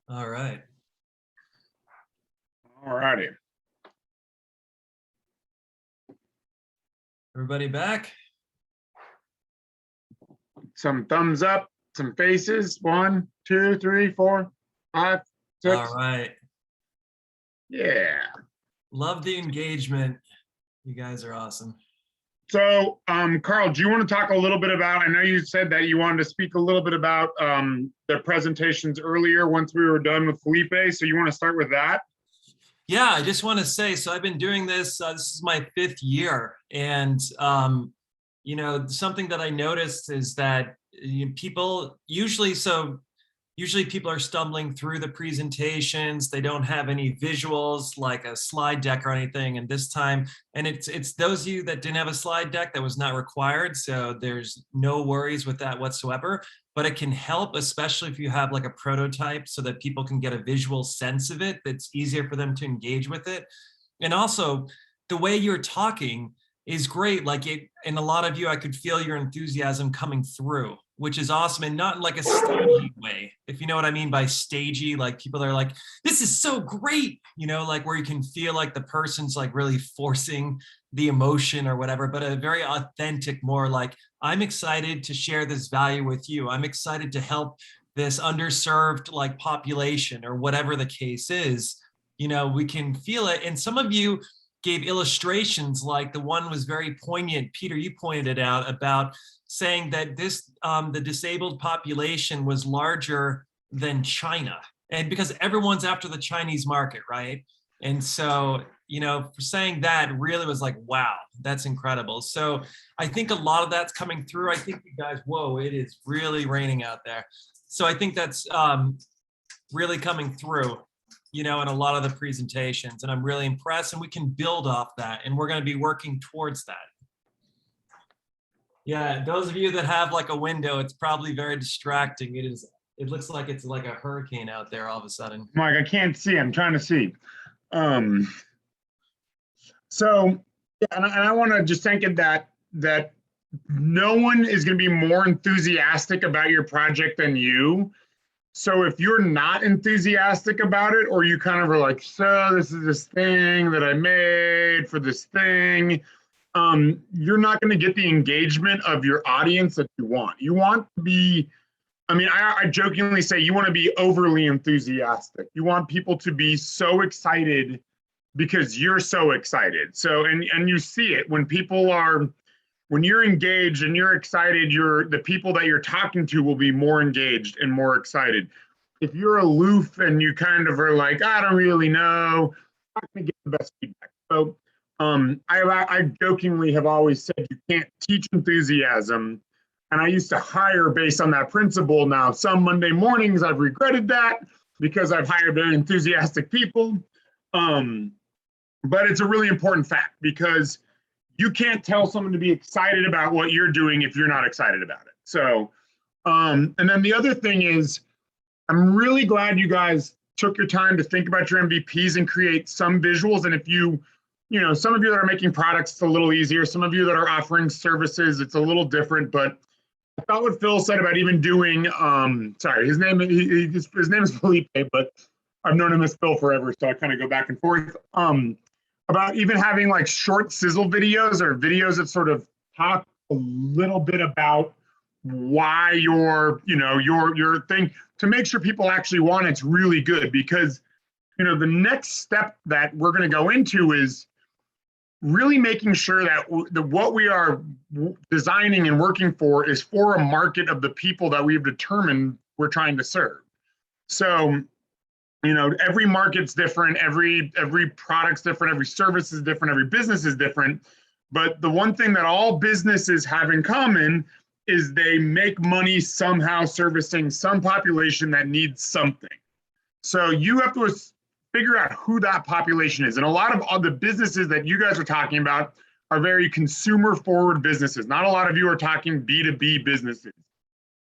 All right. All righty. Everybody back? Some thumbs up, some faces. 1, 2, 3, 4, 5, 6. All right. Yeah. Love the engagement. You guys are awesome. So, Carl, do you want to talk a little bit about, I know you said that you wanted to speak a little bit about the presentations earlier once we were done with Felipe. So you want to start with that? Yeah, I just want to say, so I've been doing this, this is my 5th year. And, you know, something that I noticed is that people usually people are stumbling through the presentations. They don't have any visuals like a slide deck or anything. And this time, and it's those of you that didn't have a slide deck, that was not required. So there's no worries with that whatsoever, but it can help, especially if you have like a prototype so that people can get a visual sense of it. That's easier for them to engage with it. And also the way you're talking is great. Like it, and a lot of you, I could feel your enthusiasm coming through, which is awesome, and not in like a stagey way, if you know what I mean by stagey. Like people are like, this is so great, you know, like where you can feel like the person's like really forcing the emotion or whatever, but a very authentic, more like, I'm excited to share this value with you. I'm excited to help this underserved like population or whatever the case is. You know, we can feel it. And some of you gave illustrations, like the one was very poignant. Peter, you pointed it out about saying that this, the disabled population was larger than China. And because everyone's after the Chinese market, right? And so, you know, for saying that really was like, wow, that's incredible. So I think a lot of that's coming through. I think you guys, whoa, it is really raining out there. So I think that's really coming through, you know, in a lot of the presentations, and I'm really impressed, and we can build off that, and we're going to be working towards that. Yeah, those of you that have like a window, it's probably very distracting. It looks like it's like a hurricane out there all of a sudden. Mike, I can't see. I'm trying to see. So, yeah, and I want to just think that no one is going to be more enthusiastic about your project than you. So if you're not enthusiastic about it, or you kind of are like, so this is this thing that I made for this thing, you're not going to get the engagement of your audience that you want. You want to be, I mean, I jokingly say you want to be overly enthusiastic. You want people to be so excited because you're so excited. So, and you see it when people are, when you're engaged and you're excited, the people that you're talking to will be more engaged and more excited. If you're aloof and you kind of are like, I don't really know, I'm not going to get the best feedback. So I jokingly have always said you can't teach enthusiasm. And I used to hire based on that principle. Now, some Monday mornings I've regretted that because I've hired very enthusiastic people. But it's a really important fact, because you can't tell someone to be excited about what you're doing if you're not excited about it. So, and then the other thing is, I'm really glad you guys took your time to think about your MVPs and create some visuals. And if you know, some of you that are making products, it's a little easier. Some of you that are offering services, it's a little different. But I thought what Phil said about even doing, sorry, his name is Felipe, but I've known him as Phil forever, so I kind of go back and forth. About even having like short sizzle videos, or videos that sort of talk a little bit about why your thing, to make sure people actually want it's really good. Because, you know, the next step that we're going to go into is really making sure that what we are designing and working for is for a market of the people that we've determined we're trying to serve. So, you know, every market's different, every product's different, every service is different, every business is different. But the one thing that all businesses have in common is they make money somehow servicing some population that needs something. So you have to figure out who that population is. And a lot of the businesses that you guys are talking about are very consumer forward businesses. Not a lot of you are talking B2B businesses.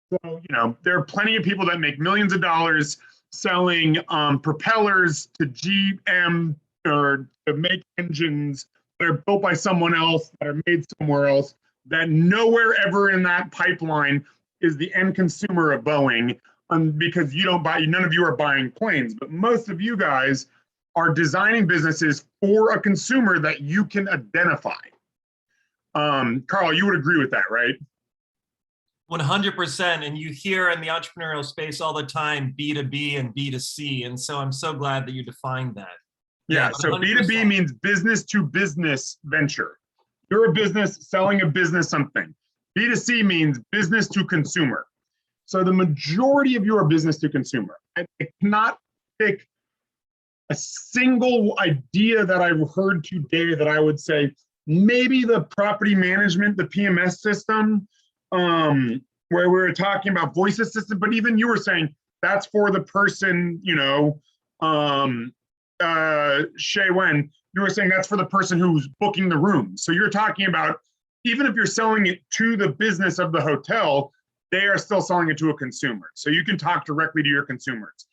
So, you know, there are plenty of people that make millions of dollars selling propellers to GM, or to make engines that are built by someone else, that are made somewhere else, that nowhere ever in that pipeline is the end consumer of Boeing. because you don't buy, none of you are buying planes, but most of you guys are designing businesses for a consumer that you can identify. Carl, you would agree with that, right? 100%. And you hear in the entrepreneurial space all the time, B2B and B2C. And so I'm so glad that you defined that. Yeah, but so 100%. B2B means business to business venture. You're a business selling a business something. B2C means business to consumer. So the majority of you are business to consumer. I cannot pick a single idea that I've heard today that I would say, maybe the property management, the PMS system, where we were talking about voice assistant, but even you were saying that's for the person, you know, Shay Wen, you were saying that's for the person who's booking the room. So you're talking about, even if you're selling it to the business of the hotel, they are still selling it to a consumer. So you can talk directly to your consumers.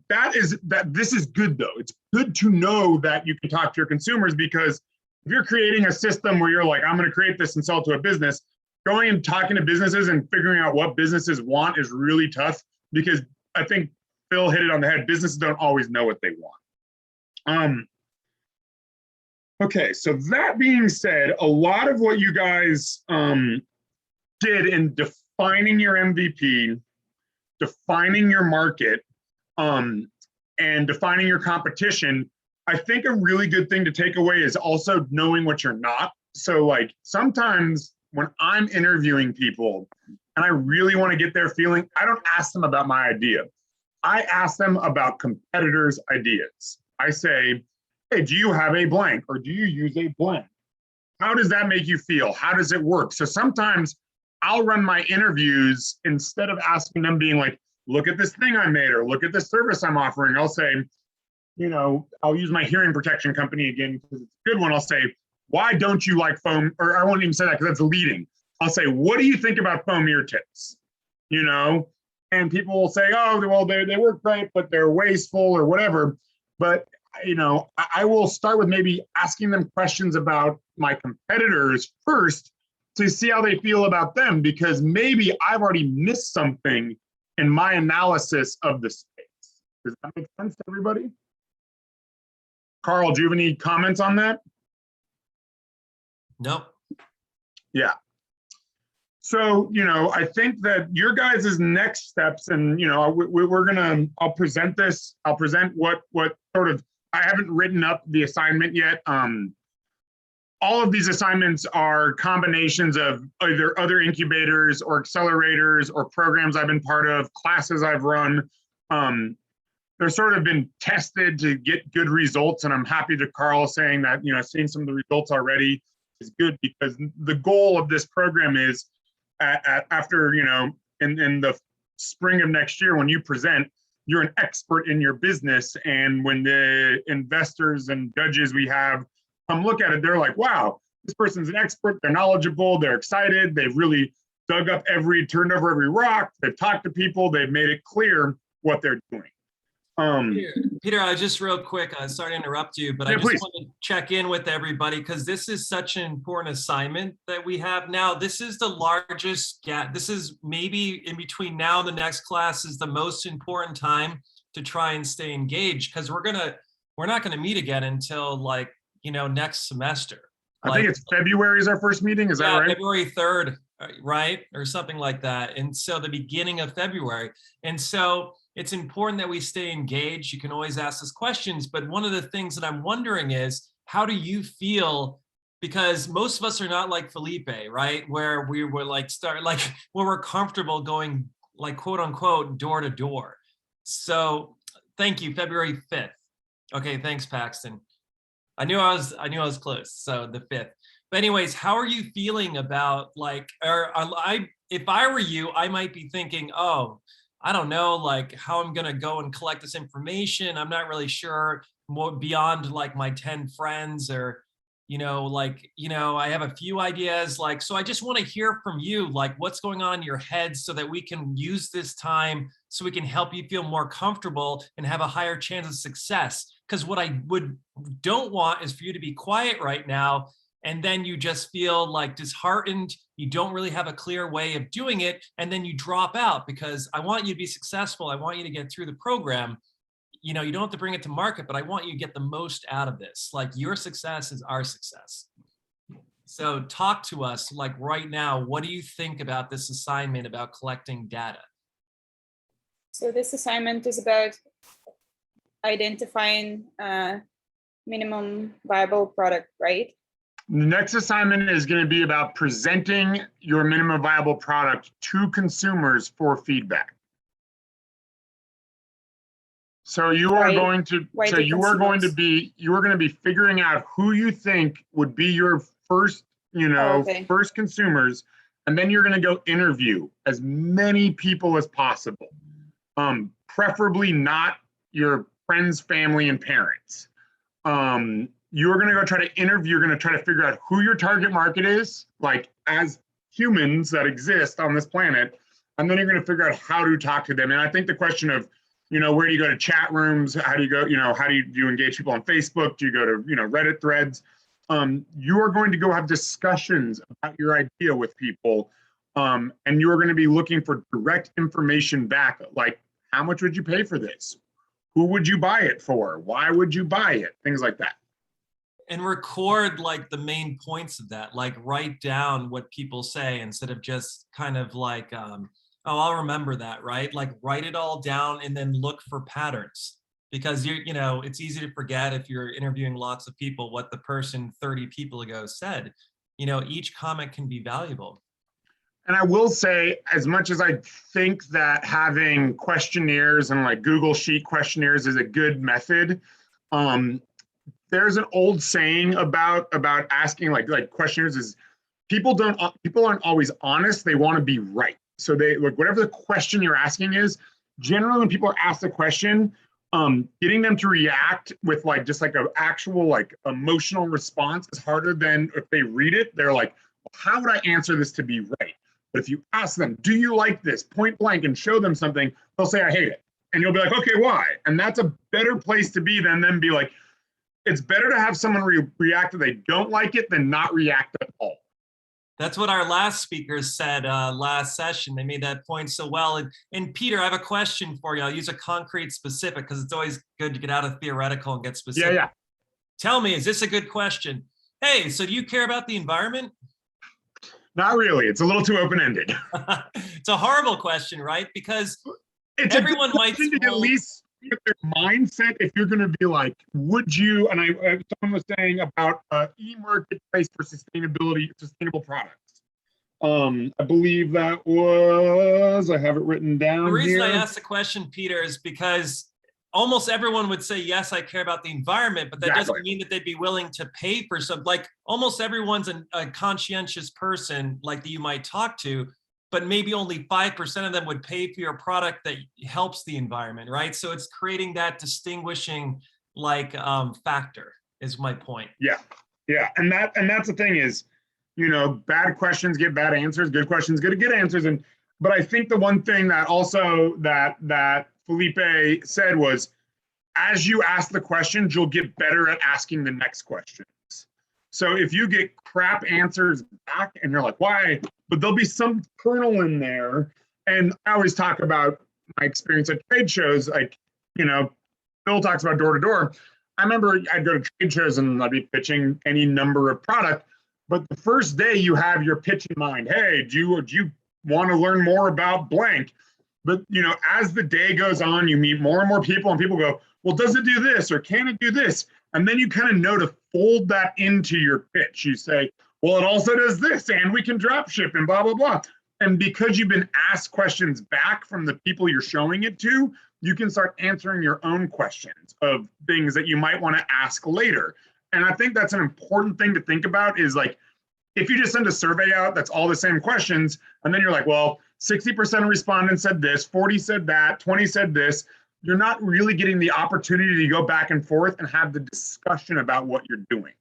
This is good though. It's good to know that you can talk to your consumers, because if you're creating a system where you're like, I'm going to create this and sell to a business, going and talking to businesses and figuring out what businesses want is really tough, because I think Phil hit it on the head. Businesses don't always know what they want. Okay, so that being said, a lot of what you guys did in defining your MVP, defining your market, and defining your competition, I think a really good thing to take away is also knowing what you're not. So like sometimes when I'm interviewing people and I really want to get their feeling, I don't ask them about my idea. I ask them about competitors' ideas. I say, hey, do you have a blank, or do you use a blank? How does that make you feel? How does it work? So sometimes I'll run my interviews, instead of asking them being like, look at this thing I made, or look at this service I'm offering, I'll say, you know, I'll use my hearing protection company again, because it's a good one. I'll say, why don't you like foam? Or I won't even say that because that's leading. I'll say, what do you think about foam ear tips? You know, and people will say, oh, well, they work great, but they're wasteful or whatever. But, you know, I will start with maybe asking them questions about my competitors first to see how they feel about them, because maybe I've already missed something in my analysis of the space. Does that make sense to everybody? Carl, do you have any comments on that? Nope. Yeah. So, you know, I think that your guys' next steps, and, you know, we're gonna, I'll present this, I'll present what sort of, I haven't written up the assignment yet. All of these assignments are combinations of either other incubators or accelerators or programs I've been part of, classes I've run. They're sort of been tested to get good results, and I'm happy to Carl saying that, you know, seeing some of the results already is good, because the goal of this program is after, you know, in the spring of next year, when you present, you're an expert in your business, and when the investors and judges we have come look at it, they're like, wow, this person's an expert, they're knowledgeable, they're excited, they've really turned over every rock, they've talked to people, they've made it clear what they're doing. Peter, I just real quick, sorry to interrupt you, but Yeah, I just please. want to check in with everybody, because this is such an important assignment that we have now. This is the largest gap. This is maybe in between now and the next class is the most important time to try and stay engaged, because we're not gonna meet again until, like, you know, next semester. I think it's February is our first meeting, is that right? February 3rd, right? Or something like that. And so the beginning of February. And so it's important that we stay engaged. You can always ask us questions, but one of the things that I'm wondering is, how do you feel? Because most of us are not like Felipe, right? Where we were like where we're comfortable going, like, quote unquote, door to door. So thank you, February 5th. Okay, thanks, Paxton. I knew I was close. So the 5th. But anyways, how are you feeling about, like, if I were you, I might be thinking, oh, I don't know, like, how I'm gonna go and collect this information. I'm not really sure, more beyond like my 10 friends, or, you know, like, you know, I have a few ideas, like, so I just want to hear from you, like, what's going on in your head, so that we can use this time so we can help you feel more comfortable and have a higher chance of success. Because what I don't want is for you to be quiet right now and then you just feel like disheartened, you don't really have a clear way of doing it, and then you drop out because I want you to be successful, I want you to get through the program. You know, you don't have to bring it to market, but I want you to get the most out of this. Like, your success is our success. So talk to us, like right now, what do you think about this assignment about collecting data? So this assignment is about identifying minimum viable product, right? The next assignment is going to be about presenting your minimum viable product to consumers for feedback. So you are going to, you are going to be figuring out who you think would be your first, first consumers, and then you're going to go interview as many people as possible. Preferably not your friends, family, and parents. You're going to go try to interview, you're going to try to figure out who your target market is, like as humans that exist on this planet, and then you're going to figure out how to talk to them. And I think the question of, where do you go to chat rooms? How do you go, how do you engage people on Facebook? Do you go to, Reddit threads? You are going to go have discussions about your idea with people. And you are going to be looking for direct information back, like, how much would you pay for this? Who would you buy it for? Why would you buy it? Things like that. And record like the main points of that, like write down what people say instead of just kind of like, oh, I'll remember that, right? Like write it all down and then look for patterns, because it's easy to forget if you're interviewing lots of people what the person 30 people ago said. Each comment can be valuable. And I will say, as much as I think that having questionnaires and like Google Sheet questionnaires is a good method, there's an old saying about asking like questionnaires is people aren't always honest. They want to be right. So they like whatever the question you're asking is, generally when people are asked a question, getting them to react with like just like an actual like emotional response is harder than if they read it. They're like, well, how would I answer this to be right? But if you ask them, do you like this, point blank, and show them something, they'll say, I hate it. And you'll be like, okay, why? And that's a better place to be than them be like, it's better to have someone react that they don't like it than not react at all. That's what our last speakers said last session. They made that point so well. And Peter, I have a question for you. I'll use a concrete specific because it's always good to get out of theoretical and get specific. Yeah. Tell me, is this a good question? Hey, so do you care about the environment? Not really. It's a little too open-ended. It's a horrible question, right? Because it's everyone might at least with their mindset. If you're going to be like, would you? And someone was saying about e-marketplace for sustainable products. I believe that was. I have it written down. The reason here. I asked the question, Peter, is because almost everyone would say, yes, I care about the environment, but that doesn't mean that they'd be willing to pay for some, like almost everyone's a conscientious person like that you might talk to, but maybe only 5% of them would pay for your product that helps the environment, right? So it's creating that distinguishing like factor is my point. Yeah. And that's the thing is, bad questions get bad answers, good questions get good answers. But I think the one thing that also that Felipe said was, as you ask the questions, you'll get better at asking the next questions. So if you get crap answers back and you're like, why? But there'll be some kernel in there. And I always talk about my experience at trade shows, like, Bill talks about door to door. I remember I'd go to trade shows and I'd be pitching any number of product. But the first day you have your pitch in mind. Hey, do you want to learn more about blank? But, as the day goes on, you meet more and more people and people go, well, does it do this or can it do this? And then you kind of know to fold that into your pitch. You say, well, it also does this and we can drop ship and blah, blah, blah. And because you've been asked questions back from the people you're showing it to, you can start answering your own questions of things that you might want to ask later. And I think that's an important thing to think about is like, if you just send a survey out, that's all the same questions. And then you're like, well, 60% of respondents said this, 40 said that, 20 said this. You're not really getting the opportunity to go back and forth and have the discussion about what you're doing.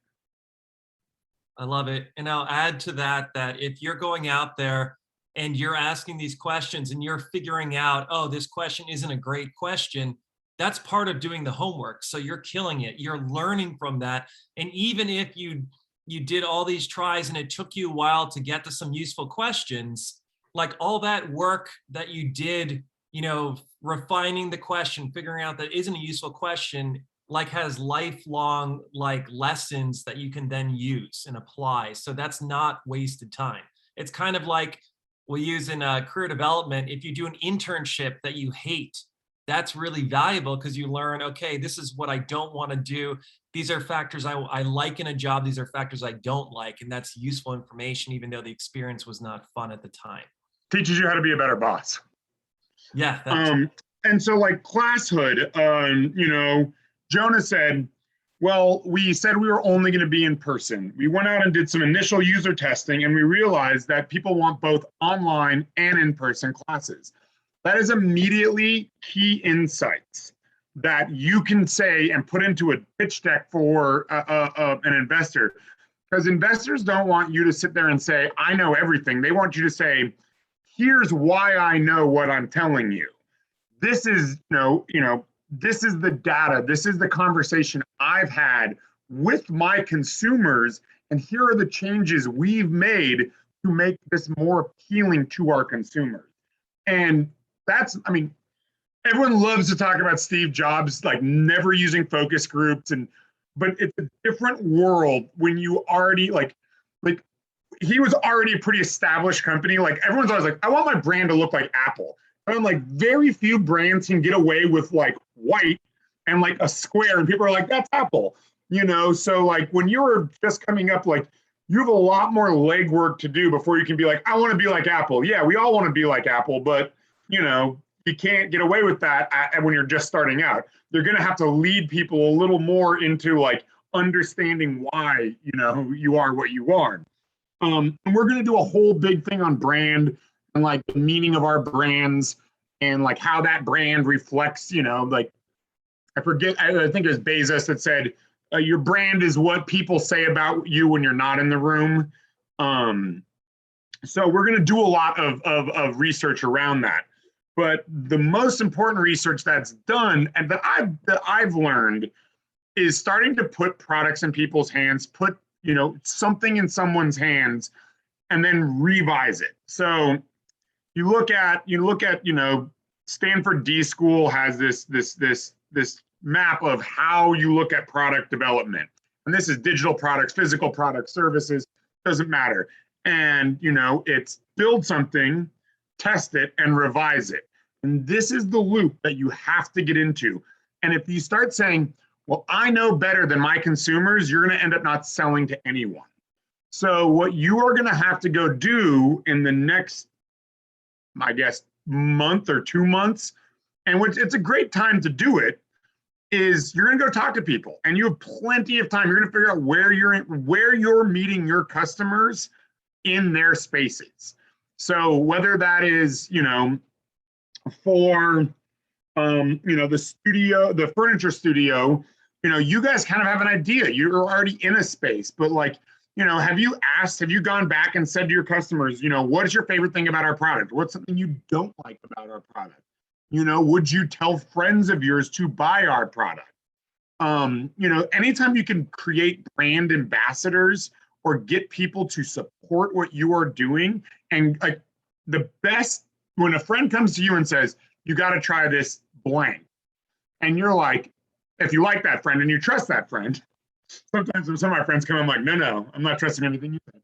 I love it. And I'll add to that, that if you're going out there and you're asking these questions and you're figuring out, oh, this question isn't a great question, that's part of doing the homework. So you're killing it. You're learning from that. And even if you you did all these tries and it took you a while to get to some useful questions, like all that work that you did, you know, refining the question, figuring out that isn't a useful question, like has lifelong like lessons that you can then use and apply. So that's not wasted time. It's kind of like we use in career development. If you do an internship that you hate, that's really valuable because you learn, okay, this is what I don't want to do. These are factors I like in a job. These are factors I don't like. And that's useful information, even though the experience was not fun at the time. Teaches you how to be a better boss. Yeah. And so like classhood, you know, Jonah said, well, we said we were only going to be in person. We went out and did some initial user testing and we realized that people want both online and in-person classes. That is immediately key insights that you can say and put into a pitch deck for an investor. Because investors don't want you to sit there and say, I know everything. They want you to say, here's why I know what I'm telling you. This is, this is the data. This is the conversation I've had with my consumers. And here are the changes we've made to make this more appealing to our consumers. And that's, I mean, everyone loves to talk about Steve Jobs, like never using focus groups, but it's a different world when you already like he was already a pretty established company. Like everyone's always like, I want my brand to look like Apple. And I'm like, very few brands can get away with like white and like a square, and people are like, that's Apple, So like when you're just coming up, like you have a lot more legwork to do before you can be like, I want to be like Apple. Yeah, we all want to be like Apple, but you can't get away with that when you're just starting out. You're going to have to lead people a little more into like understanding why, you are what you are. And we're going to do a whole big thing on brand and like the meaning of our brands and like how that brand reflects, like I forget, I think it was Bezos that said, your brand is what people say about you when you're not in the room. So we're going to do a lot of research around that. But the most important research that's done and that I've learned is starting to put products in people's hands, put something in someone's hands, and then revise it. So you look at Stanford D School has this map of how you look at product development, and this is digital products, physical products, services, doesn't matter. And it's build something, test it, and revise it. And this is the loop that you have to get into. And if you start saying, well, I know better than my consumers, you're going to end up not selling to anyone. So what you are going to have to go do in the next, I guess, month or 2 months, and it's a great time to do it, is you're going to go talk to people, and you have plenty of time. You're going to figure out where you're meeting your customers in their spaces. So whether that is, for the studio, the furniture studio, you guys kind of have an idea. You're already in a space, but like, have you gone back and said to your customers, what is your favorite thing about our product? What's something you don't like about our product? Would you tell friends of yours to buy our product? Anytime you can create brand ambassadors or get people to support what you are doing, and like the best, when a friend comes to you and says, you got to try this blank, and you're like, if you like that friend and you trust that friend, sometimes when some of my friends come, I'm like, no, I'm not trusting anything you say.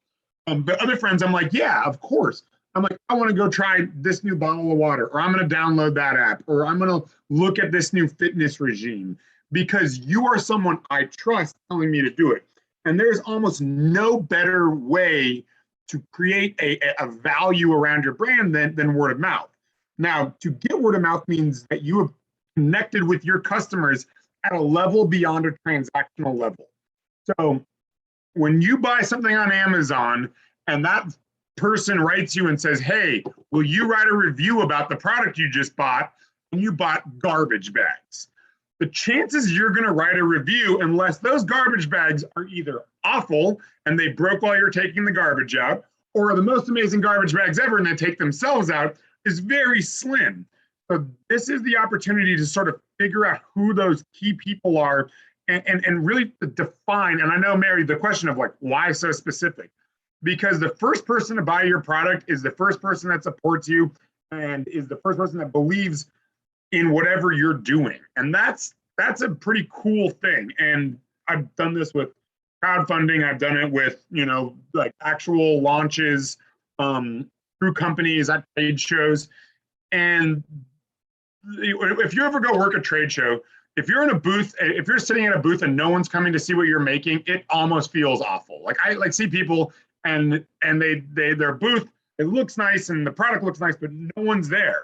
But other friends, I'm like, yeah, of course. I'm like, I want to go try this new bottle of water, or I'm going to download that app, or I'm going to look at this new fitness regime, because you are someone I trust telling me to do it. And there's almost no better way to create a value around your brand than word of mouth. Now, to get word of mouth means that you have connected with your customers at a level beyond a transactional level. So when you buy something on Amazon and that person writes you and says, hey, will you write a review about the product you just bought, and you bought garbage bags? The chances you're going to write a review, unless those garbage bags are either awful and they broke while you're taking the garbage out, or the most amazing garbage bags ever and they take themselves out, is very slim. So this is the opportunity to sort of figure out who those key people are and really define, and I know, Mary, the question of like, why so specific? Because the first person to buy your product is the first person that supports you and is the first person that believes in whatever you're doing. And that's a pretty cool thing. And I've done this with crowdfunding. I've done it with, like actual launches through companies at trade shows. And if you ever go work a trade show, if you're in a booth, if you're sitting in a booth and no one's coming to see what you're making, it almost feels awful. Like I see people and their booth, it looks nice and the product looks nice, but no one's there.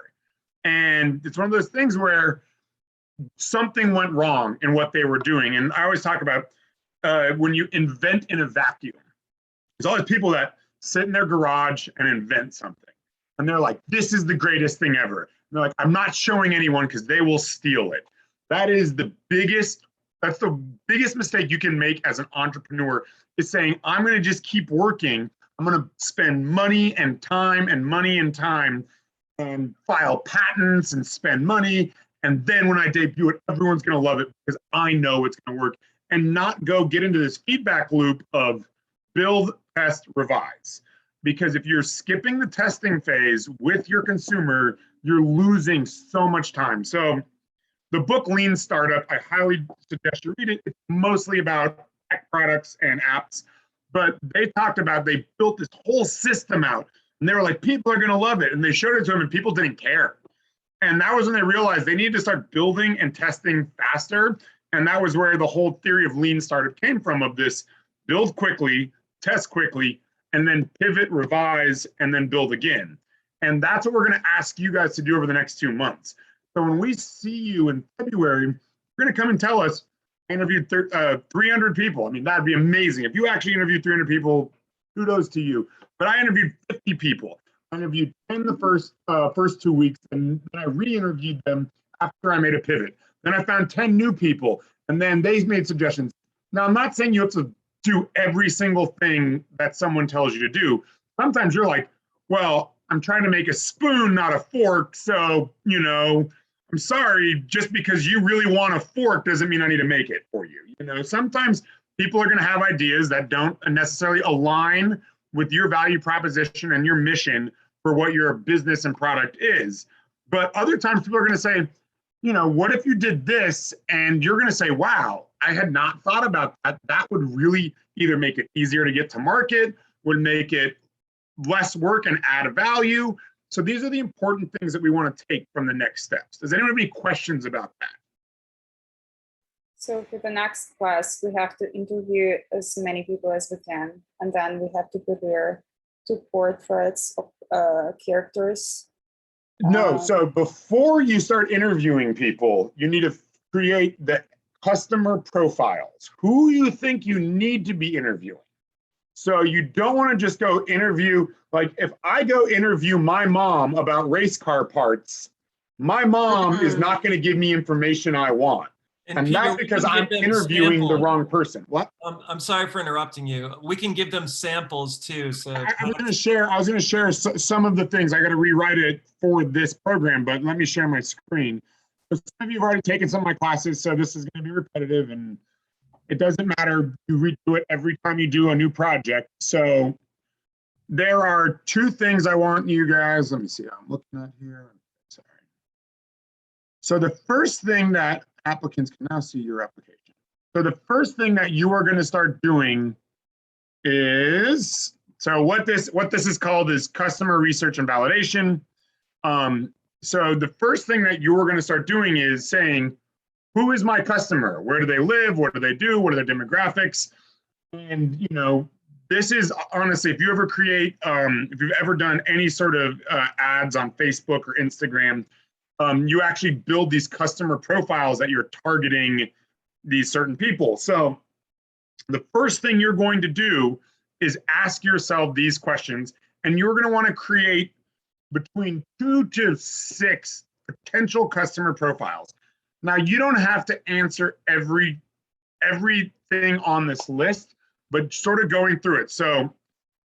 And it's one of those things where something went wrong in what they were doing. And I always talk about when you invent in a vacuum, there's always people that sit in their garage and invent something. And they're like, this is the greatest thing ever. And they're like, I'm not showing anyone because they will steal it. That's the biggest mistake you can make as an entrepreneur, is saying, I'm going to just keep working. I'm going to spend money and time and file patents and spend money. And then when I debut it, everyone's going to love it because I know it's going to work, and not go get into this feedback loop of build, test, revise. Because if you're skipping the testing phase with your consumer, you're losing so much time. So the book Lean Startup, I highly suggest you read it. It's mostly about tech products and apps, but they built this whole system out, and they were like, people are going to love it. And they showed it to them and people didn't care. And that was when they realized they needed to start building and testing faster. And that was where the whole theory of Lean Startup came from, of this build quickly, test quickly, and then pivot, revise, and then build again. And that's what we're going to ask you guys to do over the next 2 months. So when we see you in February, you're going to come and tell us, I interviewed 300 people. I mean, that'd be amazing. If you actually interviewed 300 people, kudos to you. But I interviewed 50 people. I interviewed 10 the first 2 weeks, and then I re-interviewed them after I made a pivot. Then I found 10 new people, and then they made suggestions. Now, I'm not saying you have to do every single thing that someone tells you to do. Sometimes you're like, well, I'm trying to make a spoon, not a fork. So, I'm sorry, just because you really want a fork doesn't mean I need to make it for you. Sometimes people are going to have ideas that don't necessarily align with your value proposition and your mission for what your business and product is. But other times people are going to say, what if you did this? And you're going to say, wow, I had not thought about that. That would really either make it easier to get to market, would make it less work and add value. So these are the important things that we want to take from the next steps. Does anyone have any questions about that? So for the next class, we have to interview as many people as we can, and then we have to prepare 2 portraits of characters. No, so before you start interviewing people, you need to create the customer profiles. Who you think you need to be interviewing. So you don't want to just go interview, like if I go interview my mom about race car parts, my mom is not going to give me information I want. And Peter, that's because I'm interviewing the wrong person. What? I'm sorry for interrupting you. We can give them samples too. So I was going to share some of the things. I got to rewrite it for this program, but let me share my screen. Some of you have already taken some of my classes, so this is going to be repetitive, and it doesn't matter. You redo it every time you do a new project. So there are 2 things I want you guys. Let me see. I'm looking at here. Sorry. So the first thing that applicants can now see your application. So the first thing that you are going to start doing is, so what this is called is customer research and validation. So the first thing that you're going to start doing is saying, who is my customer? Where do they live? What do they do? What are their demographics? And, this is honestly, if you ever create, if you've ever done any sort of ads on Facebook or Instagram, you actually build these customer profiles that you're targeting these certain people. So the first thing you're going to do is ask yourself these questions, and you're going to want to create between 2 to 6 potential customer profiles. Now, you don't have to answer everything on this list, but sort of going through it. So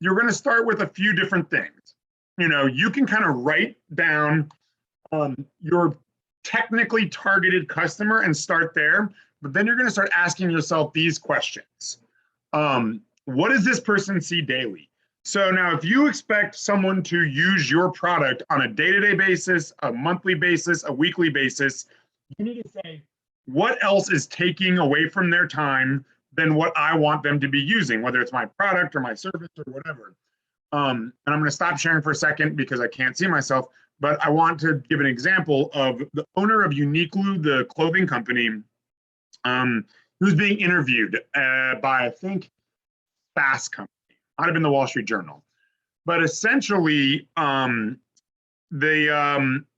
you're going to start with a few different things. You can kind of write down your technically targeted customer and start there, but then you're going to start asking yourself these questions. What does this person see daily? So now if you expect someone to use your product on a day-to-day basis, a monthly basis, a weekly basis, you need to say, what else is taking away from their time than what I want them to be using, whether it's my product or my service or whatever. And I'm going to stop sharing for a second because I can't see myself, but I want to give an example of the owner of Uniqlo, the clothing company, who's being interviewed by, I think, Fast Company. Might have been the Wall Street Journal. But essentially, the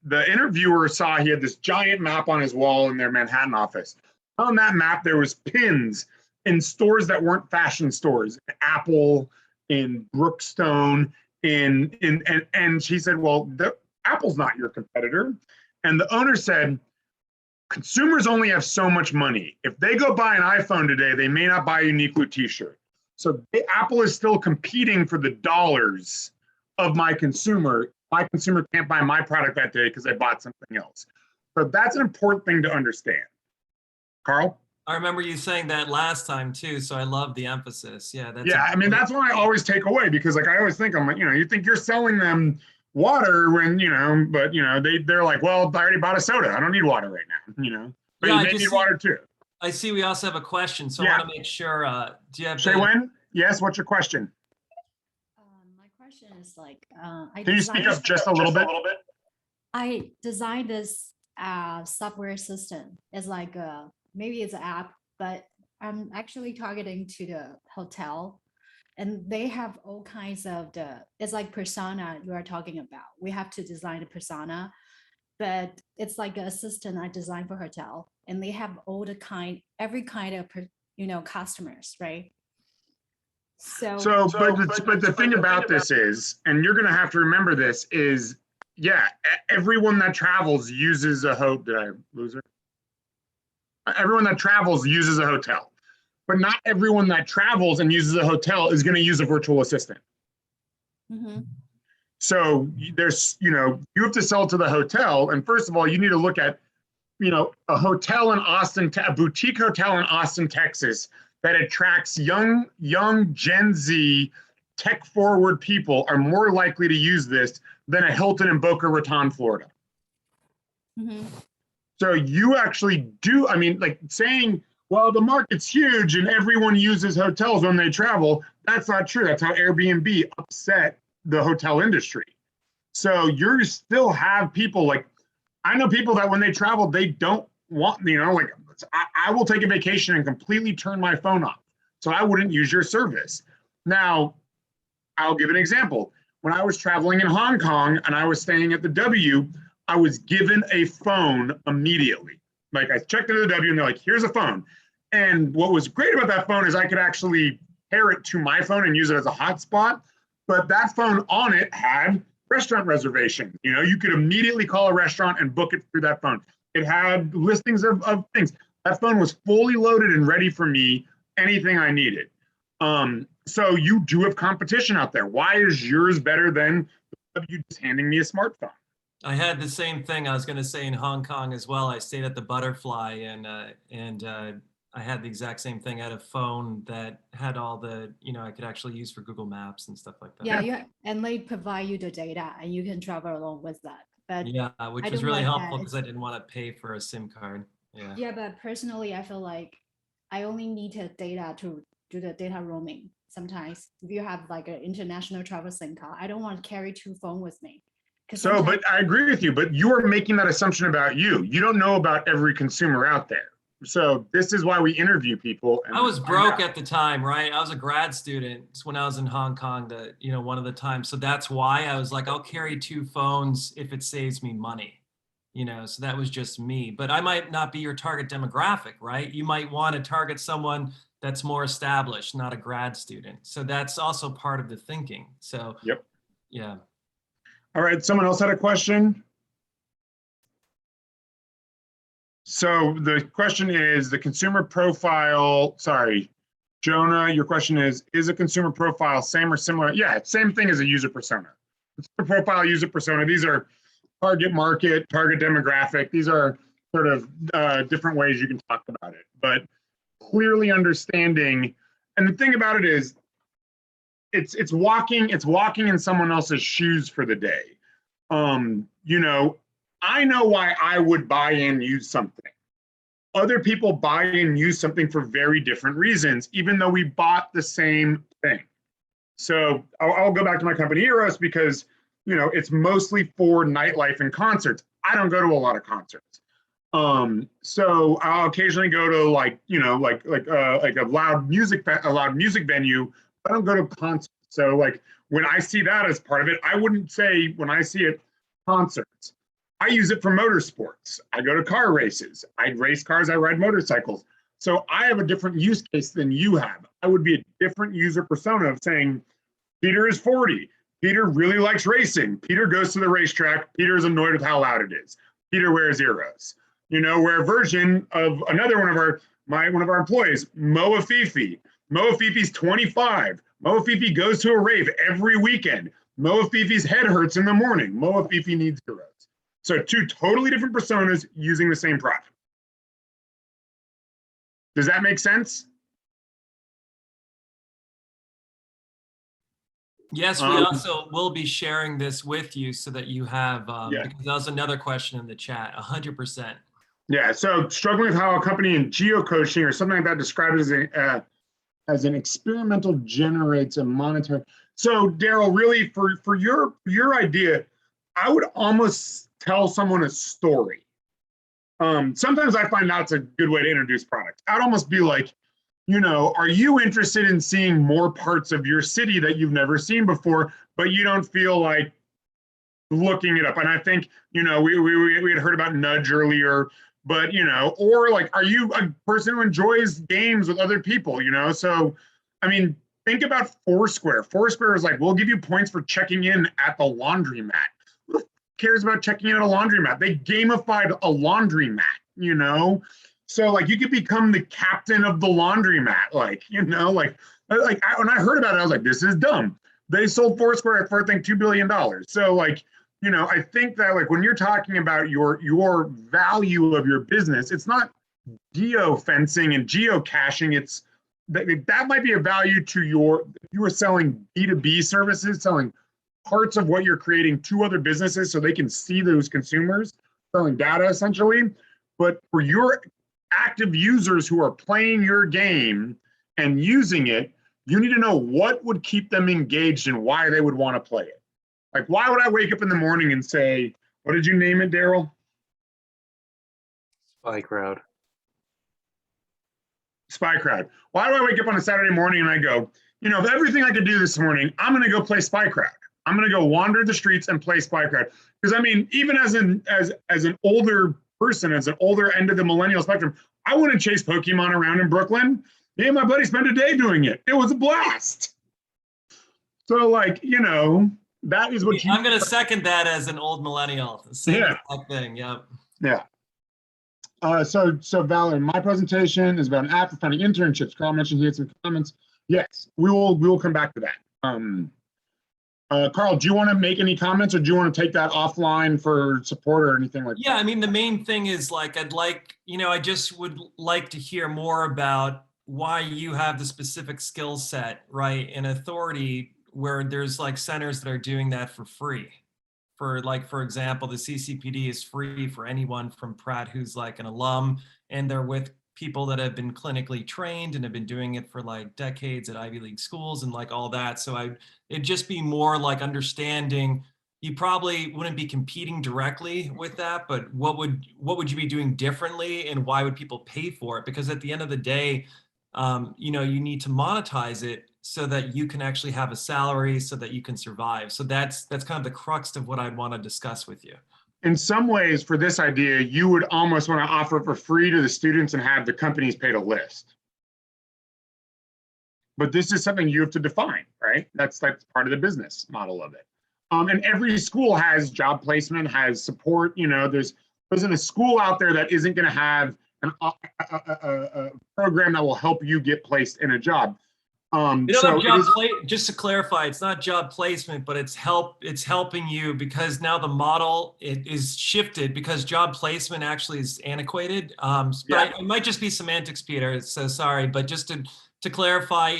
interviewer saw he had this giant map on his wall in their Manhattan office. On that map, there was pins in stores that weren't fashion stores, Apple, in Brookstone, and she said, well, Apple's not your competitor. And the owner said, consumers only have so much money. If they go buy an iPhone today, they may not buy a Uniqlo t-shirt. So Apple is still competing for the dollars of my consumer. My consumer can't buy my product that day because they bought something else. So that's an important thing to understand. Carl? I remember you saying that last time too, so I love the emphasis. Yeah, that's I mean, that's what I always take away, because like I always think, I'm like, you think you're selling them water when, but they're like, well, I already bought a soda. I don't need water right now, but Yeah, you may need water too. I see we also have a question, so I want to make sure, do you have Shaywin? Yes, what's your question? My question is like, Can you speak up just a little bit? I designed this software system. It's like maybe it's an app, but I'm actually targeting to the hotel, and they have all kinds of it's like persona you are talking about. We have to design a persona, but it's like an assistant I designed for hotel, and they have every kind of customers, right? So but the thing about this is, and you're going to have to remember this, is everyone that travels uses a hotel. Did I lose her? Everyone that travels uses a hotel, but not everyone that travels and uses a hotel is going to use a virtual assistant. Mm-hmm. So there's, you have to sell to the hotel. And first of all, you need to look at, a hotel in Austin, a boutique hotel in Austin, Texas, that attracts young Gen Z tech forward people are more likely to use this than a Hilton in Boca Raton, Florida. Mm-hmm. So you actually do, like saying, well, the market's huge and everyone uses hotels when they travel. That's not true. That's how Airbnb upset the hotel industry. So you still have people like, I know people that when they travel, they don't want, I will take a vacation and completely turn my phone off. So I wouldn't use your service. Now, I'll give an example. When I was traveling in Hong Kong and I was staying at the W, I was given a phone immediately. Like I checked into the W and they're like, here's a phone. And what was great about that phone is I could actually pair it to my phone and use it as a hotspot. But that phone on it had restaurant reservation. You could immediately call a restaurant and book it through that phone. It had listings of things. That phone was fully loaded and ready for me, anything I needed. So you do have competition out there. Why is yours better than you just handing me a smartphone? I had the same thing I was going to say in Hong Kong as well. I stayed at the Butterfly and I had the exact same thing. I had a phone that had all the, I could actually use for Google Maps and stuff like that. Yeah, and they provide you the data and you can travel along with that. But yeah, which was really helpful because I didn't want to pay for a SIM card. Yeah, but personally, I feel like I only need the data to do the data roaming. Sometimes if you have like an international travel SIM card, I don't want to carry two phones with me. So, but I agree with you, but you are making that assumption about you. You don't know about every consumer out there. So this is why we interview people. I was broke at the time, right? I was a grad student when I was in Hong Kong, one of the times. So that's why I was like, I'll carry two phones if it saves me money, so that was just me. But I might not be your target demographic, right? You might want to target someone that's more established, not a grad student. So that's also part of the thinking. So, yep. Yeah. All right, someone else had a question? So the question is the consumer profile, sorry, Jonah, your question is a consumer profile same or similar? Yeah, same thing as a user persona. Consumer profile, user persona, these are target market, target demographic. These are sort of different ways you can talk about it, but clearly understanding. And the thing about it is, it's walking in someone else's shoes for the day. You know, I know why I would buy and use something. Other people buy and use something for very different reasons, even though we bought the same thing. So I'll go back to my company Eros because, you know, it's mostly for nightlife and concerts. I don't go to a lot of concerts. So I'll occasionally go to like a loud music venue. I don't go to concerts. So like when I see that as part of it, I wouldn't say when I see it concerts. I use it for motorsports. I go to car races. I race cars. I ride motorcycles. So I have a different use case than you have. I would be a different user persona of saying, Peter is 40. Peter really likes racing. Peter goes to the racetrack. Peter is annoyed with how loud it is. Peter wears Eros. You know, we're a version of another one of our employees, Mo Afifi. Mo Afifi's 25. Mo Afifi goes to a rave every weekend. Mo Afifi's head hurts in the morning. Mo Afifi needs Eros. So two totally different personas using the same product. Does that make sense? Yes, we also will be sharing this with you so that you have, because that was another question in the chat, 100%. Yeah, so struggling with how a company in geocaching or something like that described as an experimental generates a monetary. So Daryl, really for your idea, I would almost tell someone a story. Sometimes I find that's a good way to introduce products. I'd almost be like, you know, are you interested in seeing more parts of your city that you've never seen before, but you don't feel like looking it up? And I think, you know, we had heard about Nudge earlier, but, you know, or like, are you a person who enjoys games with other people, you know? So, I mean, think about Foursquare. Foursquare is like, we'll give you points for checking in at the laundromat. Who cares about checking in at a laundromat? They gamified a laundromat, you know? So like you could become the captain of the laundromat, like, you know, when I heard about it, I was like, this is dumb. They sold Foursquare for I think $2 billion. So like, you know, I think that like when you're talking about your value of your business, it's not geofencing and geocaching. It's that might be a value to if you were selling B2B services, selling parts of what you're creating to other businesses so they can see those consumers, selling data essentially. But for your active users who are playing your game and using it, you need to know what would keep them engaged and why they would want to play it. Like, why would I wake up in the morning and say, what did you name it, Daryl? Spy Crowd. Spy Crowd. Why do I wake up on a Saturday morning and I go, you know, if everything I could do this morning, I'm going to go play Spy Crowd. I'm going to go wander the streets and play Spy Crowd. Because I mean, even as an older person, as an older end of the millennial spectrum, I want to chase Pokemon around in Brooklyn. Me and my buddy spent a day doing it. It was a blast. So like, you know, that is what I'm going to second that as an old millennial. Same exact thing. Yep. Yeah. So Valerie, my presentation is about an app for finding internships. Carl mentioned he had some comments. Yes, we will come back to that. Carl, do you want to make any comments or do you want to take that offline for support or anything like that? Yeah, I mean, the main thing is like, I just would like to hear more about why you have the specific skill set, right? In authority where there's like centers that are doing that for free. For example, the CCPD is free for anyone from Pratt who's like an alum, and they're with people that have been clinically trained and have been doing it for like decades at Ivy League schools and like all that. So it'd just be more like understanding. You probably wouldn't be competing directly with that, but what would you be doing differently, and why would people pay for it? Because at the end of the day, you know, you need to monetize it so that you can actually have a salary so that you can survive. So that's kind of the crux of what I'd want to discuss with you. In some ways, for this idea, you would almost want to offer it for free to the students and have the companies pay to list. But this is something you have to define, right? That's part of the business model of it. And every school has job placement, has support. You know, there isn't a school out there that isn't going to have a program that will help you get placed in a job. Just to clarify, it's not job placement, but it's helping you because now the model is shifted because job placement actually is antiquated. But it might just be semantics, Peter. So sorry, but just to clarify,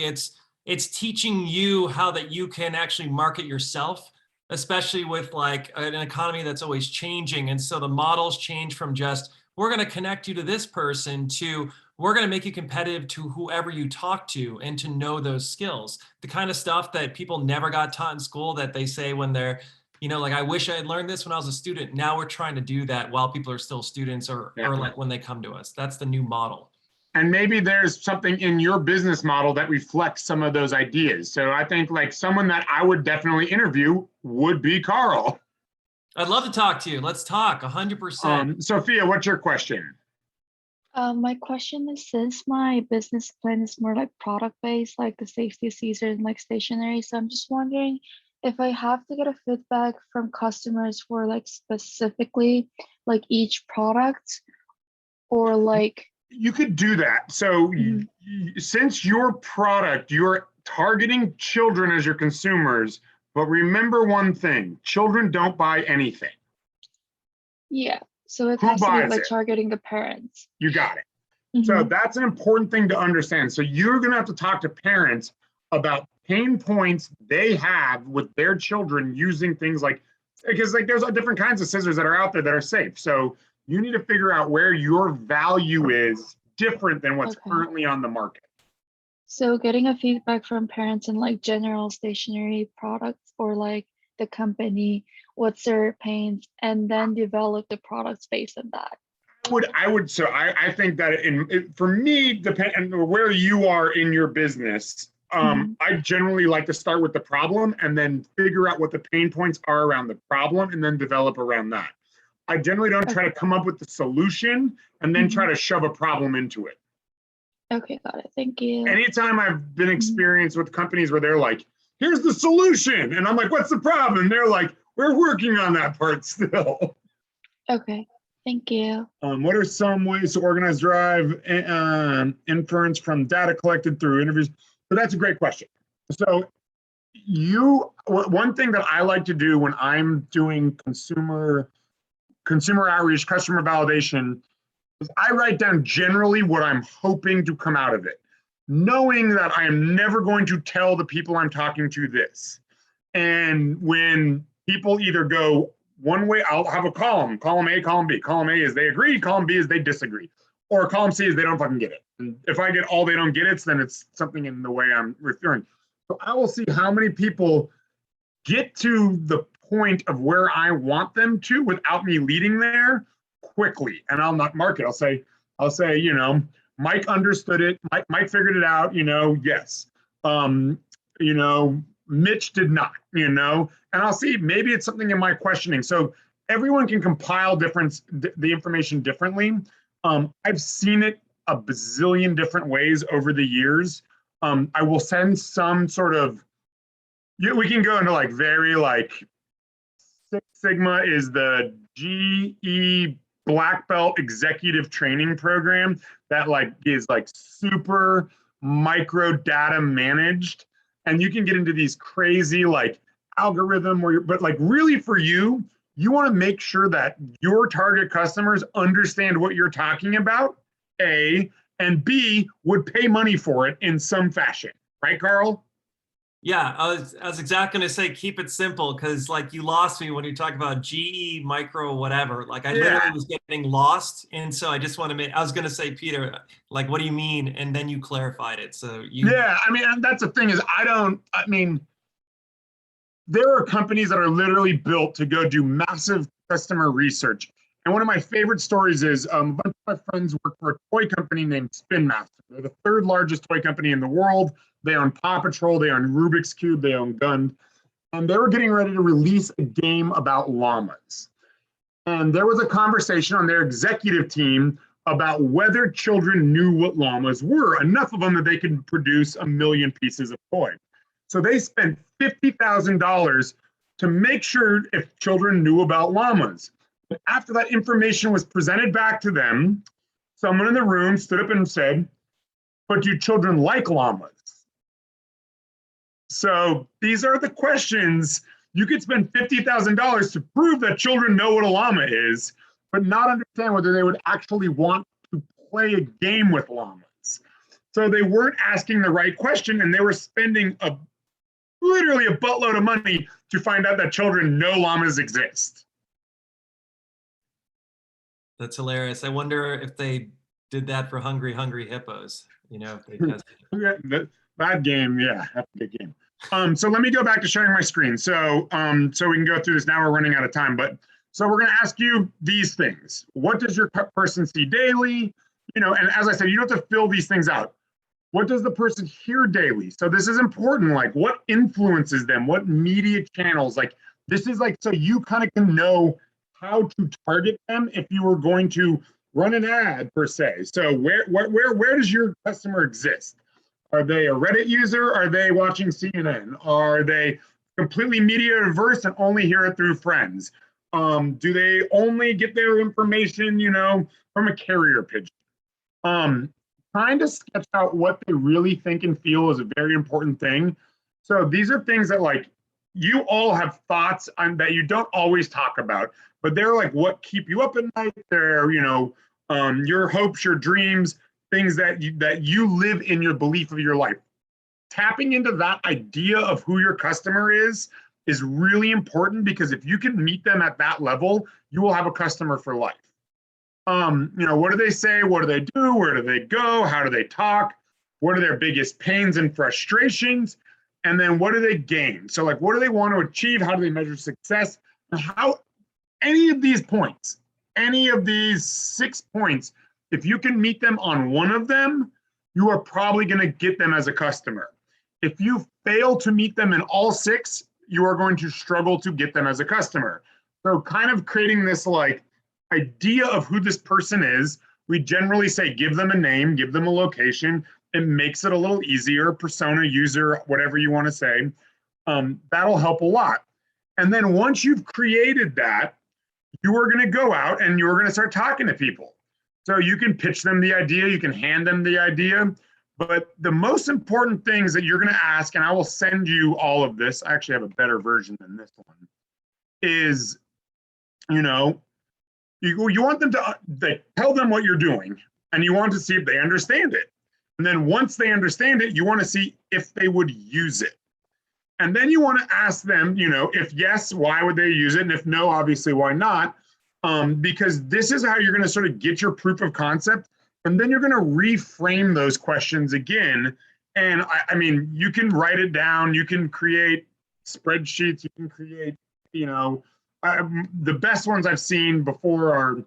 it's teaching you how that you can actually market yourself, especially with like an economy that's always changing. And so the models change from just, we're going to connect you to this person to we're going to make you competitive to whoever you talk to and to know those skills, the kind of stuff that people never got taught in school that they say when they're, like, I wish I had learned this when I was a student. Now we're trying to do that while people are still students or like when they come to us. That's the new model. And maybe there's something in your business model that reflects some of those ideas. So I think like someone that I would definitely interview would be Carl. I'd love to talk to you. Let's talk 100%. Sophia, what's your question? My question is, since my business plan is more like product based, like the safety scissors and like stationery, so I'm just wondering if I have to get a feedback from customers for like specifically like each product, or like you could do that. So since your product, you're targeting children as your consumers, but remember one thing, children don't buy anything. Yeah. So it has to be like targeting the parents. You got it. So that's an important thing to understand. So you're going to have to talk to parents about pain points they have with their children using things like, because like there's different kinds of scissors that are out there that are safe. So you need to figure out where your value is different than what's currently on the market. So getting a feedback from parents in like general stationery products or like the company, what's their pains, and then develop the products based on that. I think that for me, depending on where you are in your business, I generally like to start with the problem and then figure out what the pain points are around the problem and then develop around that. I generally don't try to come up with the solution and then try to shove a problem into it. Okay, got it. Thank you. Anytime I've been experienced with companies where they're like, here's the solution. And I'm like, what's the problem? They're like, we're working on that part still. Okay, thank you. What are some ways to organize, drive inference from data collected through interviews? But that's a great question. So one thing that I like to do when I'm doing consumer outreach, customer validation, is I write down generally what I'm hoping to come out of it, knowing that I am never going to tell the people I'm talking to this. And when people either go one way, I'll have a column A, column B. Column A is they agree, column B is they disagree. Or column C is they don't fucking get it. And if I get all they don't get it, then it's something in the way I'm referring. So I will see how many people get to the point of where I want them to without me leading there quickly. And I'll not mark it. I'll say, Mike understood it. Mike figured it out, yes. Mitch did not, and I'll see, maybe it's something in my questioning. So everyone can compile the information differently. I've seen it a bazillion different ways over the years. I will send some sort of, we can go into like very like, Six Sigma is the GE Black Belt Executive Training Program that like is like super micro data managed. And you can get into these crazy like algorithm but like really for you want to make sure that your target customers understand what you're talking about, A, and B, would pay money for it in some fashion. Right, Carl? Yeah, I was exactly going to say, keep it simple, because like you lost me when you talk about GE, micro, whatever. Like I literally was getting lost. And so I just want to I was going to say, Peter, like, what do you mean? And then you clarified it. So Yeah, that's the thing is there are companies that are literally built to go do massive customer research. And one of my favorite stories is a bunch of my friends work for a toy company named Spin Master. They're the third largest toy company in the world. They own Paw Patrol, they own Rubik's Cube, they own Gund. And they were getting ready to release a game about llamas. And there was a conversation on their executive team about whether children knew what llamas were, enough of them that they could produce 1 million pieces of toy. So they spent $50,000 to make sure if children knew about llamas. But after that information was presented back to them, someone in the room stood up and said, but do children like llamas? So these are the questions. You could spend $50,000 to prove that children know what a llama is, but not understand whether they would actually want to play a game with llamas. So they weren't asking the right question, and they were spending literally a buttload of money to find out that children know llamas exist. That's hilarious. I wonder if they did that for Hungry Hippos. You know, if they tested. That game, yeah, that's a good game. So let me go back to sharing my screen. So so we can go through this. Now we're running out of time, but so we're going to ask you these things. What does your person see daily? You know, and as I said, you don't have to fill these things out. What does the person hear daily? So this is important. Like, what influences them? What media channels? Like, this is like, so you kind of can know how to target them if you were going to run an ad per se. So where does your customer exist? Are they a Reddit user? Are they watching CNN? Are they completely media averse and only hear it through friends? Do they only get their information, you know, from a carrier pigeon? Trying to sketch out what they really think and feel is a very important thing. So these are things that, like, you all have thoughts on that you don't always talk about, but they're like what keep you up at night. They're, you know, your hopes, your dreams, things that you live in your belief of your life. Tapping into that idea of who your customer is really important, because if you can meet them at that level, you will have a customer for life. You know, what do they say? What do they do? Where do they go? How do they talk? What are their biggest pains and frustrations? And then what do they gain? So, like, what do they want to achieve? How do they measure success? And how any of these points, any of these 6 points, if you can meet them on one of them, you are probably going to get them as a customer. If you fail to meet them in all 6, you are going to struggle to get them as a customer. So kind of creating this like idea of who this person is, we generally say give them a name, give them a location. It makes it a little easier, persona, user, whatever you want to say. That'll help a lot. And then once you've created that, you are going to go out and you're going to start talking to people. So you can pitch them the idea, you can hand them the idea, but the most important things that you're going to ask, and I will send you all of this, I actually have a better version than this one, is, you know, you want them to tell them what you're doing, and you want to see if they understand it. And then once they understand it, you want to see if they would use it. And then you want to ask them, you know, if yes, why would they use it? And if no, obviously, why not? Because this is how you're going to sort of get your proof of concept. And then you're going to reframe those questions again. And I mean, you can write it down. You can create spreadsheets. You can create, you know, the best ones I've seen before are,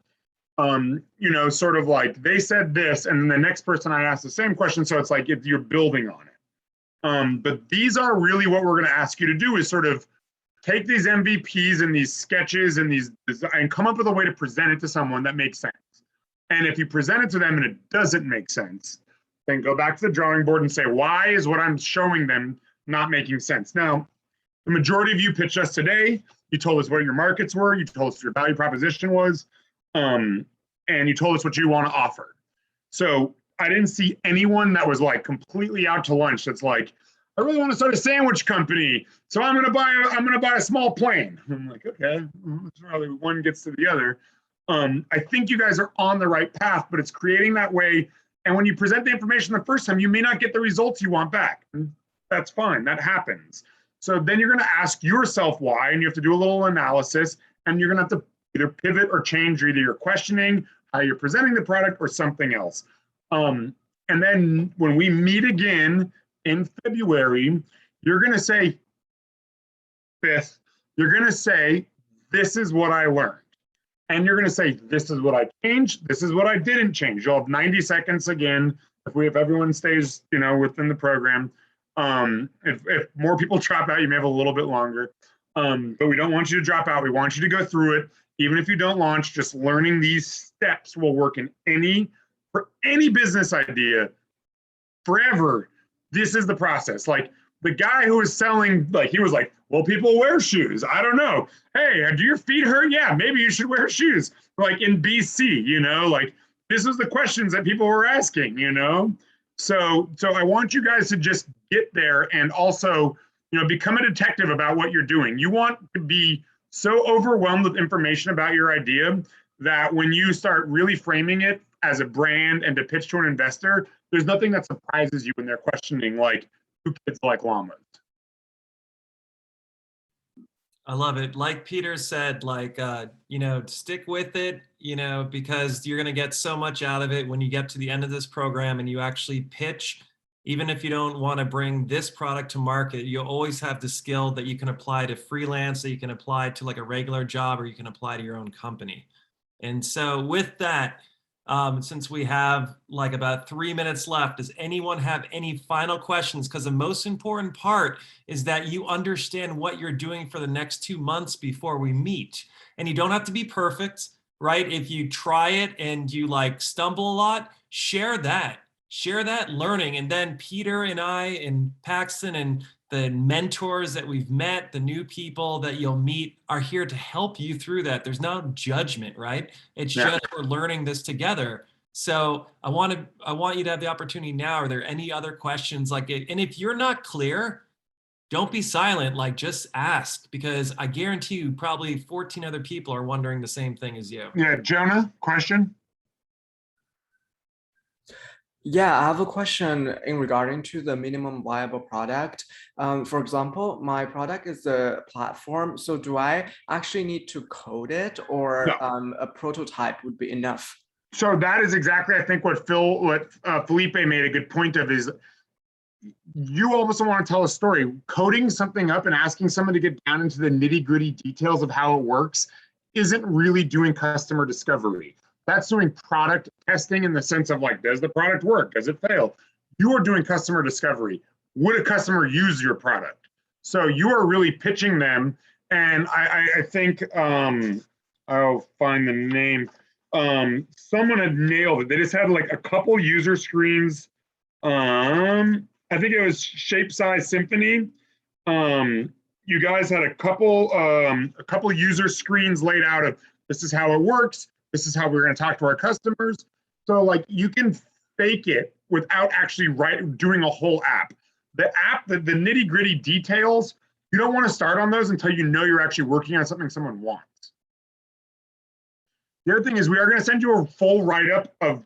you know, sort of like they said this, and then the next person I asked the same question. So it's like if you're building on it. But these are really what we're going to ask you to do, is sort of take these MVPs and these sketches and these and come up with a way to present it to someone that makes sense. And if you present it to them and it doesn't make sense, then go back to the drawing board and say, why is what I'm showing them not making sense? Now, the majority of you pitched us today. You told us what your markets were. You told us what your value proposition was. And you told us what you want to offer. So I didn't see anyone that was like completely out to lunch that's like, I really want to start a sandwich company, so I'm gonna buy a small plane. I'm like, okay, probably one gets to the other. I think you guys are on the right path, but it's creating that way. And when you present the information the first time, you may not get the results you want back. That's fine, that happens. So then you're gonna ask yourself why, and you have to do a little analysis, and you're gonna have to either pivot or change either your questioning, how you're presenting the product, or something else. And then when we meet again in February, you're going to say, fifth, you're going to say, this is what I learned. And you're going to say, this is what I changed. This is what I didn't change. You'll have 90 seconds again, if everyone stays, you know, within the program. If more people drop out, you may have a little bit longer. But we don't want you to drop out. We want you to go through it. Even if you don't launch, just learning these steps will work for any business idea forever. This is the process. Like the guy who was selling, like he was like, well, people wear shoes. I don't know. Hey, do your feet hurt? Yeah, maybe you should wear shoes. Like in BC, you know, like this was the questions that people were asking, you know? So I want you guys to just get there. And also become a detective about what you're doing. You want to be so overwhelmed with information about your idea that when you start really framing it as a brand and to pitch to an investor, there's nothing that surprises you when they're questioning, like, do kids like llamas? I love it. Like Peter said, like, stick with it, because you're going to get so much out of it when you get to the end of this program and you actually pitch. Even if you don't want to bring this product to market, you'll always have the skill that you can apply to freelance, that you can apply to like a regular job, or you can apply to your own company. And so with that, since we have like about 3 minutes left, does anyone have any final questions? Because the most important part is that you understand what you're doing for the next 2 months before we meet. And you don't have to be perfect, right? If you try it and you like stumble a lot, share that learning. And then Peter and I and Paxton and the mentors that we've met, the new people that you'll meet are here to help you through that. There's no judgment, right? It's just we're learning this together. So I want you to have the opportunity now. Are there any other questions like it? And if you're not clear, don't be silent, like just ask, because I guarantee you probably 14 other people are wondering the same thing as you. Yeah, Jonah, question? Yeah, I have a question in regarding to the minimum viable product. For example, my product is a platform. So do I actually need to code it, or a prototype would be enough? So that is exactly, I think, what Felipe made a good point of is you also want to tell a story. Coding something up and asking someone to get down into the nitty-gritty details of how it works isn't really doing customer discovery. That's doing product testing in the sense of like, does the product work? Does it fail? You are doing customer discovery. Would a customer use your product? So you are really pitching them. And I think, I'll find the name. Someone had nailed it. They just had like a couple user screens. I think it was Shape Size Symphony. You guys had a couple user screens laid out of this is how it works. This is how we're going to talk to our customers. So like you can fake it without actually doing a whole app. The app, the nitty gritty details, you don't want to start on those until you know you're actually working on something someone wants. The other thing is we are going to send you a full write-up of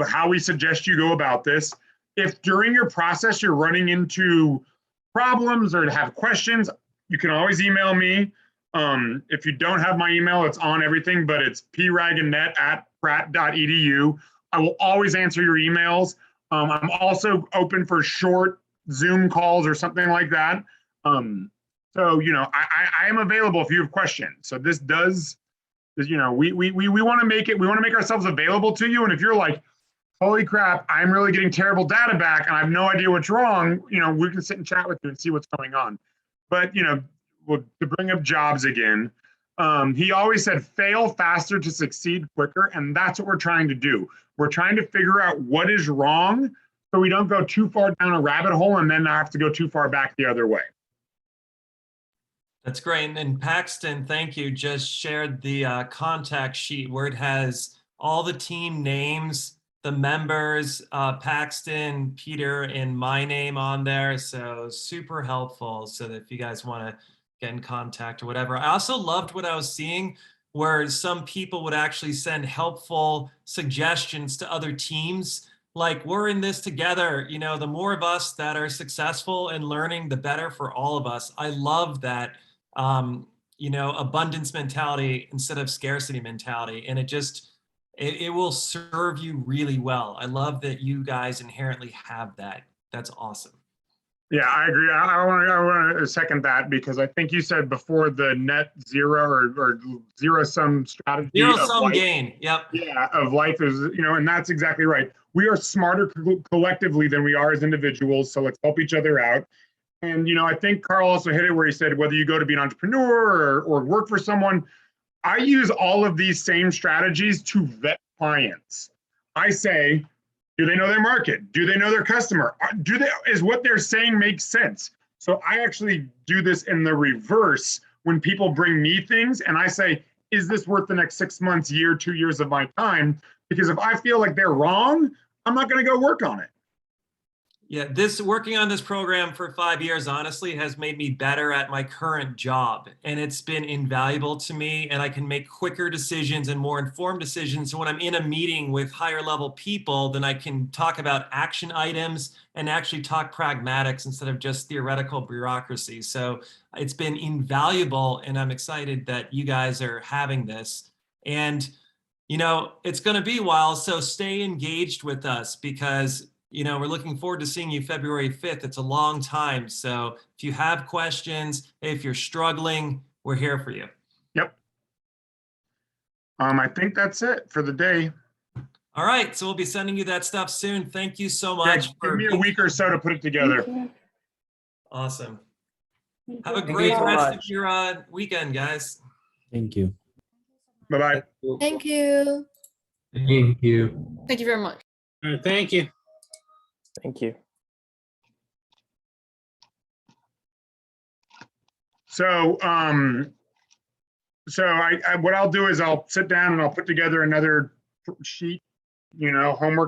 how we suggest you go about this. If during your process you're running into problems or have questions, you can always email me. If you don't have my email, it's on everything, but it's pratt.edu. I will always answer your emails. I'm also open for short Zoom calls or something like that. So, I am available if you have questions. So this does, we want to make ourselves available to you. And if you're like, holy crap, I'm really getting terrible data back and I have no idea what's wrong, we can sit and chat with you and see what's going on. But, to bring up Jobs again, he always said, fail faster to succeed quicker. And that's what we're trying to do. We're trying to figure out what is wrong so we don't go too far down a rabbit hole and then not have to go too far back the other way. That's great. And Paxton, thank you, just shared the contact sheet where it has all the team names, the members, Paxton, Peter, and my name on there. So super helpful so that if you guys want to get in contact or whatever. I also loved what I was seeing where some people would actually send helpful suggestions to other teams. Like, we're in this together, the more of us that are successful in learning, the better for all of us. I love that, abundance mentality instead of scarcity mentality. And it will serve you really well. I love that you guys inherently have that. That's awesome. Yeah, I agree. I want to second that because I think you said before the net zero or zero sum strategy. Zero sum gain. Yep. Yeah, of life is, and that's exactly right. We are smarter collectively than we are as individuals. So let's help each other out. And, I think Carl also hit it where he said, whether you go to be an entrepreneur or work for someone, I use all of these same strategies to vet clients. I say, do they know their market? Do they know their customer? Is what they're saying make sense? So I actually do this in the reverse when people bring me things and I say, is this worth the next 6 months, year, 2 years of my time? Because if I feel like they're wrong, I'm not going to go work on it. Yeah, working on this program for 5 years, honestly, has made me better at my current job. And it's been invaluable to me, and I can make quicker decisions and more informed decisions. So when I'm in a meeting with higher level people, then I can talk about action items and actually talk pragmatics instead of just theoretical bureaucracy. So it's been invaluable, and I'm excited that you guys are having this. And it's going to be a while, so stay engaged with us because we're looking forward to seeing you February 5th. It's a long time. So if you have questions, if you're struggling, we're here for you. Yep. I think that's it for the day. All right. So we'll be sending you that stuff soon. Thank you so much. Give me a week or so to put it together. Awesome. Have a Thank you great so rest much. of your weekend, guys. Thank you. Bye-bye. Thank you. Thank you. Thank you very much. All right, thank you. Thank you. So, what I'll do is I'll sit down and I'll put together another sheet, homework